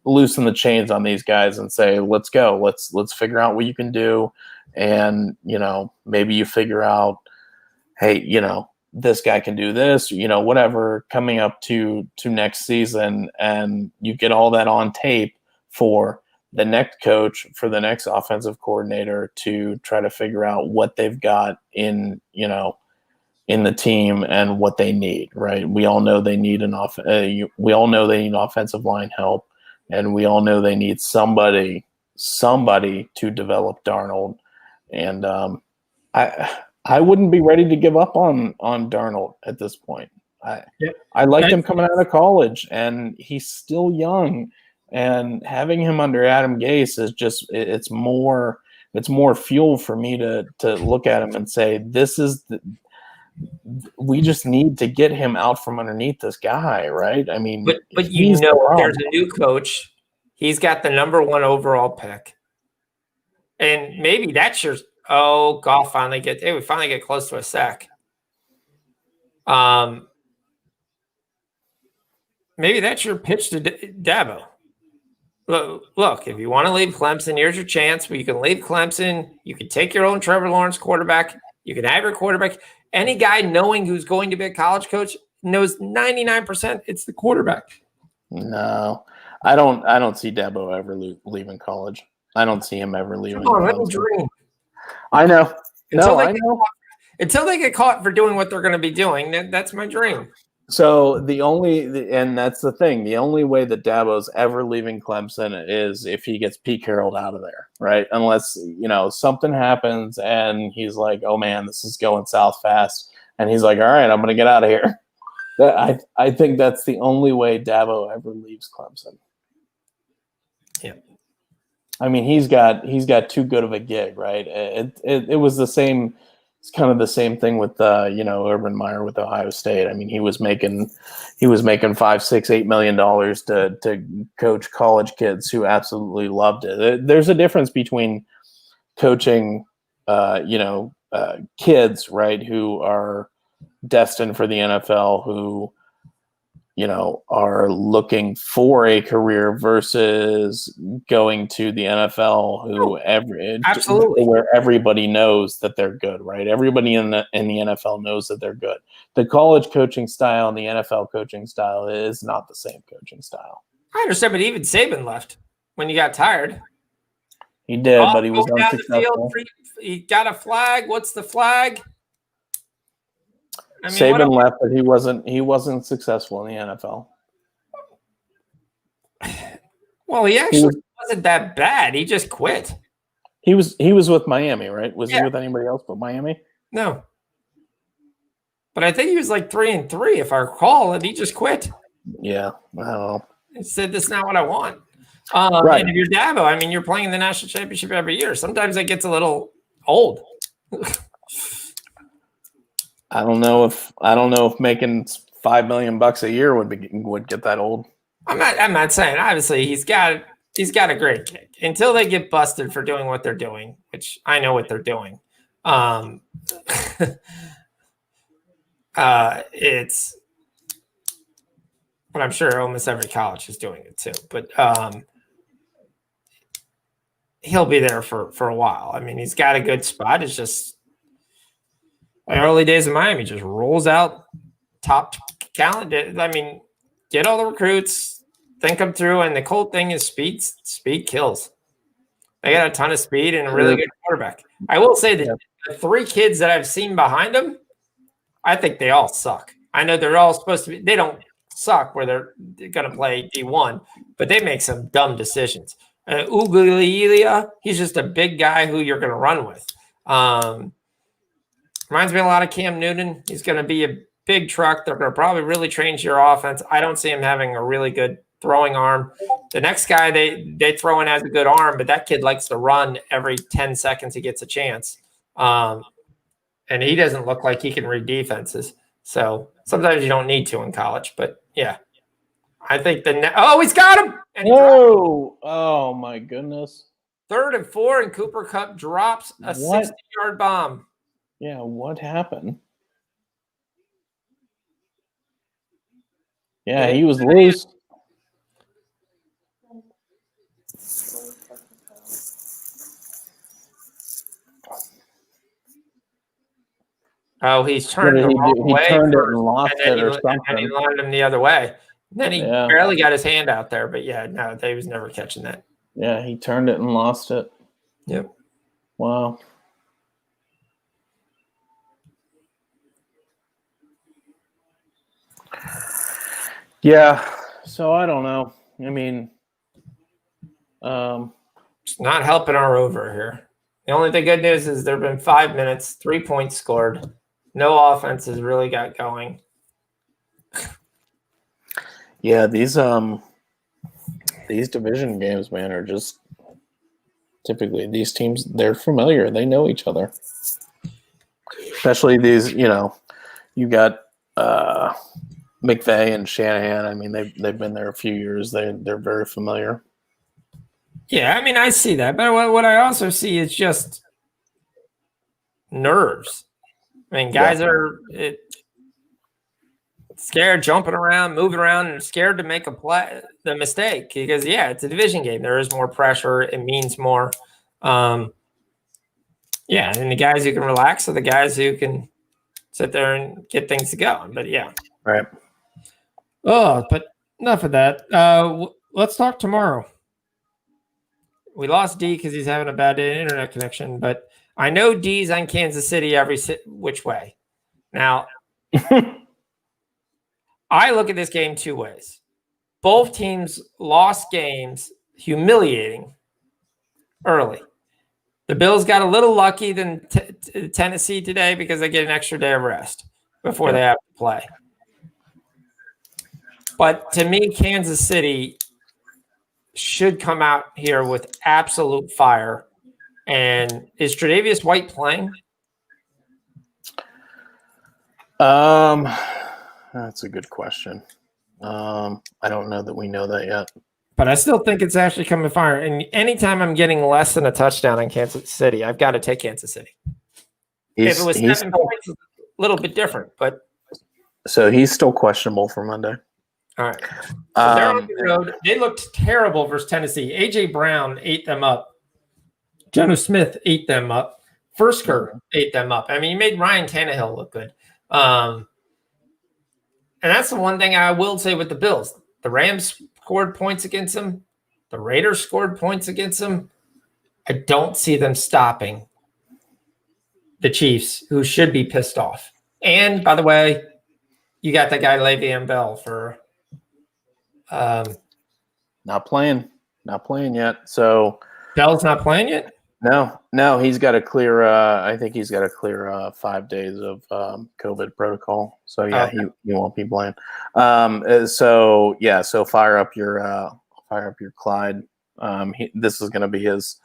loosen the chains on these guys and say, let's go, let's figure out what you can do. And, maybe you figure out, hey, this guy can do this, whatever, coming up to next season, and you get all that on tape for the next coach, for the next offensive coordinator to try to figure out what they've got in the team and what they need, right? We all know they need we all know they need offensive line help, and we all know they need somebody to develop Darnold. And I wouldn't be ready to give up on Darnold at this point. I liked him coming out of college, and he's still young, and having him under Adam Gase is just, it's more fuel for me to look at him and say, we just need to get him out from underneath this guy, right? I mean, but if there's a new coach, he's got the number 1 overall pick, and maybe that's your we finally get close to a sack. Maybe that's your pitch to Dabo. Look, if you want to leave Clemson, here's your chance. Where you can leave Clemson. You can take your own Trevor Lawrence quarterback. You can have your quarterback. Any guy knowing who's going to be a college coach knows 99% it's the quarterback. No, I don't see Dabo ever leaving college. I don't see him ever leaving. Come on, let me dream. I know. Until they get caught for doing what they're going to be doing, that's my dream. So and that's the thing, the only way that Dabo's ever leaving Clemson is if he gets Pete Carroll out of there, right? Unless, something happens and he's like, oh man, this is going south fast. And he's like, all right, I'm going to get out of here. I think that's the only way Dabo ever leaves Clemson. Yeah. I mean, he's got too good of a gig, right? It was the same. It's kind of the same thing with Urban Meyer with Ohio State. I mean, he was making $5, $6, $8 million to coach college kids who absolutely loved it. There's a difference between coaching, kids, right, who are destined for the NFL, who are looking for a career versus going to the NFL, absolutely, where everybody knows that they're good, right? Everybody in the NFL knows that they're good. The college coaching style and the NFL coaching style is not the same coaching style. I understand, but even Saban left when he got tired. He did, but he was down the unsuccessful. field, he got a flag. What's the flag? Saban left, but he wasn't successful in the NFL. Well, he actually wasn't that bad. He just quit. He was with Miami, right? Was he with anybody else but Miami? No. But I think he was like 3-3, if I recall, and he just quit. Yeah, I don't know. He said, "This is not what I want." Right. And if you're Dabo, you're playing the national championship every year. Sometimes it gets a little old. I don't know if making $5 million a year would get that old. I'm not saying. Obviously, he's got a great kick until they get busted for doing what they're doing, which I know what they're doing. It's, but I'm sure almost every college is doing it too. But he'll be there for a while. He's got a good spot. It's just the early days of Miami, just rolls out top talent. Get all the recruits, think them through, and the cool thing is speed. Speed kills. They got a ton of speed and a really good quarterback. I will say that the 3 kids that I've seen behind them, I think they all suck. I know they're all supposed to be. They don't suck where they're going to play D1, but they make some dumb decisions. Ugulia, he's just a big guy who you're going to run with. Reminds me a lot of Cam Newton. He's going to be a big truck. They're going to probably really change your offense. I don't see him having a really good throwing arm. The next guy they throw in has a good arm, but that kid likes to run every 10 seconds he gets a chance. And he doesn't look like he can read defenses. So sometimes you don't need to in college. But, yeah. I think he's got him! And oh, my goodness. 3rd and 4, and Cooper Kupp drops a 60-yard bomb. Yeah, what happened? Yeah, he was loose. Oh, he's turned the wrong way. He turned it and lost it or something. And he lined him the other way. Then he barely got his hand out there. But, he was never catching that. Yeah, he turned it and lost it. Yep. Wow. Yeah, so I don't know. It's not helping our over here. The only good news is there have been 5 minutes, 3 points scored. No offense has really got going. Yeah, these division games, man, are just typically these teams. They're familiar. They know each other. Especially these, you got McVay and Shanahan. They've been there a few years. They're very familiar. Yeah, I see that, but what I also see is just nerves. Guys are scared, jumping around, moving around, and scared to make the mistake because it's a division game. There is more pressure. It means more. And the guys who can relax are the guys who can sit there and get things going. But right. Oh, but enough of that. Let's talk tomorrow. We lost D because he's having a bad internet connection, but I know D's on Kansas City every which way. Now, I look at this game 2 ways. Both teams lost games, humiliating, early. The Bills got a little lucky than Tennessee today because they get an extra day of rest before they have to play. But to me, Kansas City should come out here with absolute fire. And is Tre'Davious White playing? That's a good question. I don't know that we know that yet. But I still think it's actually coming fire. And anytime I'm getting less than a touchdown in Kansas City, I've got to take Kansas City. If it was 7 points, a little bit different. But so he's still questionable for Monday. All right. So they're on the road. They looked terrible versus Tennessee. A.J. Brown ate them up. Geno Smith ate them up. Fursker ate them up. I mean, he made Ryan Tannehill look good. And that's the one thing I will say with the Bills. The Rams scored points against them. The Raiders scored points against them. I don't see them stopping the Chiefs, who should be pissed off. And, by the way, you got that guy Le'Veon Bell for not playing yet. So Bell's not playing yet? No, he's got to clear. I think he's got to clear 5 days of COVID protocol. So yeah, Okay. he won't be playing. So fire up your Clyde. This is going to be his.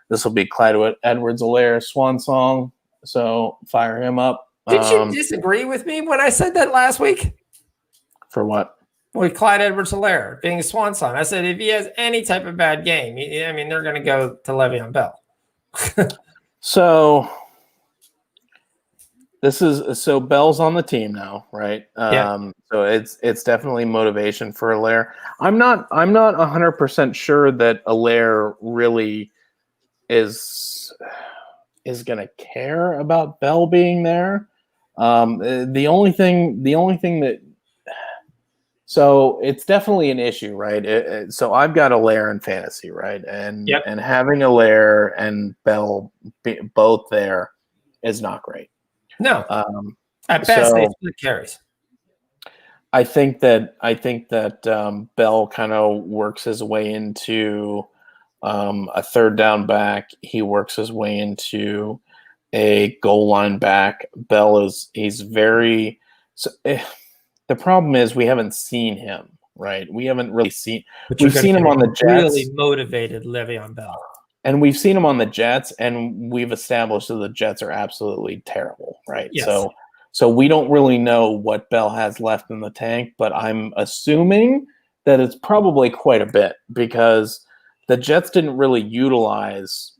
This will be Clyde Edwards-Helaire swan song. So fire him up. Did you disagree with me when I said that last week? For what? With Clyde Edwards-Helaire being a swan song. I said if he has any type of bad game, I mean, they're going to go to Le'Veon Bell. So Bell's on the team now, right? Yeah. So it's definitely motivation for Helaire. I'm not 100% sure that Helaire really is going to care about Bell being there. The only thing that so it's definitely an issue, right? So I've got Helaire in fantasy, right? And having Helaire and Bell both there is not great. No. At best, they split carries. I think that Bell kind of works his way into a third down back. He works his way into a goal line back. He's very. The problem is we haven't seen him, right? We haven't really seen. We've seen him on the Jets. Really motivated Le'Veon Bell. And we've seen him on the Jets, and we've established that the Jets are absolutely terrible, right? Yes. So we don't really know what Bell has left in the tank, but I'm assuming that it's probably quite a bit because the Jets didn't really utilize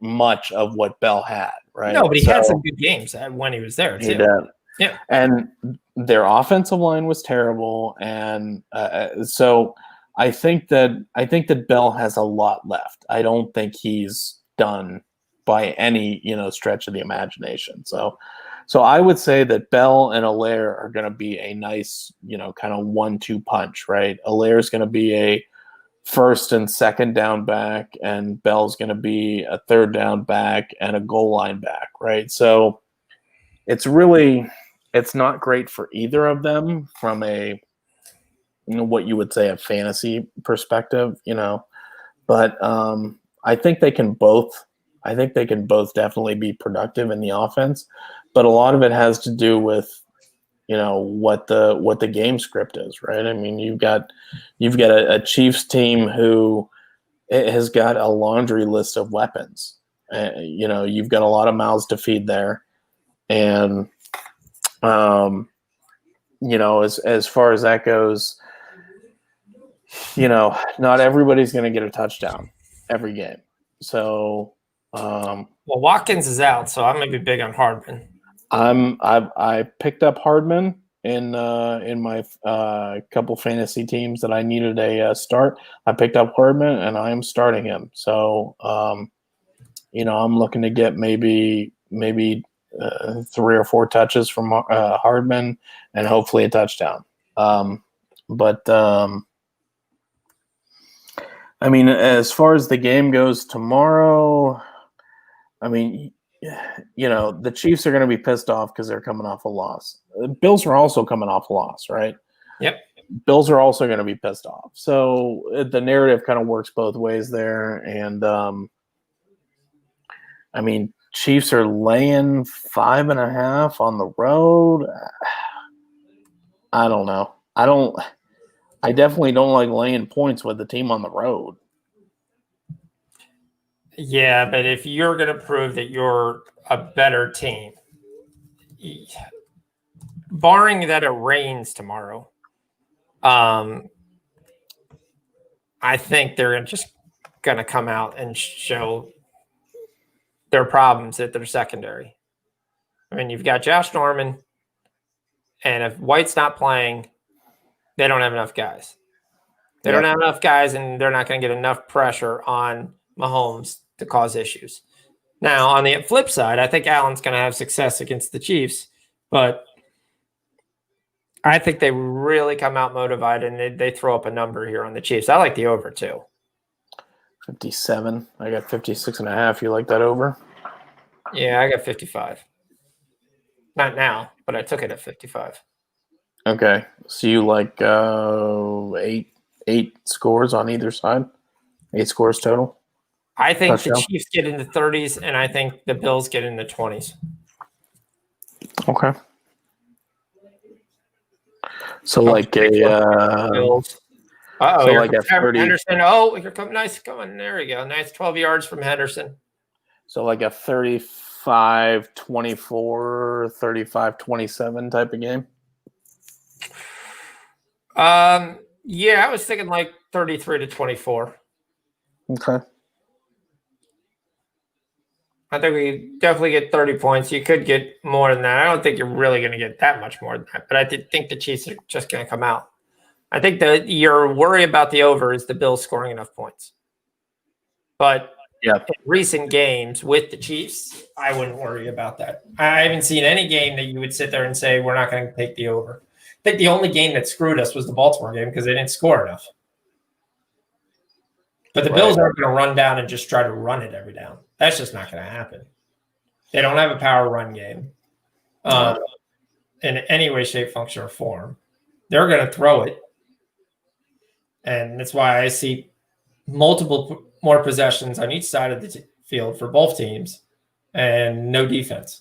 much of what Bell had, right? No, but he had some good games when he was there, too. He did. Yeah. And their offensive line was terrible, and so I think that Bell has a lot left. I don't think he's done by any stretch of the imagination. So I would say that Bell and Helaire are going to be a nice kind of 1-2 punch, right? Helaire is going to be a first and second down back, and Bell's going to be a third down back and a goal line back, right? So it's not great for either of them from a what you would say a fantasy perspective, but I think they can both definitely be productive in the offense, but a lot of it has to do with what the game script is, right? I mean, you've got a Chiefs team who has got a laundry list of weapons. You've got a lot of mouths to feed there, and as far as that goes, not everybody's going to get a touchdown every game. So, Watkins is out, so I'm going to be big on Hardman. I picked up Hardman in my couple fantasy teams that I needed a start. I picked up Hardman and I am starting him. So, I'm looking to get maybe 3 or 4 touches from Hardman and hopefully a touchdown. I mean, as far as the game goes tomorrow, I mean, the Chiefs are going to be pissed off because they're coming off a loss. Bills are also coming off a loss, right? Yep. Bills are also going to be pissed off. So the narrative kind of works both ways there. And, I mean, Chiefs are laying 5.5 on the road. I don't know. I definitely don't like laying points with the team on the road. Yeah, but if you're going to prove that you're a better team, barring that it rains tomorrow, I think they're just going to come out and show their problems at their secondary. I mean, you've got Josh Norman, and if White's not playing, They don't have enough guys. They Yep. don't have enough guys, and they're not going to get enough pressure on Mahomes to cause issues. Now, on the flip side, I think Allen's going to have success against the Chiefs, but I think they really come out motivated and they throw up a number here on the Chiefs. I like the over too. 57. I got 56.5. You like that over? Yeah, I got 55. Not now, but I took it at 55. Okay. So you like eight scores on either side? 8 scores total? I think Touchdown. the Chiefs get in the 30s, and I think the Bills get in the 20s. Okay. So like a Bills. Uh-oh, so here like a comes 30 Henderson. Oh, here come nice coming. There we go. Nice 12 yards from Henderson. so like a 35-24, 35-27 type of game. Yeah, I was thinking like 33-24. Okay. I think we definitely get 30 points. You could get more than that. I don't think you're really going to get that much more than that, but I think the Chiefs are just going to come out. I think that your worry about the over is the Bills scoring enough points. But Yeah. in recent games with the Chiefs, I wouldn't worry about that. I haven't seen any game that you would sit there and say, we're not going to take the over. I think the only game that screwed us was the Baltimore game because they didn't score enough. But the Bills aren't going to run down and just try to run it every down. That's just not going to happen. They don't have a power run game in any way, shape, function, or form. They're going to throw it. And that's why I see multiple more possessions on each side of the field for both teams and no defense.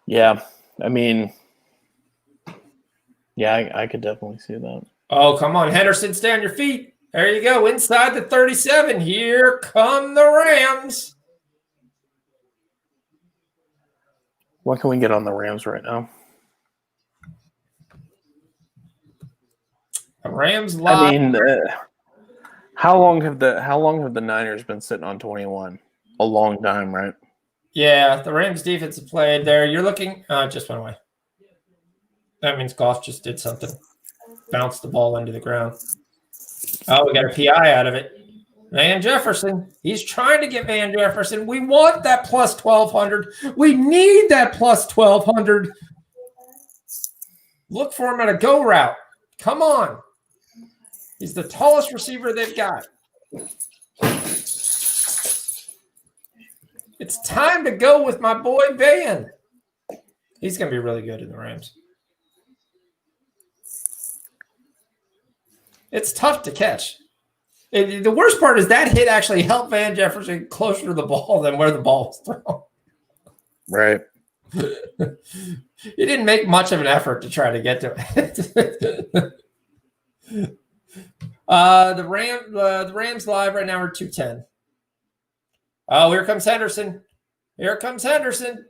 Yeah. I mean, yeah, I could definitely see that. Oh, come on, Henderson, stay on your feet. There you go, inside the 37. Here come the Rams. What can we get on the Rams right now? The Rams live. I mean, how long have the Niners been sitting on 21? A long time, right? Yeah, the Rams defense played there. You're looking just went away. That means Goff just did something. Bounced the ball into the ground. Oh, we got a PI out of it. Van Jefferson. He's trying to get Van Jefferson. We want that plus 1,200. We need that plus 1,200. Look for him at a go route. Come on. He's the tallest receiver they've got. It's time to go with my boy Van. He's going to be really good in the Rams. It's tough to catch. The worst part is that hit actually helped Van Jefferson closer to the ball than where the ball was thrown. Right. He didn't make much of an effort to try to get to it. The Rams live right now are 210. Oh, here comes Henderson. Here comes Henderson.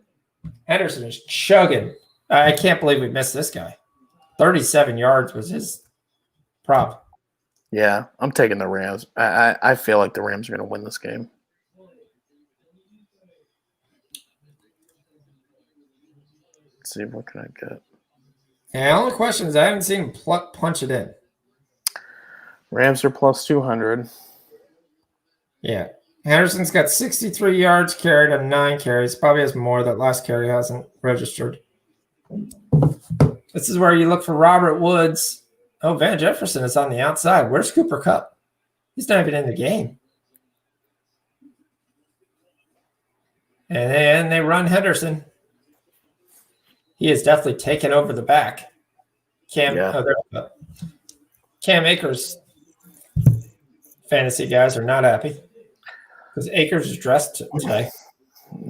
Henderson is chugging. I can't believe we missed this guy. 37 yards was his prop. Yeah, I'm taking the Rams. I feel like the Rams are going to win this game. Let's see, what can I get? Yeah, the only question is I haven't seen him punch it in. Rams are plus 200. Yeah. Henderson's got 63 yards carried on 9 carries. Probably has more. That last carry hasn't registered. This is where you look for Robert Woods. Oh, Van Jefferson is on the outside. Where's Cooper Kupp? He's not even in the game. And then they run Henderson. He is definitely taken over the back. Cam Akers fantasy guys are not happy because Akers is dressed today.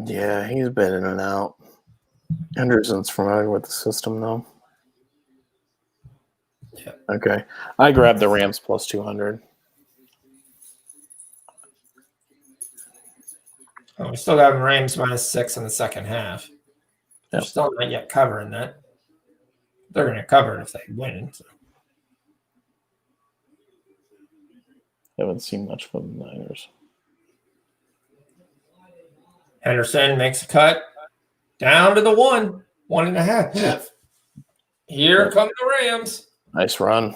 Yeah, he's been in and out. Henderson's familiar with the system, though. Yeah. Okay. I grabbed the Rams plus 200. Oh, we still got Rams -6 in the second half. They're Yep. still not yet covering that. They're going to cover it if they win. So. Haven't seen much from the Niners. Henderson makes a cut down to the 1. 1.5. Here come the Rams. Nice run.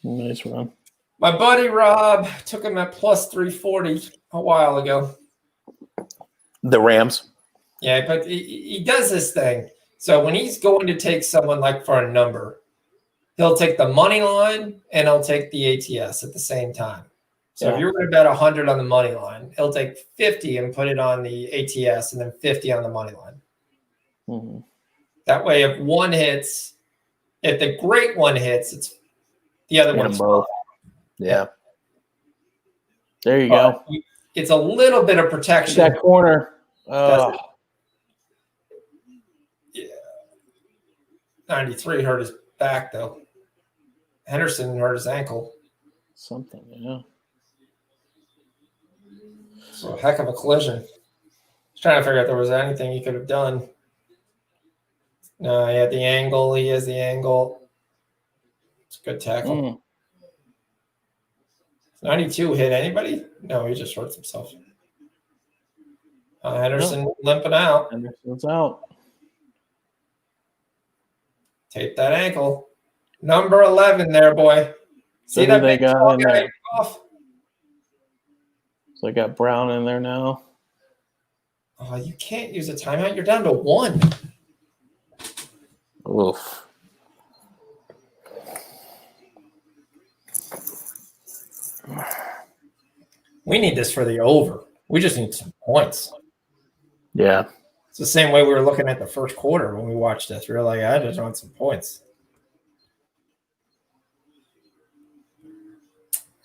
Nice run. My buddy Rob took him at plus 340 a while ago. The Rams. Yeah, but he does this thing. So when he's going to take someone like for a number, he'll take the money line and he'll take the ATS at the same time. So if you're going to bet 100 on the money line, he'll take 50 and put it on the ATS and then 50 on the money line. Mm-hmm. That way, if one hits, if the great one hits, it's the other one's both. Yeah. There you go. It's a little bit of protection. That corner. Yeah. 93 hurt his back, though. Henderson hurt his ankle. Something, yeah. So a heck of a collision. Just trying to figure out if there was anything he could have done. No, he had the angle. He has the angle. It's a good tackle. 92 hit anybody? No, he just hurts himself. Henderson limping out. Henderson's out. Tape that ankle. Number 11 there, boy. See that they big got tall in guy there? off? So I got Brown in there now. Oh, you can't use a timeout. You're down to 1. Oof. We need this for the over. We just need some points. Yeah. It's the same way we were looking at the first quarter when we watched this. We were like, I just want some points.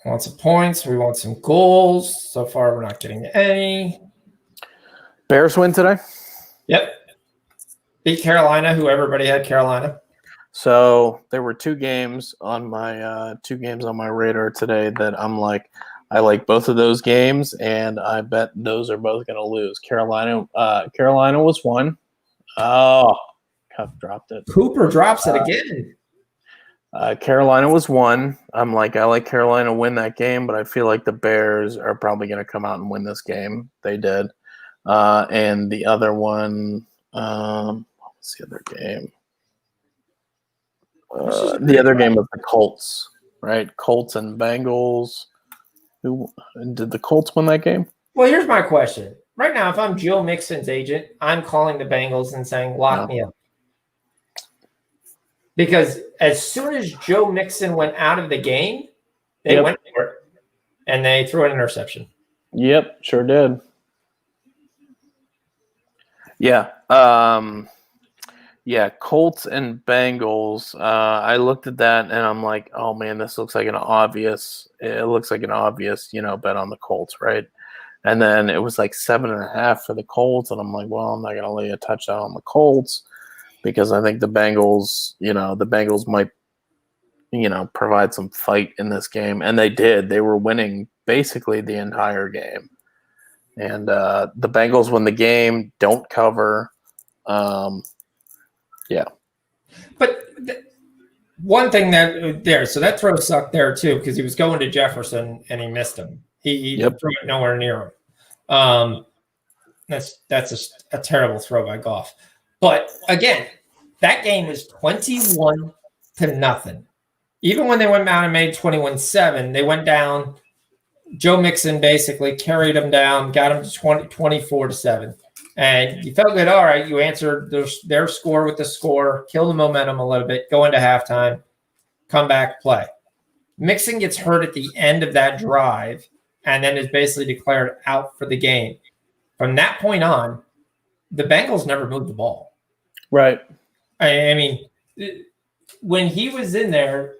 We want some points. We want some goals. So far, we're not getting any. Bears win today? Yep. Beat Carolina, who everybody had Carolina. So there were two games on my radar today that I'm like, I like both of those games, and I bet those are both going to lose. Carolina was one. Oh, Cuff dropped it. Cooper drops it again. Carolina was one. I'm like, I like Carolina to win that game, but I feel like the Bears are probably going to come out and win this game. They did. And the other one, what was the other game? The other game was the Colts, right? Colts and Bengals. Did the Colts win that game? Well, here's my question. Right now, if I'm Joe Mixon's agent, I'm calling the Bengals and saying, lock me up. Because as soon as Joe Mixon went out of the game, they went for it, and they threw an interception. Yep, sure did. Yeah. Colts and Bengals. I looked at that, and I'm like, oh, man, this looks like an obvious bet on the Colts, right? And then it was like 7.5 for the Colts, and I'm like, well, I'm not going to lay a touchdown on the Colts because I think the Bengals might, provide some fight in this game. And they did. They were winning basically the entire game. And the Bengals win the game, don't cover. Yeah. But one thing so that throw sucked there too because he was going to Jefferson and he missed him. He threw it nowhere near him. That's a terrible throw by Goff. But again, that game was 21-0. Even when they went down and made 21-7, they went down. Joe Mixon basically carried them down, got them to 24-7. And you felt good. All right, you answered their score with the score, kill the momentum a little bit, go into halftime, come back, play. Mixon gets hurt at the end of that drive and then is basically declared out for the game. From that point on, the Bengals never moved the ball. Right. I mean, when he was in there,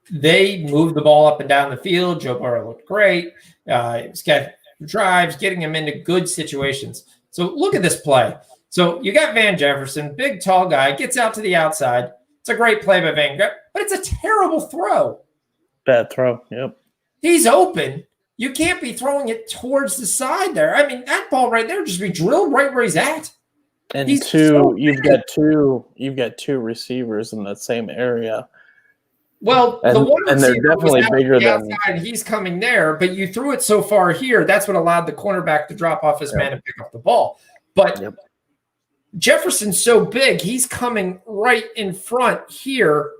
they moved the ball up and down the field. Joe Burrow looked great. He was getting drives, getting him into good situations. So look at this play. So you got Van Jefferson, big, tall guy, gets out to the outside. It's a great play by Van Jefferson, but it's a terrible throw. Bad throw, yep. He's open. You can't be throwing it towards the side there. I mean, that ball right there just be drilled right where he's at. And you've got two receivers in that same area. Well, the one they're definitely bigger than outside, he's coming there, but you threw it so far here. That's what allowed the cornerback to drop off his man and pick up the ball. But Jefferson's so big, he's coming right in front here.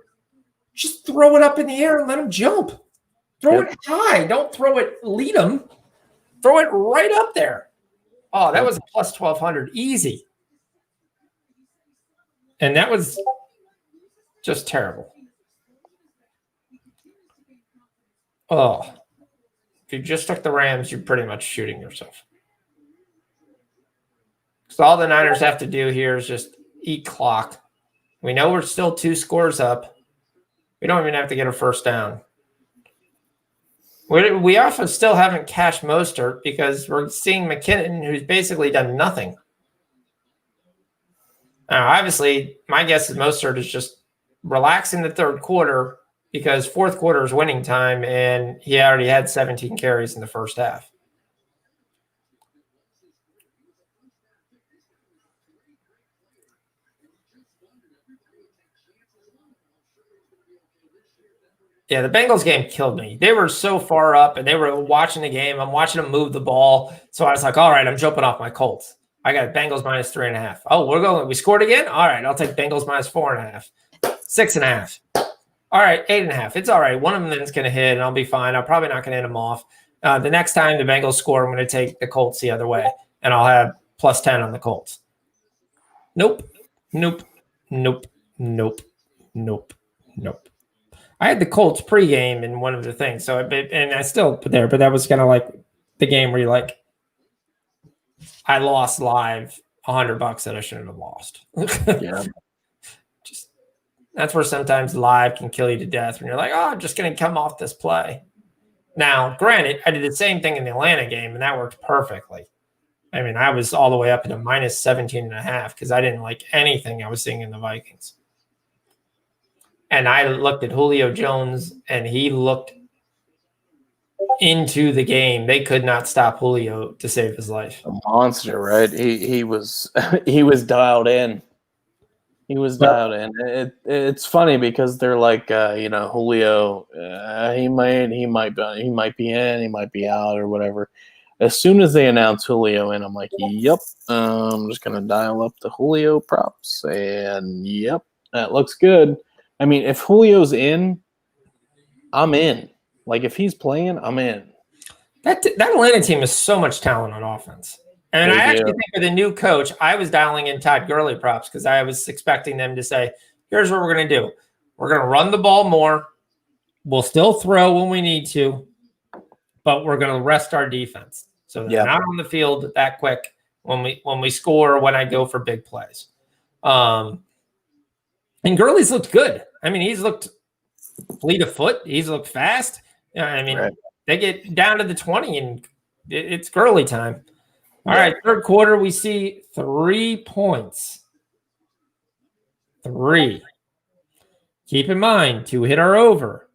Just throw it up in the air and let him jump. Throw it high. Don't throw it, lead him. Throw it right up there. Oh, that was a plus 1,200. Easy. And that was just terrible. Oh, if you just took the Rams, you're pretty much shooting yourself. So all the Niners have to do here is just eat clock. We know we're still 2 scores up. We don't even have to get a first down. We also still haven't cashed Mostert because we're seeing McKinnon, who's basically done nothing. Now, obviously, my guess is Mostert is just relaxing the third quarter because fourth quarter is winning time, and he already had 17 carries in the first half. Yeah, the Bengals game killed me. They were so far up, and they were watching the game. I'm watching them move the ball. So I was like, all right, I'm jumping off my Colts. I got Bengals minus 3.5. Oh, we scored again? All right, I'll take Bengals minus 4.5. 6.5. All right, 8.5. It's all right. One of them is going to hit, and I'll be fine. I'm probably not going to hit them off. The next time the Bengals score, I'm going to take the Colts the other way, and I'll have plus 10 on the Colts. Nope. I had the Colts pregame in one of the things, so and I still put there, but that was kind of like the game where you like, I lost live $100 that I shouldn't have lost. Yeah. Just that's where sometimes live can kill you to death when you're like, oh, I'm just going to come off this play. Now, granted, I did the same thing in the Atlanta game, and that worked perfectly. I mean, I was all the way up to minus 17.5 because I didn't like anything I was seeing in the Vikings. And I looked at Julio Jones, and he looked into the game. They could not stop Julio to save his life. A monster, right? He was he was dialed in. He was dialed in. It's funny because they're like, Julio. He might be in, he might be out, or whatever. As soon as they announce Julio in, I'm like, yep. I'm just gonna dial up the Julio props, and yep, that looks good. I mean, if Julio's in, I'm in. Like, if he's playing, I'm in. That Atlanta team has so much talent on offense. And I actually think with a new coach, I was dialing in Todd Gurley props because I was expecting them to say, here's what we're going to do. We're going to run the ball more. We'll still throw when we need to, but we're going to rest our defense. So they're not on the field that quick when we score, when I go for big plays. And Gurley's looked good. I mean, he's looked fleet of foot. He's looked fast. I mean, They get down to the 20, and it's Gurley time. All right, third quarter, we see 3 points. 3. Keep in mind, to hit our over,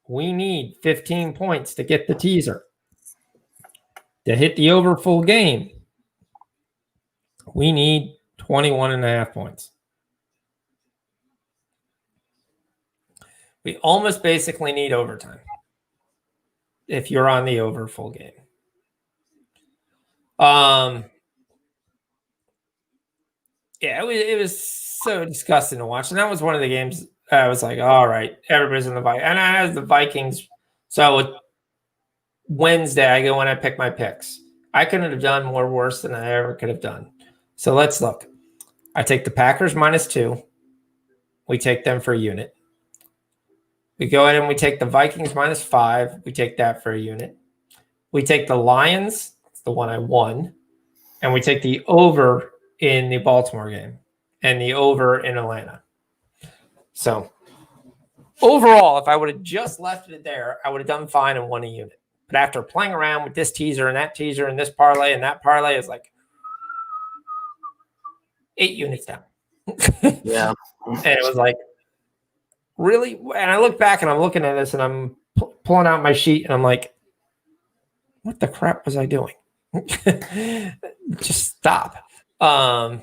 we need 15 points to get the teaser. To hit the over full game, we need 21.5 points. We almost basically need overtime if you're on the over full game. It was so disgusting to watch. And that was one of the games I was like, all right, everybody's in the Vikings. And I had the Vikings. So Wednesday, I go and I pick my picks. I couldn't have done more worse than I ever could have done. So let's look. I take the Packers minus 2. We take them for a unit. We go ahead and we take the Vikings minus 5. We take that for a unit. We take the Lions. It's the one I won. And we take the over in the Baltimore game and the over in Atlanta. So overall, if I would have just left it there, I would have done fine and won a unit. But after playing around with this teaser and that teaser and this parlay and that parlay, is like 8 units down. Yeah. And it was like, really? And I look back and I'm looking at this and I'm pulling out my sheet and I'm like, what the crap was I doing? Just stop. So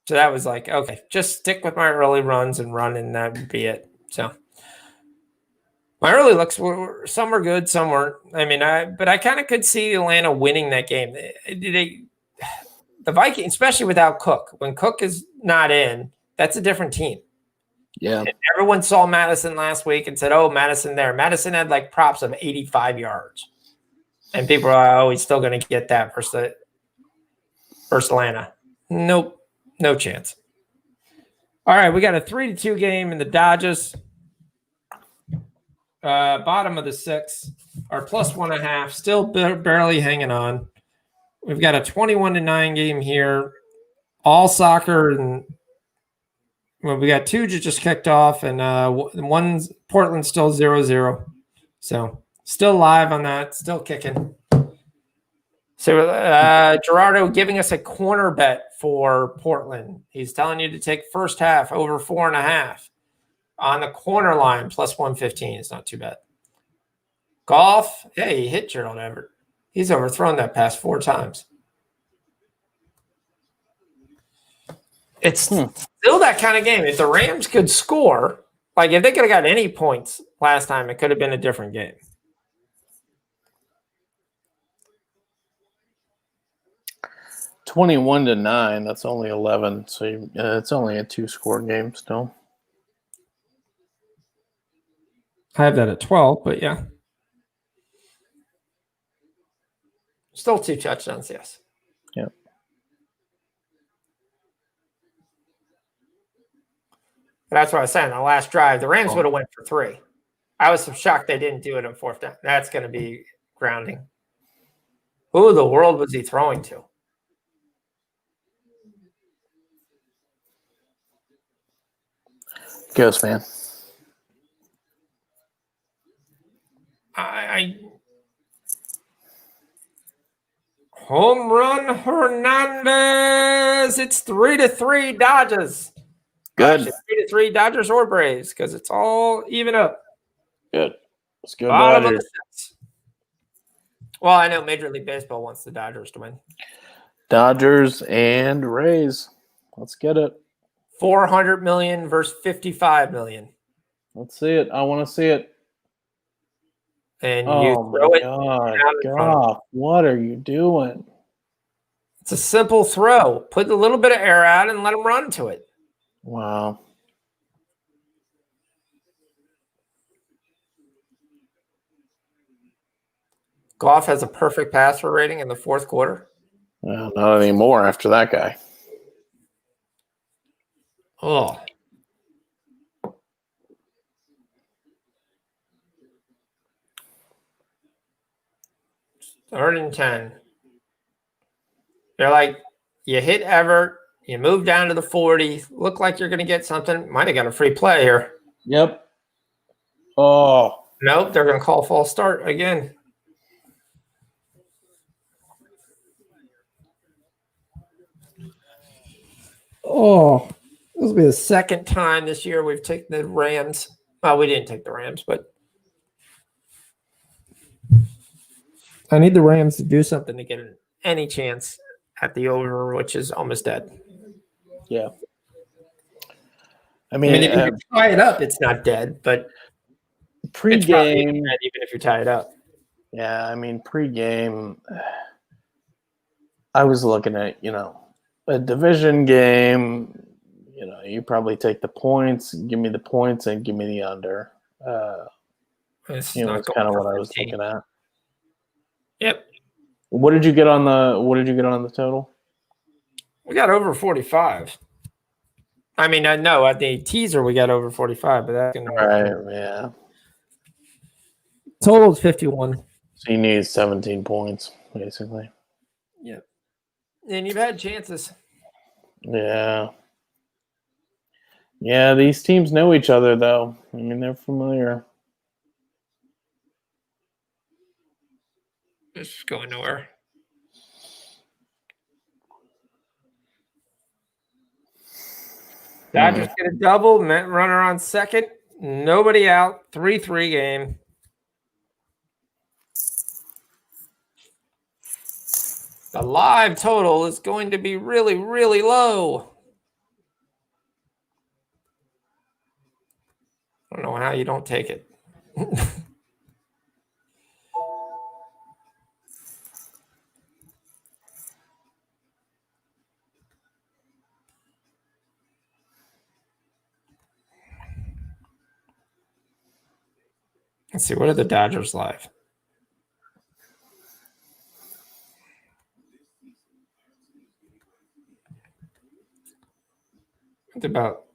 that was like, okay, just stick with my early runs and run, and that would be it. So my early looks were some were good, some weren't. I mean, but I kind of could see Atlanta winning that game. the Vikings, especially without Cook, when Cook is not in, that's a different team. Yeah. And everyone saw Madison last week and said, oh, Madison there. Madison had like props of 85 yards. And people are, oh, he's still going to get that versus Atlanta. Nope. No chance. All right, we got a 3-2 game in the Dodgers. Bottom of the 6, or plus 1.5, still barely hanging on. We've got a 21-9 game here. All soccer, and well, we got 2 just kicked off, and one's Portland still 0-0. So still live on that, still kicking. So Gerardo giving us a corner bet for Portland. He's telling you to take first half over 4.5 on the corner line plus 115. It's not too bad. Golf, hey, he hit Gerald Everett. He's overthrown that pass 4 times. It's still that kind of game. If the Rams could score, like if they could have got any points last time, it could have been a different game. $21-9. That's only 11. So it's only a 2-score game still. I have that at 12, but yeah. Still 2 touchdowns, yes. Yep. But that's what I was saying. The last drive, the Rams would have went for 3. I was shocked they didn't do it on 4th down. That's going to be grounding. Who in the world was he throwing to? Ghost man. Home run Hernandez. It's 3-3 Dodgers. Good. 3-3 Dodgers or Braves because it's all even up. Good. Let's go Bottom of the Dodgers. 6. Well, I know Major League Baseball wants the Dodgers to win. Dodgers and Rays. Let's get it. 400 million versus 55 million. Let's see it. I want to see it. And you Oh throw my it. God. What are you doing? It's a simple throw. Put a little bit of air out and let them run to it. Wow. Goff has a perfect passer rating in the 4th quarter. Well, not anymore after that guy. Oh. Third and 10. They're like, you hit Everett, you move down to the 40, look like you're going to get something. Might have got a free play here. Yep. Oh. Nope, they're going to call false start again. Oh, this will be the second time this year we've taken the Rams. Well, we didn't take the Rams, but I need the Rams to do something to get any chance at the over, which is almost dead. Yeah. I mean if you tie it up, it's not dead, but pregame, even if you tie it up. Yeah, I mean, pregame, I was looking at, a division game. You probably take the points, give me the points, and give me the under. That's kind of what I was looking at. Yep. What did you get on the total? We got over 45. I mean, no, at the teaser we got over 45, but that's gonna yeah. Total is 51. So you need 17 points, basically. Yep. And you've had chances. Yeah. Yeah, these teams know each other, though. I mean, they're familiar. It's going nowhere. Dodgers get a double. Runner on second. Nobody out. 3-3 game. The live total is going to be really, really low. I don't know how you don't take it. Let's see. What are the Dodgers live? It's about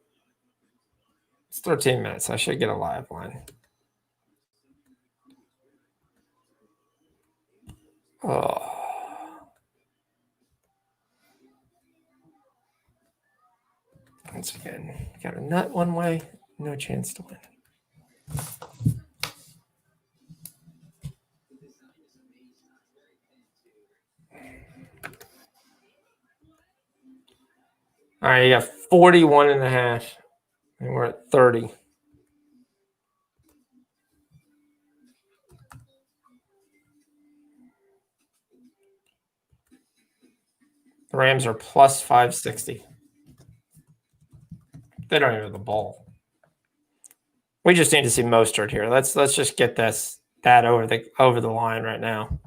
13 minutes. I should get a live line. Oh. Once again, got a nut one way, no chance to win. All right, you got 41 and a half, and we're at 30. The Rams are plus 560. They don't even have the ball. We just need to see Mostert here. Let's just get that over the line right now.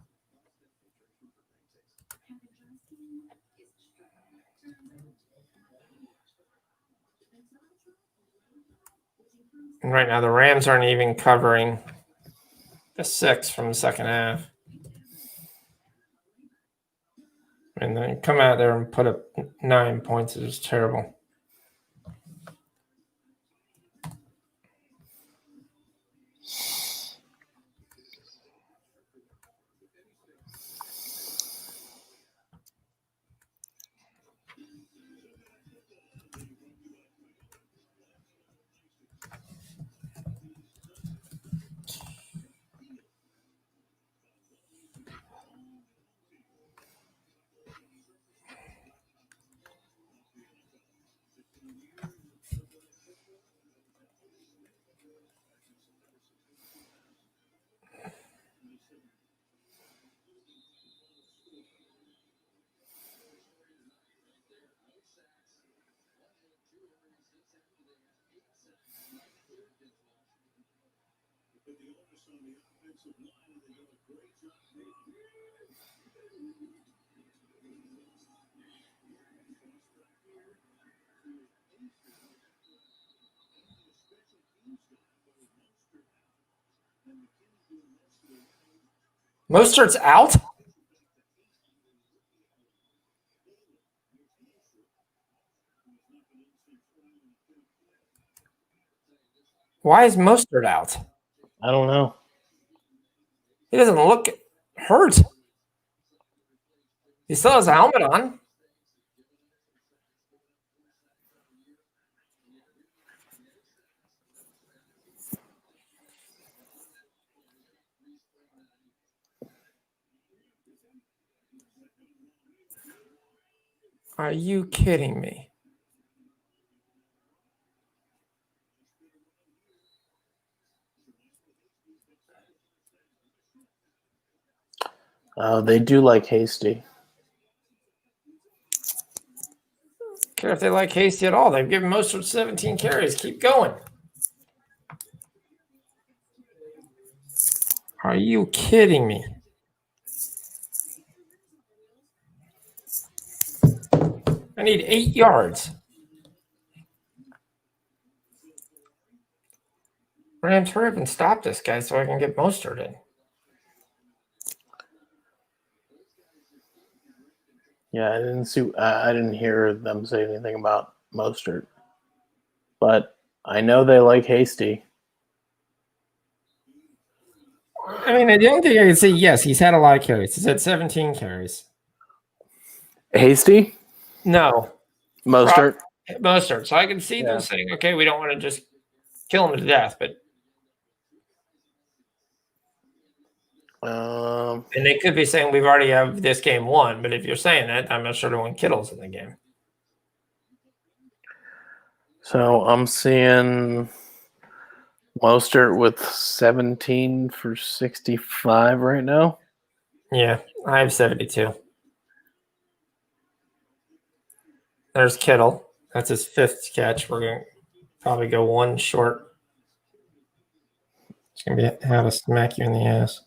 And right now the Rams aren't even covering the 6 from the second half. And then come out there and put up 9 points is terrible. Mostert's out? Why is Mostert out? I don't know. He doesn't look hurt. He still has a helmet on. Are you kidding me? They do like Hasty. Care if they like Hasty at all. They've given Mostert 17 carries. Keep going. Are you kidding me? I need 8 yards. Rams, hurry up and stop this guy so I can get Mostert in. Yeah, I didn't see. I didn't hear them say anything about Mostert, but I know they like Hasty. I mean, the only thing I can say, yes, he's had a lot of carries. He's had 17 carries. Hasty? No. Mostert? Mostert. So I can see them saying, okay, we don't want to just kill him to death, but and they could be saying we've already have this game won, but if you're saying that, I'm not sure when Kittle's in the game. So I'm seeing Mostert with 17 for 65 right now. Yeah, I have 72. There's Kittle. That's his 5th catch. We're going to probably go one short. It's going to be how to smack you in the ass.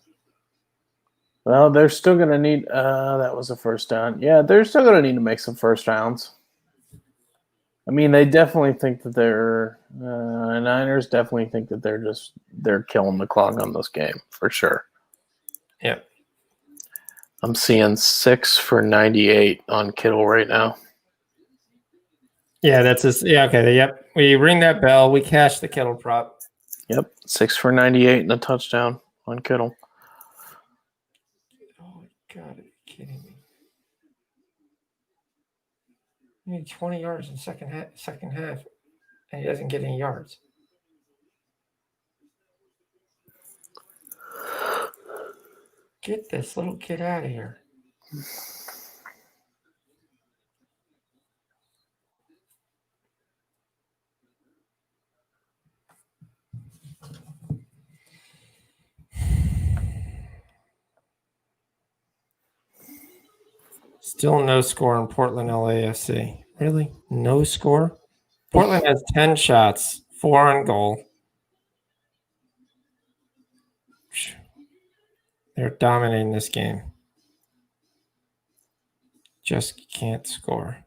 Well, they're still going to need that was a first down. Yeah, they're still going to need to make some first rounds. I mean, they definitely think that Niners definitely think that they're killing the clock on this game for sure. Yep. I'm seeing 6 for 98 on Kittle right now. Yeah, that's just okay. Yep. We ring that bell. We cash the Kittle prop. Yep, 6 for 98 and a touchdown on Kittle. Oh God, are you kidding me? You need 20 yards in second half, and he doesn't get any yards. Get this little kid out of here. Still no score in Portland LAFC. Really? No score? Portland has 10 shots, 4 on goal. They're dominating this game. Just can't score.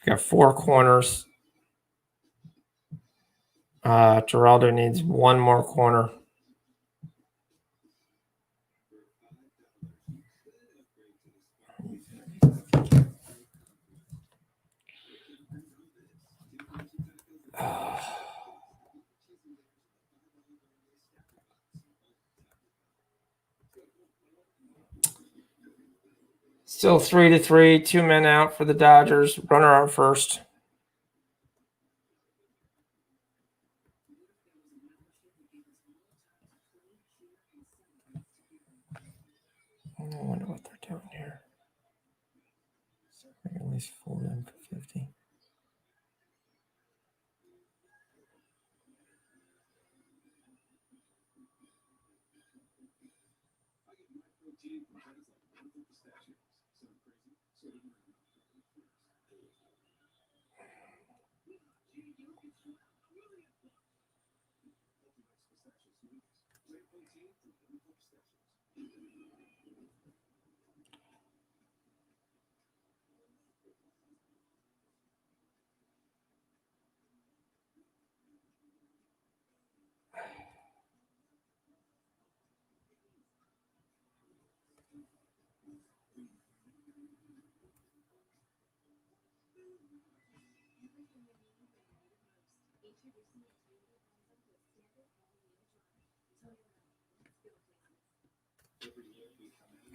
We got 4 corners. Geraldo needs 1 more corner. Still 3-3, 2 men out for the Dodgers. Runner on first. I wonder what they're doing here. I can at least fold in for 50.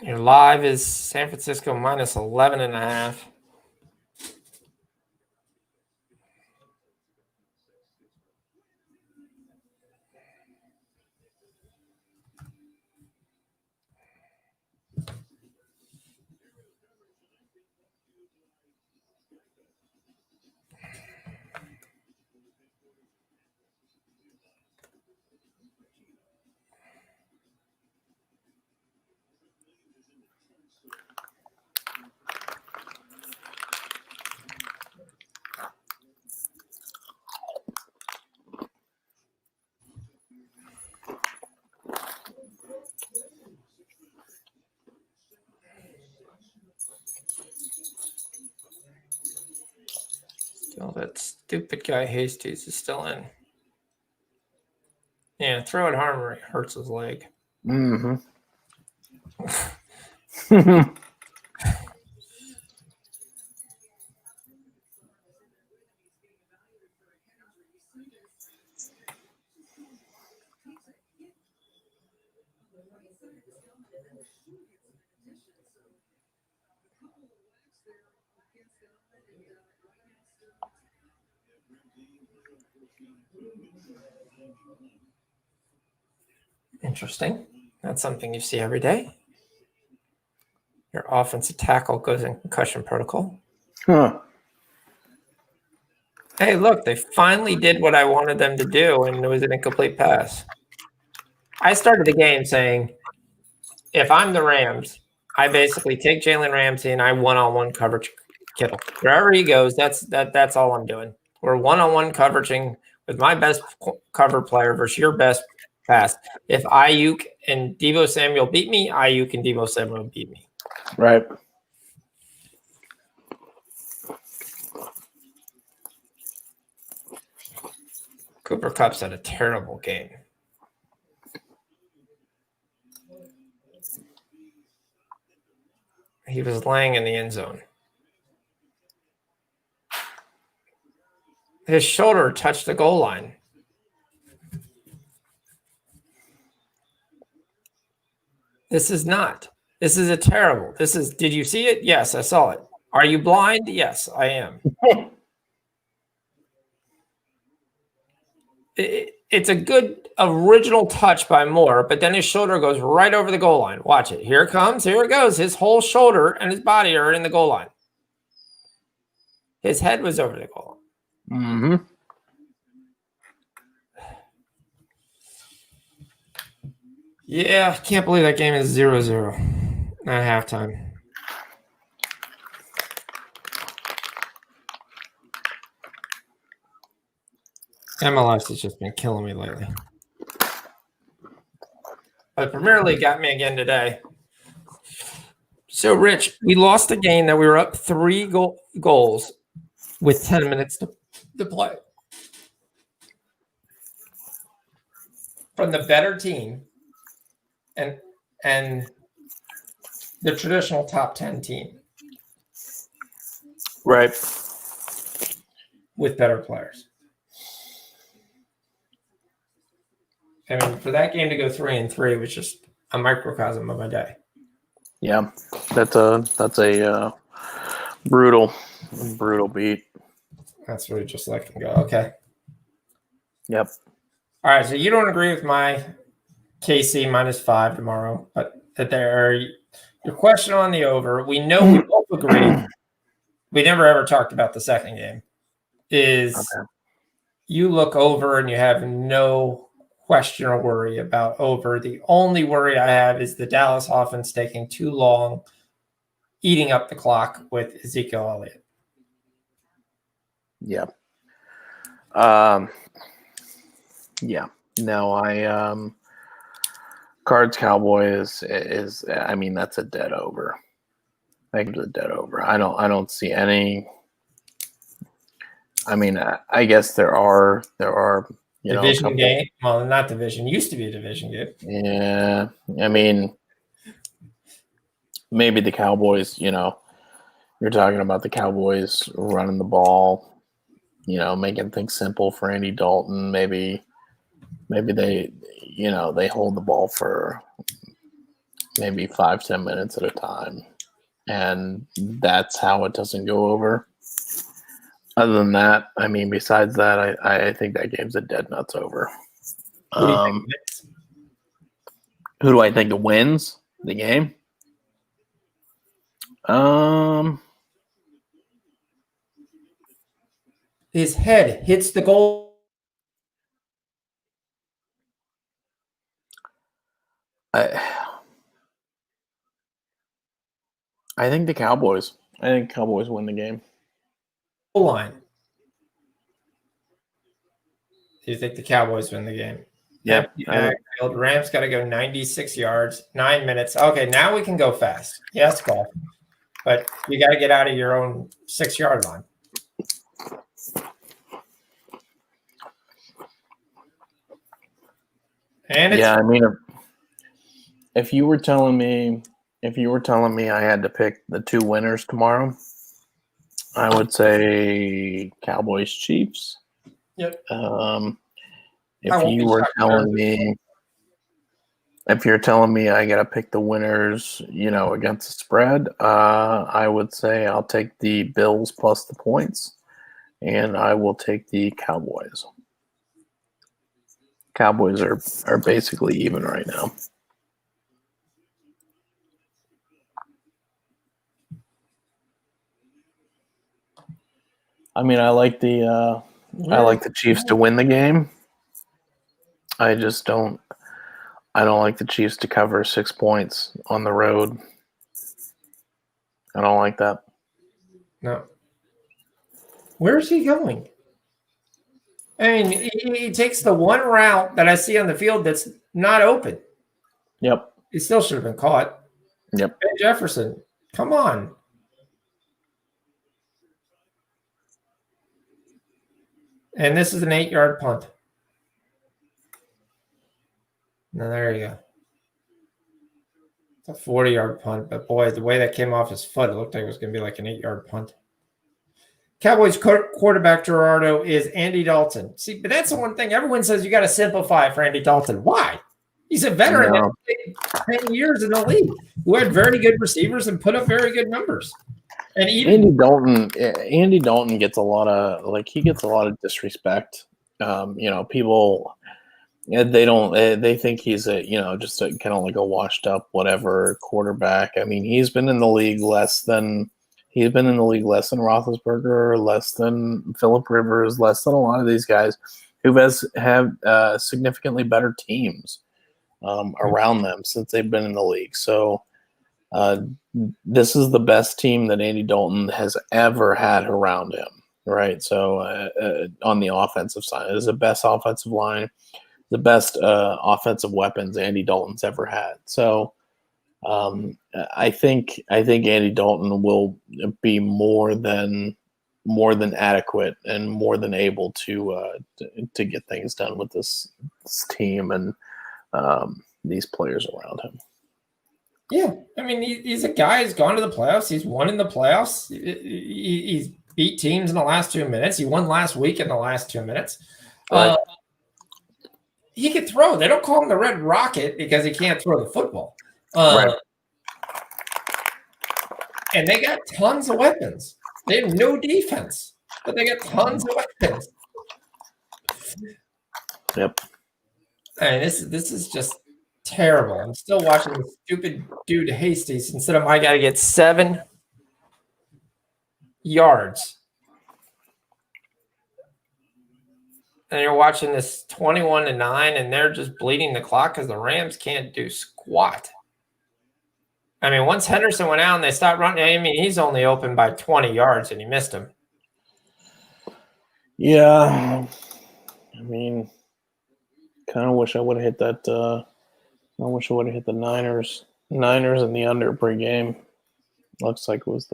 Your live is San Francisco minus 11.5. Still, that stupid guy Hastings is still in. Yeah, throw it harder, it hurts his leg. Mm-hmm. Interesting. That's something you see every day. Your offensive tackle goes in concussion protocol. Huh. Hey, look, they finally did what I wanted them to do, and it was an incomplete pass. I started the game saying, if I'm the Rams, I basically take Jalen Ramsey and I one-on-one coverage Kittle. Wherever he goes, that's all I'm doing. We're one-on-one coveraging with my best cover player versus your best pass. If Ayuk and Deebo Samuel beat me, Ayuk and Deebo Samuel beat me. Right. Cooper Kupp's had a terrible game. He was laying in the end zone. His shoulder touched the goal line. This is not. This is a terrible. This is. Did you see it? Yes, I saw it. Are you blind? Yes, I am. It's a good original touch by Moore, but then his shoulder goes right over the goal line. Watch it. Here it comes. Here it goes. His whole shoulder and his body are in the goal line. His head was over the goal line. Mm-hmm. Yeah, I can't believe that game is 0-0 at halftime. MLS has just been killing me lately. But Premier League got me again today. So, Rich, we lost a game that we were up 3 goals with 10 minutes to play. From the better team and the traditional top 10 team. Right. With better players. I mean, for that game to go 3-3 was just a microcosm of my day. Yeah, that's a brutal beat. That's what it just let them go. Okay. Yep. All right. So you don't agree with my KC -5 tomorrow, but that your question on the over. We know we both agree. We never ever talked about the second game. You look over and you have no question or worry about over. The only worry I have is the Dallas offense taking too long, eating up the clock with Ezekiel Elliott. Yeah. Yeah. No, Cards Cowboys is I mean, that's a dead over. I think it's a dead over. I don't see any. I mean, I guess there are division game. Well, not division. Used to be a division game. Yeah. I mean, maybe the Cowboys, you're talking about the Cowboys running the ball, making things simple for Andy Dalton. Maybe they, they hold the ball for maybe 5-10 minutes at a time. And that's how it doesn't go over. Other than that, I mean, besides that, I think that game's a dead nuts over. Who do you think wins? Who do I think wins the game? His head hits the goal. I think the Cowboys. I think Cowboys win the game. Line. Do you think the Cowboys win the game? Yep. Rams got to go 96 yards, 9 minutes. Okay, now we can go fast. Yes, golf. But you got to get out of your own 6-yard line. And yeah, I mean, if you were telling me I had to pick the 2 winners tomorrow, I would say Cowboys Chiefs. Yep. If you're telling me I got to pick the winners, against the spread, I would say I'll take the Bills plus the points, and I will take the Cowboys. Cowboys are basically even right now. I mean, I like the Chiefs to win the game. I don't like the Chiefs to cover 6 points on the road. I don't like that. No. Where is he going? I mean, he takes the one route that I see on the field that's not open. Yep. He still should have been caught. Yep. Van Jefferson, come on. And this is an 8-yard punt. No, there you go. It's a 40-yard punt, but boy, the way that came off his foot, it looked like it was going to be like an 8-yard punt. Cowboys quarterback Gerardo is Andy Dalton. See, but that's the one thing everyone says you got to simplify it for Andy Dalton. Why? He's a veteran that played 10 years in the league who had very good receivers and put up very good numbers. And even Andy Dalton gets a lot of disrespect. People they think he's just kind of like a washed up whatever quarterback. I mean, he's been in the league less than Roethlisberger, less than Phillip Rivers, less than a lot of these guys who have significantly better teams around them since they've been in the league. So this is the best team that Andy Dalton has ever had around him, right? So on the offensive side, it is the best offensive line, the best offensive weapons Andy Dalton's ever had. So I think Andy Dalton will be more than adequate and more than able to get things done with this team and these players around him. Yeah, I mean, he's a guy who's gone to the playoffs. He's won in the playoffs. He's beat teams in the last 2 minutes. He won last week in the last 2 minutes. Right. He can throw. They don't call him the Red Rocket because he can't throw the football. Right. And they got tons of weapons. They have no defense, but they got tons of weapons. Yep. And this is just terrible. I'm still watching this stupid dude Hastings instead of my guy to get 7 yards. And you're watching this 21-9, and they're just bleeding the clock because the Rams can't do squat. I mean, once Henderson went out and they stopped running, I mean, he's only open by 20 yards, and he missed him. Yeah. I mean, kind of wish I would have hit that. I wish I would have hit the Niners and the under pregame. Looks like it was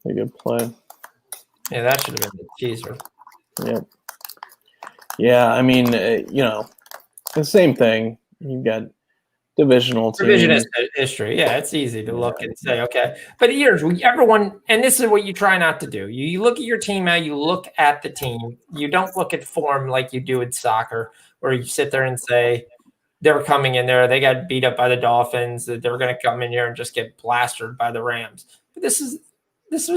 a good play. Yeah, that should have been the teaser. Yep. Yeah, I mean, the same thing. You've got divisional teams. Revisionist history. Yeah, it's easy to look and say, okay. But here's everyone, and this is what you try not to do. You look at your team out, you look at the team. You don't look at form like you do in soccer, where you sit there and say, they were coming in there, they got beat up by the Dolphins, that they were going to come in here and just get blasted by the Rams. But this was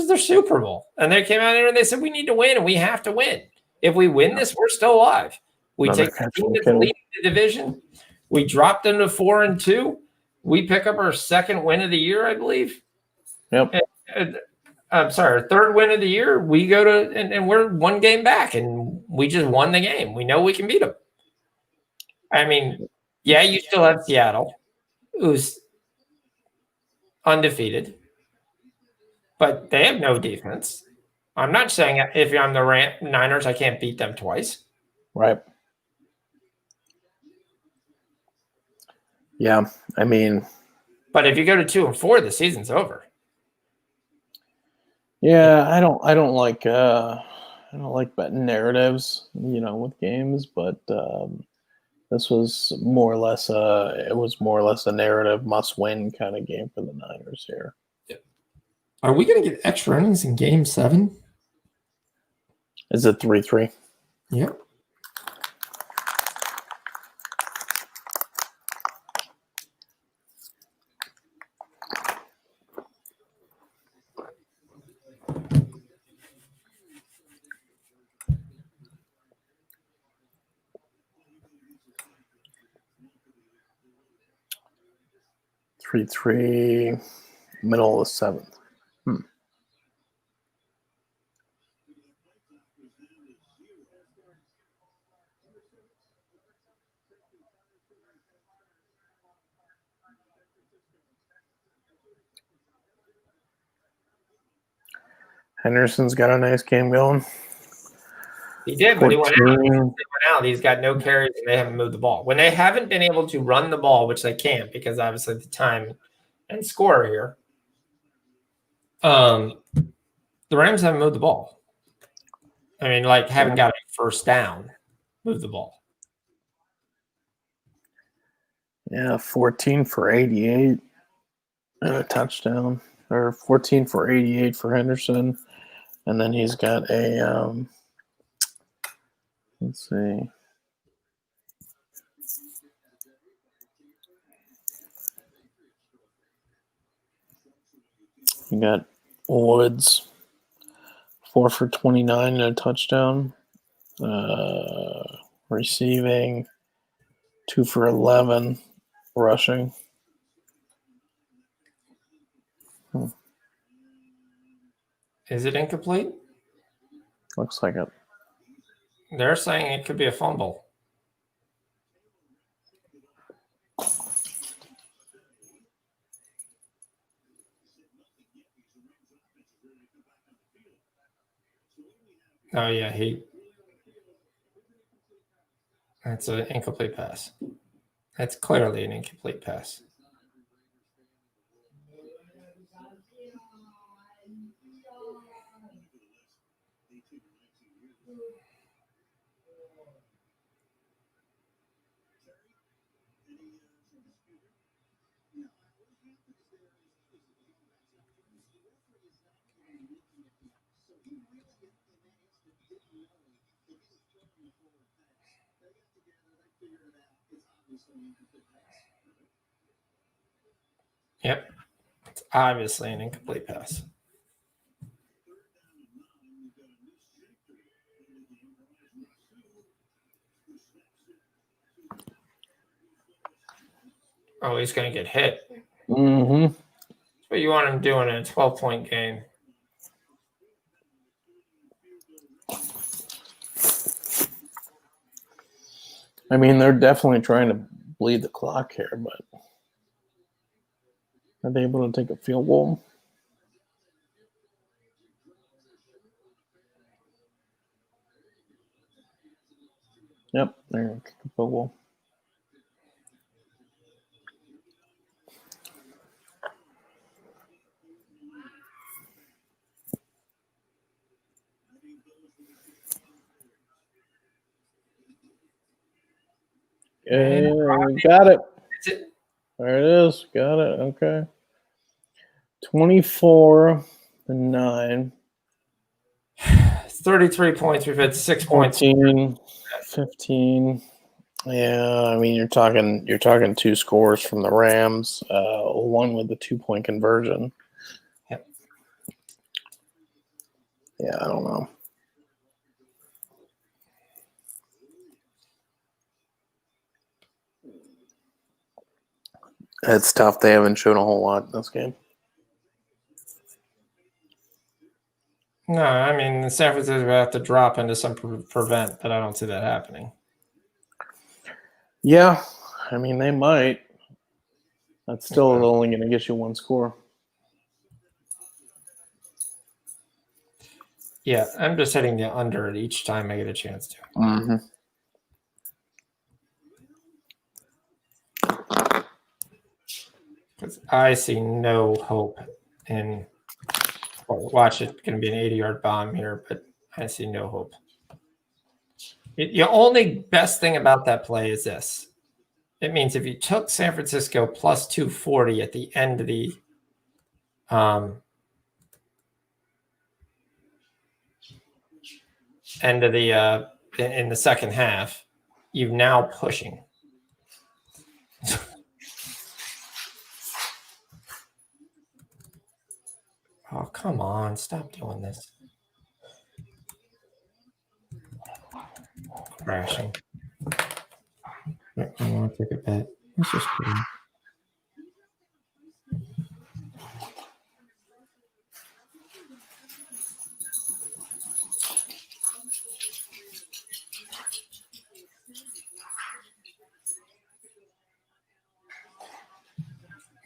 their Super Bowl. And they came out there and they said, we need to win, and we have to win. If we win this, we're still alive. We take the team that's leading the division. We dropped them to 4-2. We pick up our second win of the year, I believe. Yep. I'm sorry, our third win of the year. We go to and we're one game back, and we just won the game. We know we can beat them. I mean, yeah, you still have Seattle, who's undefeated, but they have no defense. I'm not saying if I'm the Niners, I can't beat them twice. Right. Yeah, I mean, but if you go to 2-4, the season's over. Yeah, I don't like betting narratives, with games, but this was more or less a narrative must-win kind of game for the Niners here. Yeah. Are we going to get extra innings in Game 7? Is it 3-3? Yep. Three, middle of the 7th. Henderson's got a nice game going. He did, but he went out. He's got no carries, and they haven't moved the ball. When they haven't been able to run the ball, which they can't because obviously the time and score here, the Rams haven't moved the ball. I mean, haven't got a first down, move the ball. Yeah, 14 for 88 and a touchdown, or 14 for 88 for Henderson, and then he's got a let's see. You got Woods, 4 for 29 and a touchdown. Receiving, 2 for 11, rushing. Is it incomplete? Looks like it. They're saying it could be a fumble. Oh, yeah, that's an incomplete pass. That's clearly an incomplete pass. Yep. It's obviously an incomplete pass. Oh, he's going to get hit. Mm-hmm. That's what you want him doing in a 12-point game. I mean, they're definitely trying to bleed the clock here, but are they able to take a field goal? Yep, they're going to kick a field goal. Yeah, we got it. There it is. Got it. Okay. 24-9. It's 33 points. We've had 6 points. 14, 15. Yeah, I mean you're talking 2 scores from the Rams, one with the 2-point conversion. Yep. Yeah, I don't know. It's tough. They haven't shown a whole lot in this game. No, I mean, San Francisco have to drop into some prevent, but I don't see that happening. Yeah, I mean they might. That's still only going to get you 1 score. Yeah, I'm just hitting the under at each time I get a chance to. Mm-hmm. Because I see no hope in. Watch it, going to be an 80-yard bomb here, but I see no hope. The only best thing about that play is this. It means if you took San Francisco plus 240 at the end of the in the second half, you're now pushing. Oh, come on. Stop doing this. Crashing. I want to take a bet. Let's just kidding.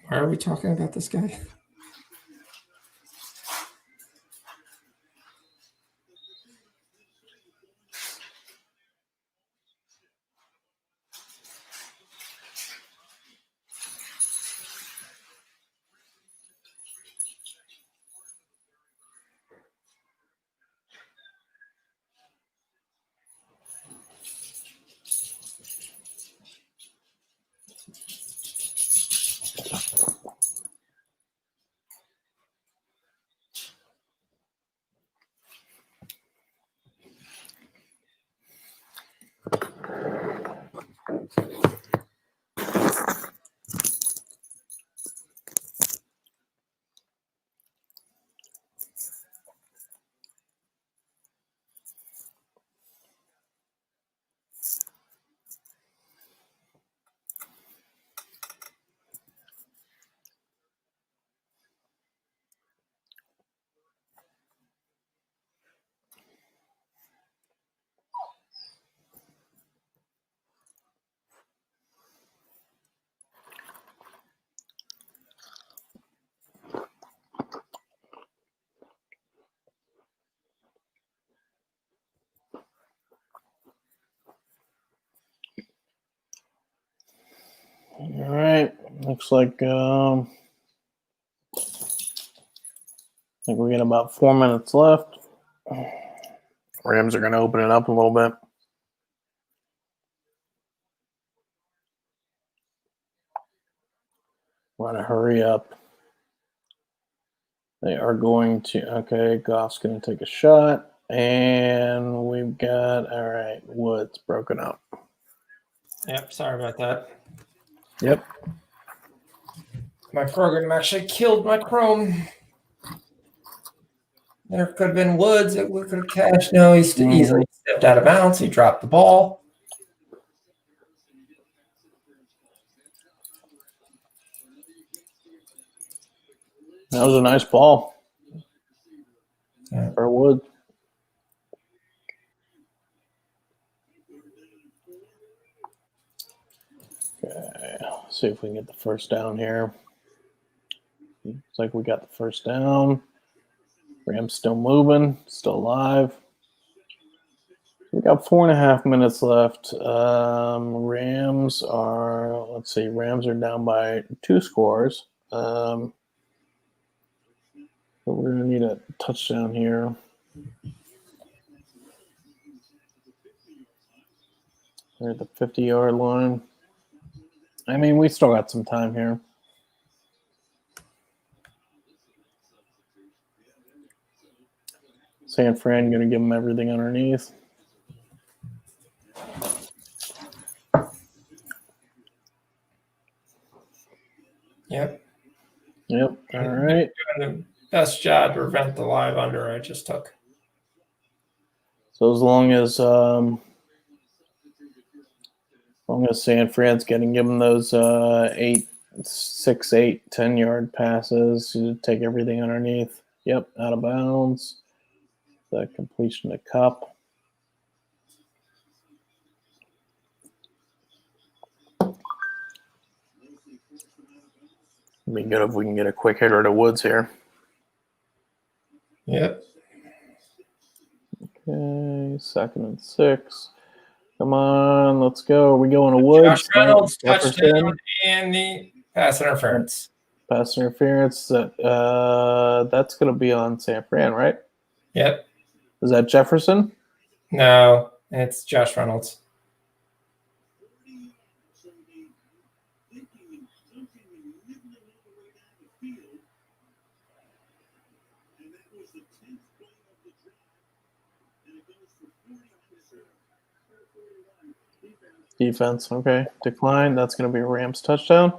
Why are we talking about this guy? All right. Looks like I think we got about 4 minutes left. Rams are going to open it up a little bit. Want to hurry up. They are going to, okay, Goff's going to take a shot. And we've got, all right, Woods broken up. Yep, sorry about that. Yep. My program actually killed my Chrome. There could have been Woods that we could have cashed. No, he easily stepped out of bounds. He dropped the ball. That was a nice ball. Yeah. For Woods. Okay, let's see if we can get the first down here. Looks like we got the first down. Rams still moving, still alive. We got 4.5 minutes left. Rams are, let's see, Rams are down by 2 scores. But we're going to need a touchdown here. We're at the 50-yard line. I mean, we still got some time here. San Fran going to give them everything underneath. Yep. Yep. All right. Doing the best job to prevent the live under I just took. So as long as San Fran's getting given those 8, 6, 8, 10-yard passes, you take everything underneath. Yep, out of bounds. The completion to Cup. It'd be good if we can get a quick hitter to Woods here. Yep. Okay, 2nd and 6. Come on, let's go. Are we going to Woods? Josh Reynolds, Jefferson. touchdown, and the pass interference. Pass interference. That's going to be on San Fran, right? Yep. Is that Jefferson? No, it's Josh Reynolds. Defense, okay. Decline. That's going to be a Rams touchdown.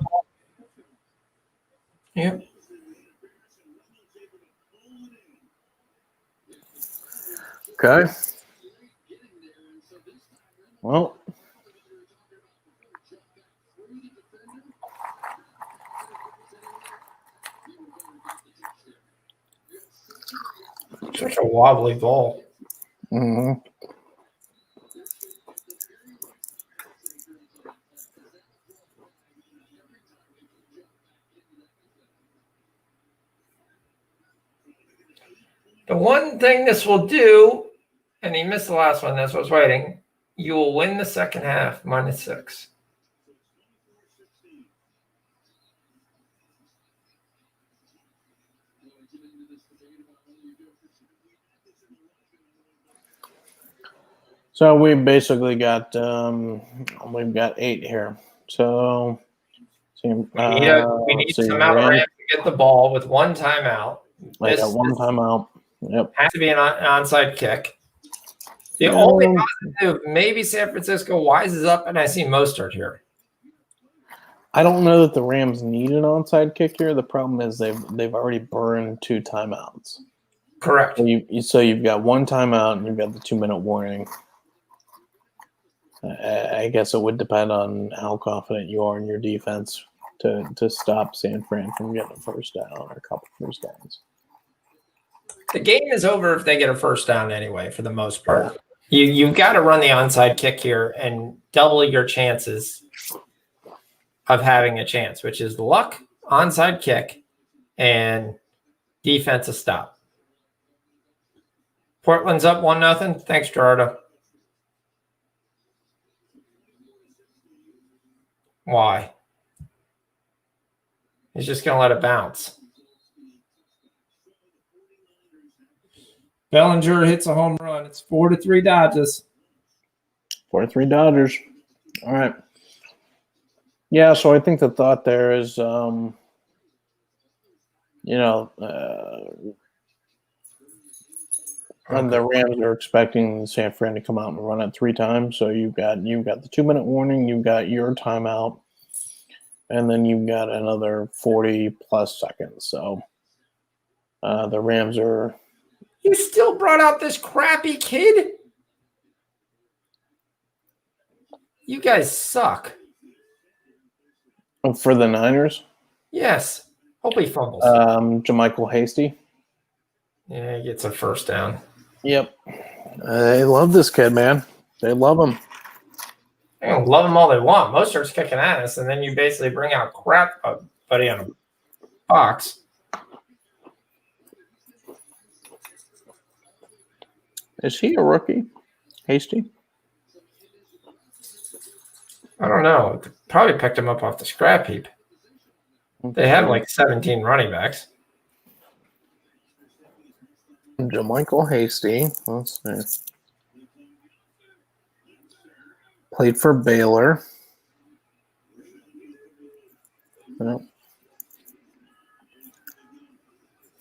Yep. Okay. Well. Such a wobbly ball. Mm-hmm. The one thing this will do, and he missed the last one, that's what I was waiting, you will win the second half -6. So we basically got we've got 8 here. So We need some out of Rams to get the ball with one timeout. I got one timeout. Yep. Has to be an onside kick. The only positive, maybe San Francisco wises up, and I see Mostert here. I don't know that the Rams need an onside kick here. The problem is they've already burned 2 timeouts. Correct. So you've got one timeout and you've got the 2-minute warning. I guess it would depend on how confident you are in your defense to stop San Fran from getting a first down or a couple first downs. The game is over if they get a first down anyway, for the most part. You've got to run the onside kick here and double your chances of having a chance, which is luck, onside kick, and defensive stop. Portland's up 1-0. Thanks, Gerardo. Why? He's just going to let it bounce. Bellinger hits a home run. It's 4-3 Dodgers. 4-3 Dodgers. All right. Yeah, so I think the thought there is, and the Rams are expecting San Fran to come out and run it 3 times. So you've got the 2-minute warning, you've got your timeout, and then you've got another 40 plus seconds. So the Rams are. You still brought out this crappy kid? You guys suck. For the Niners? Yes. Hope he fumbles. JaMychal Hasty. Yeah, he gets a first down. Yep. They love this kid, man. They love him. They don't love him all they want. Mostert's kicking ass, and then you basically bring out crap buddy on a box. Is he a rookie? Hasty? I don't know. Probably picked him up off the scrap heap. They have like 17 running backs. JaMychal Hasty. Let's see. Played for Baylor. Yep.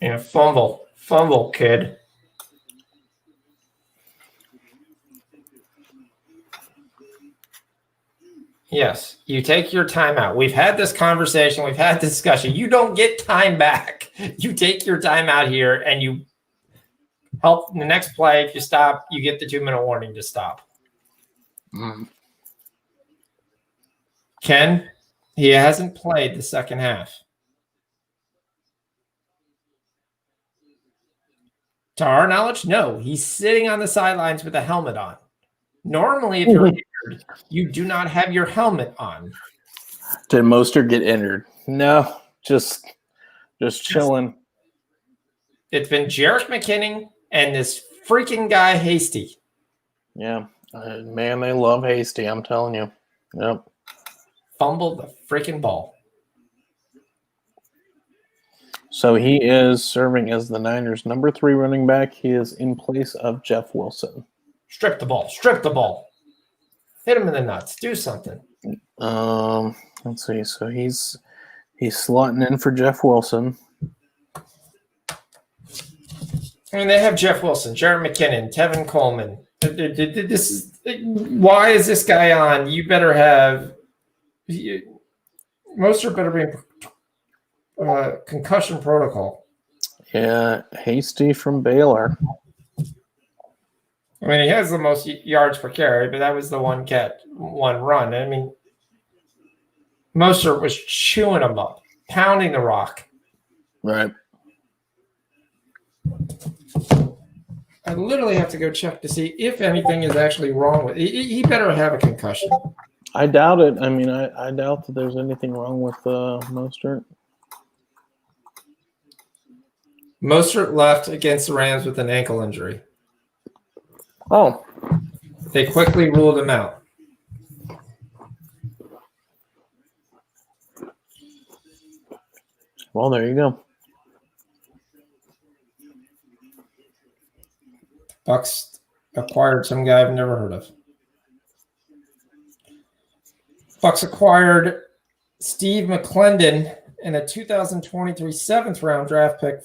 Yeah, fumble, kid. Yes, you take your time out. We've had this conversation. We've had this discussion. You don't get time back. You take your time out here and you help in the next play. If you stop, you get the 2-minute warning to stop. Ken, he hasn't played the second half. To our knowledge, no. He's sitting on the sidelines with a helmet on. Normally, if you're injured, you do not have your helmet on. Did Mostert get injured? No, just chilling. It's been Jerick McKinnon and this freaking guy Hasty. Yeah, man, they love Hasty. I'm telling you. Yep. Fumbled the freaking ball. So he is serving as the Niners' number 3 running back. He is in place of Jeff Wilson. Strip the ball. Strip the ball. Hit him in the nuts. Do something. Let's see. So he's slotting in for Jeff Wilson. I mean, they have Jeff Wilson, Jared McKinnon, Tevin Coleman. This is why is this guy on? You better have Mostert better be in concussion protocol. Yeah, Hasty from Baylor. I mean, he has the most yards per carry, but that was the one run. I mean, Mostert was chewing him up, pounding the rock. Right. I literally have to go check to see if anything is actually wrong with it. He better have a concussion. I doubt it. I mean, I doubt that there's anything wrong with Mostert. Mostert left against the Rams with an ankle injury. Oh. They quickly ruled him out. Well, there you go. Bucks acquired some guy I've never heard of. Bucks acquired Steve McClendon in a 2023 7th-round draft pick.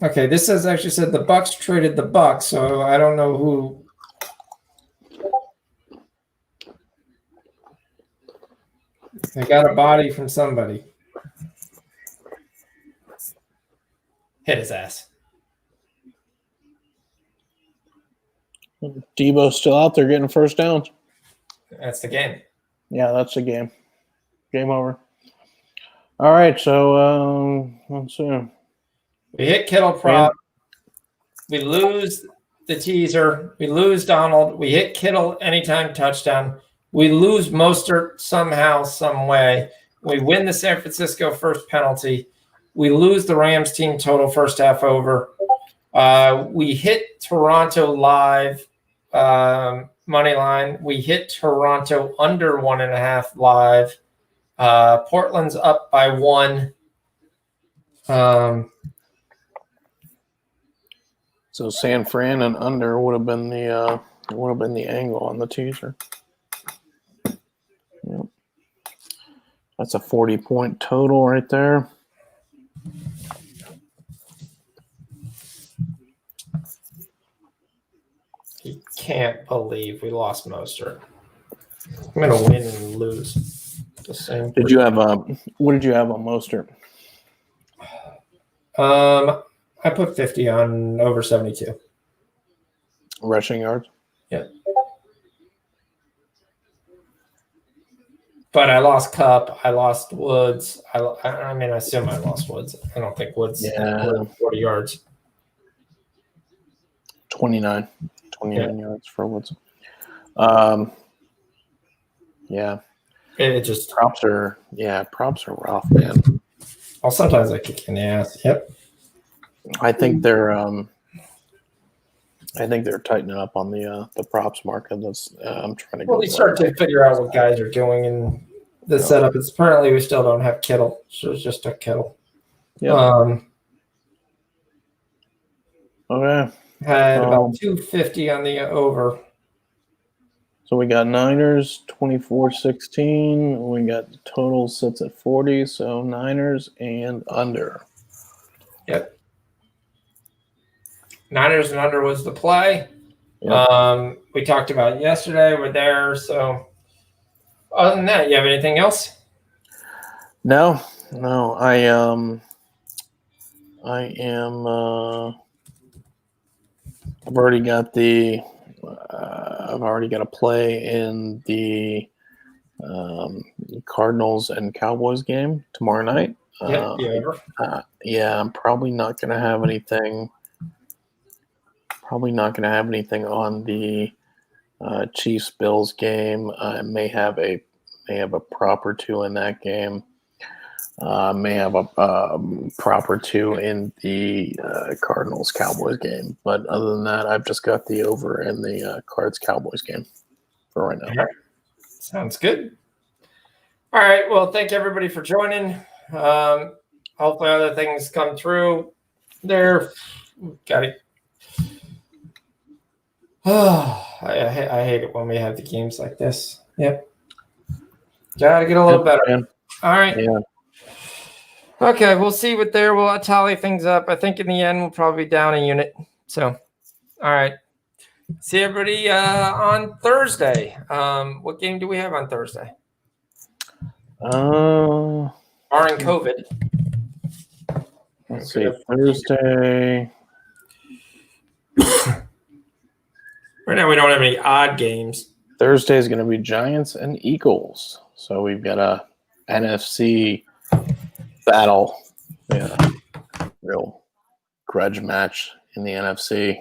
Okay, this says actually said the Bucks traded the Bucks, so I don't know who. They got a body from somebody. Hit his ass. Debo's still out there getting first downs. That's the game. Yeah, that's the game. Game over. All right, so let's see. We hit Kittle prop. We lose the teaser. We lose Donald. We hit Kittle anytime touchdown. We lose Mostert somehow, some way. We win the San Francisco first penalty. We lose the Rams team total first half over. We hit Toronto live. money line. We hit Toronto under 1.5 live. Portland's up by 1. So San Fran and under would have been the angle on the teaser. Yep. That's a 40-point total right there. You can't believe we lost Mostert. I'm gonna win and lose the same. Did you have what did you have on Mostert? I put 50 on over 72. Rushing yards? Yeah. But I lost Cup. I lost Woods. I mean, I assume I lost Woods. I don't think Woods had 40 yards. 29 yards for Woods. Yeah. It just props are rough, man. Well, sometimes I kick in the ass. Yep. I think they're tightening up on the props market. That's I'm trying to. Well, we start to figure out what guys are doing in the setup. It's apparently we still don't have Kittle, so it's just a Kittle. Yeah. Okay. Had about 250 on the over. So we got Niners 24-16. We got the total sits at 40. So Niners and under. Yep. Niners and under was the play. Yep. We talked about it yesterday. We're there. So other than that, you have anything else? No. I am. I've already got a play in the Cardinals and Cowboys game tomorrow night. I'm probably not going to have anything. On the Chiefs Bills game. I may have a prop or two in that game. May have a prop or two in the Cardinals Cowboys game. But other than that, I've just got the over in the Cards Cowboys game for right now. All right. Sounds good. All right. Well, thank everybody for joining. Hopefully other things come through there. Got it. Oh, I hate it when we have the games like this. Yep. Got to get a little better. Man. All right. Yeah. Okay, we'll see what there. We'll tally things up. I think in the end we'll probably be down a unit. So, all right. See everybody on Thursday. What game do we have on Thursday? Barring COVID. Let's see. Thursday. Right now we don't have any odd games. Thursday is going to be Giants and Eagles. So we've got a NFC battle. Yeah. Real grudge match in the NFC.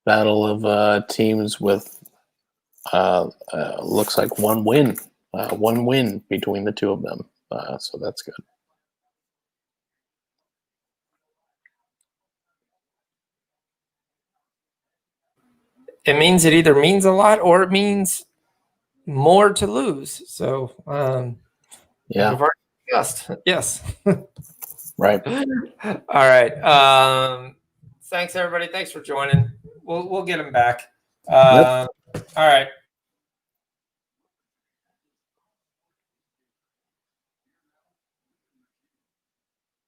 Battle of teams with looks like one win between the two of them. So that's good. It means it either means a lot or it means more to lose. So, yeah, we've already discussed. Yes. Right. All right. Thanks everybody. Thanks for joining. We'll get them back. All right.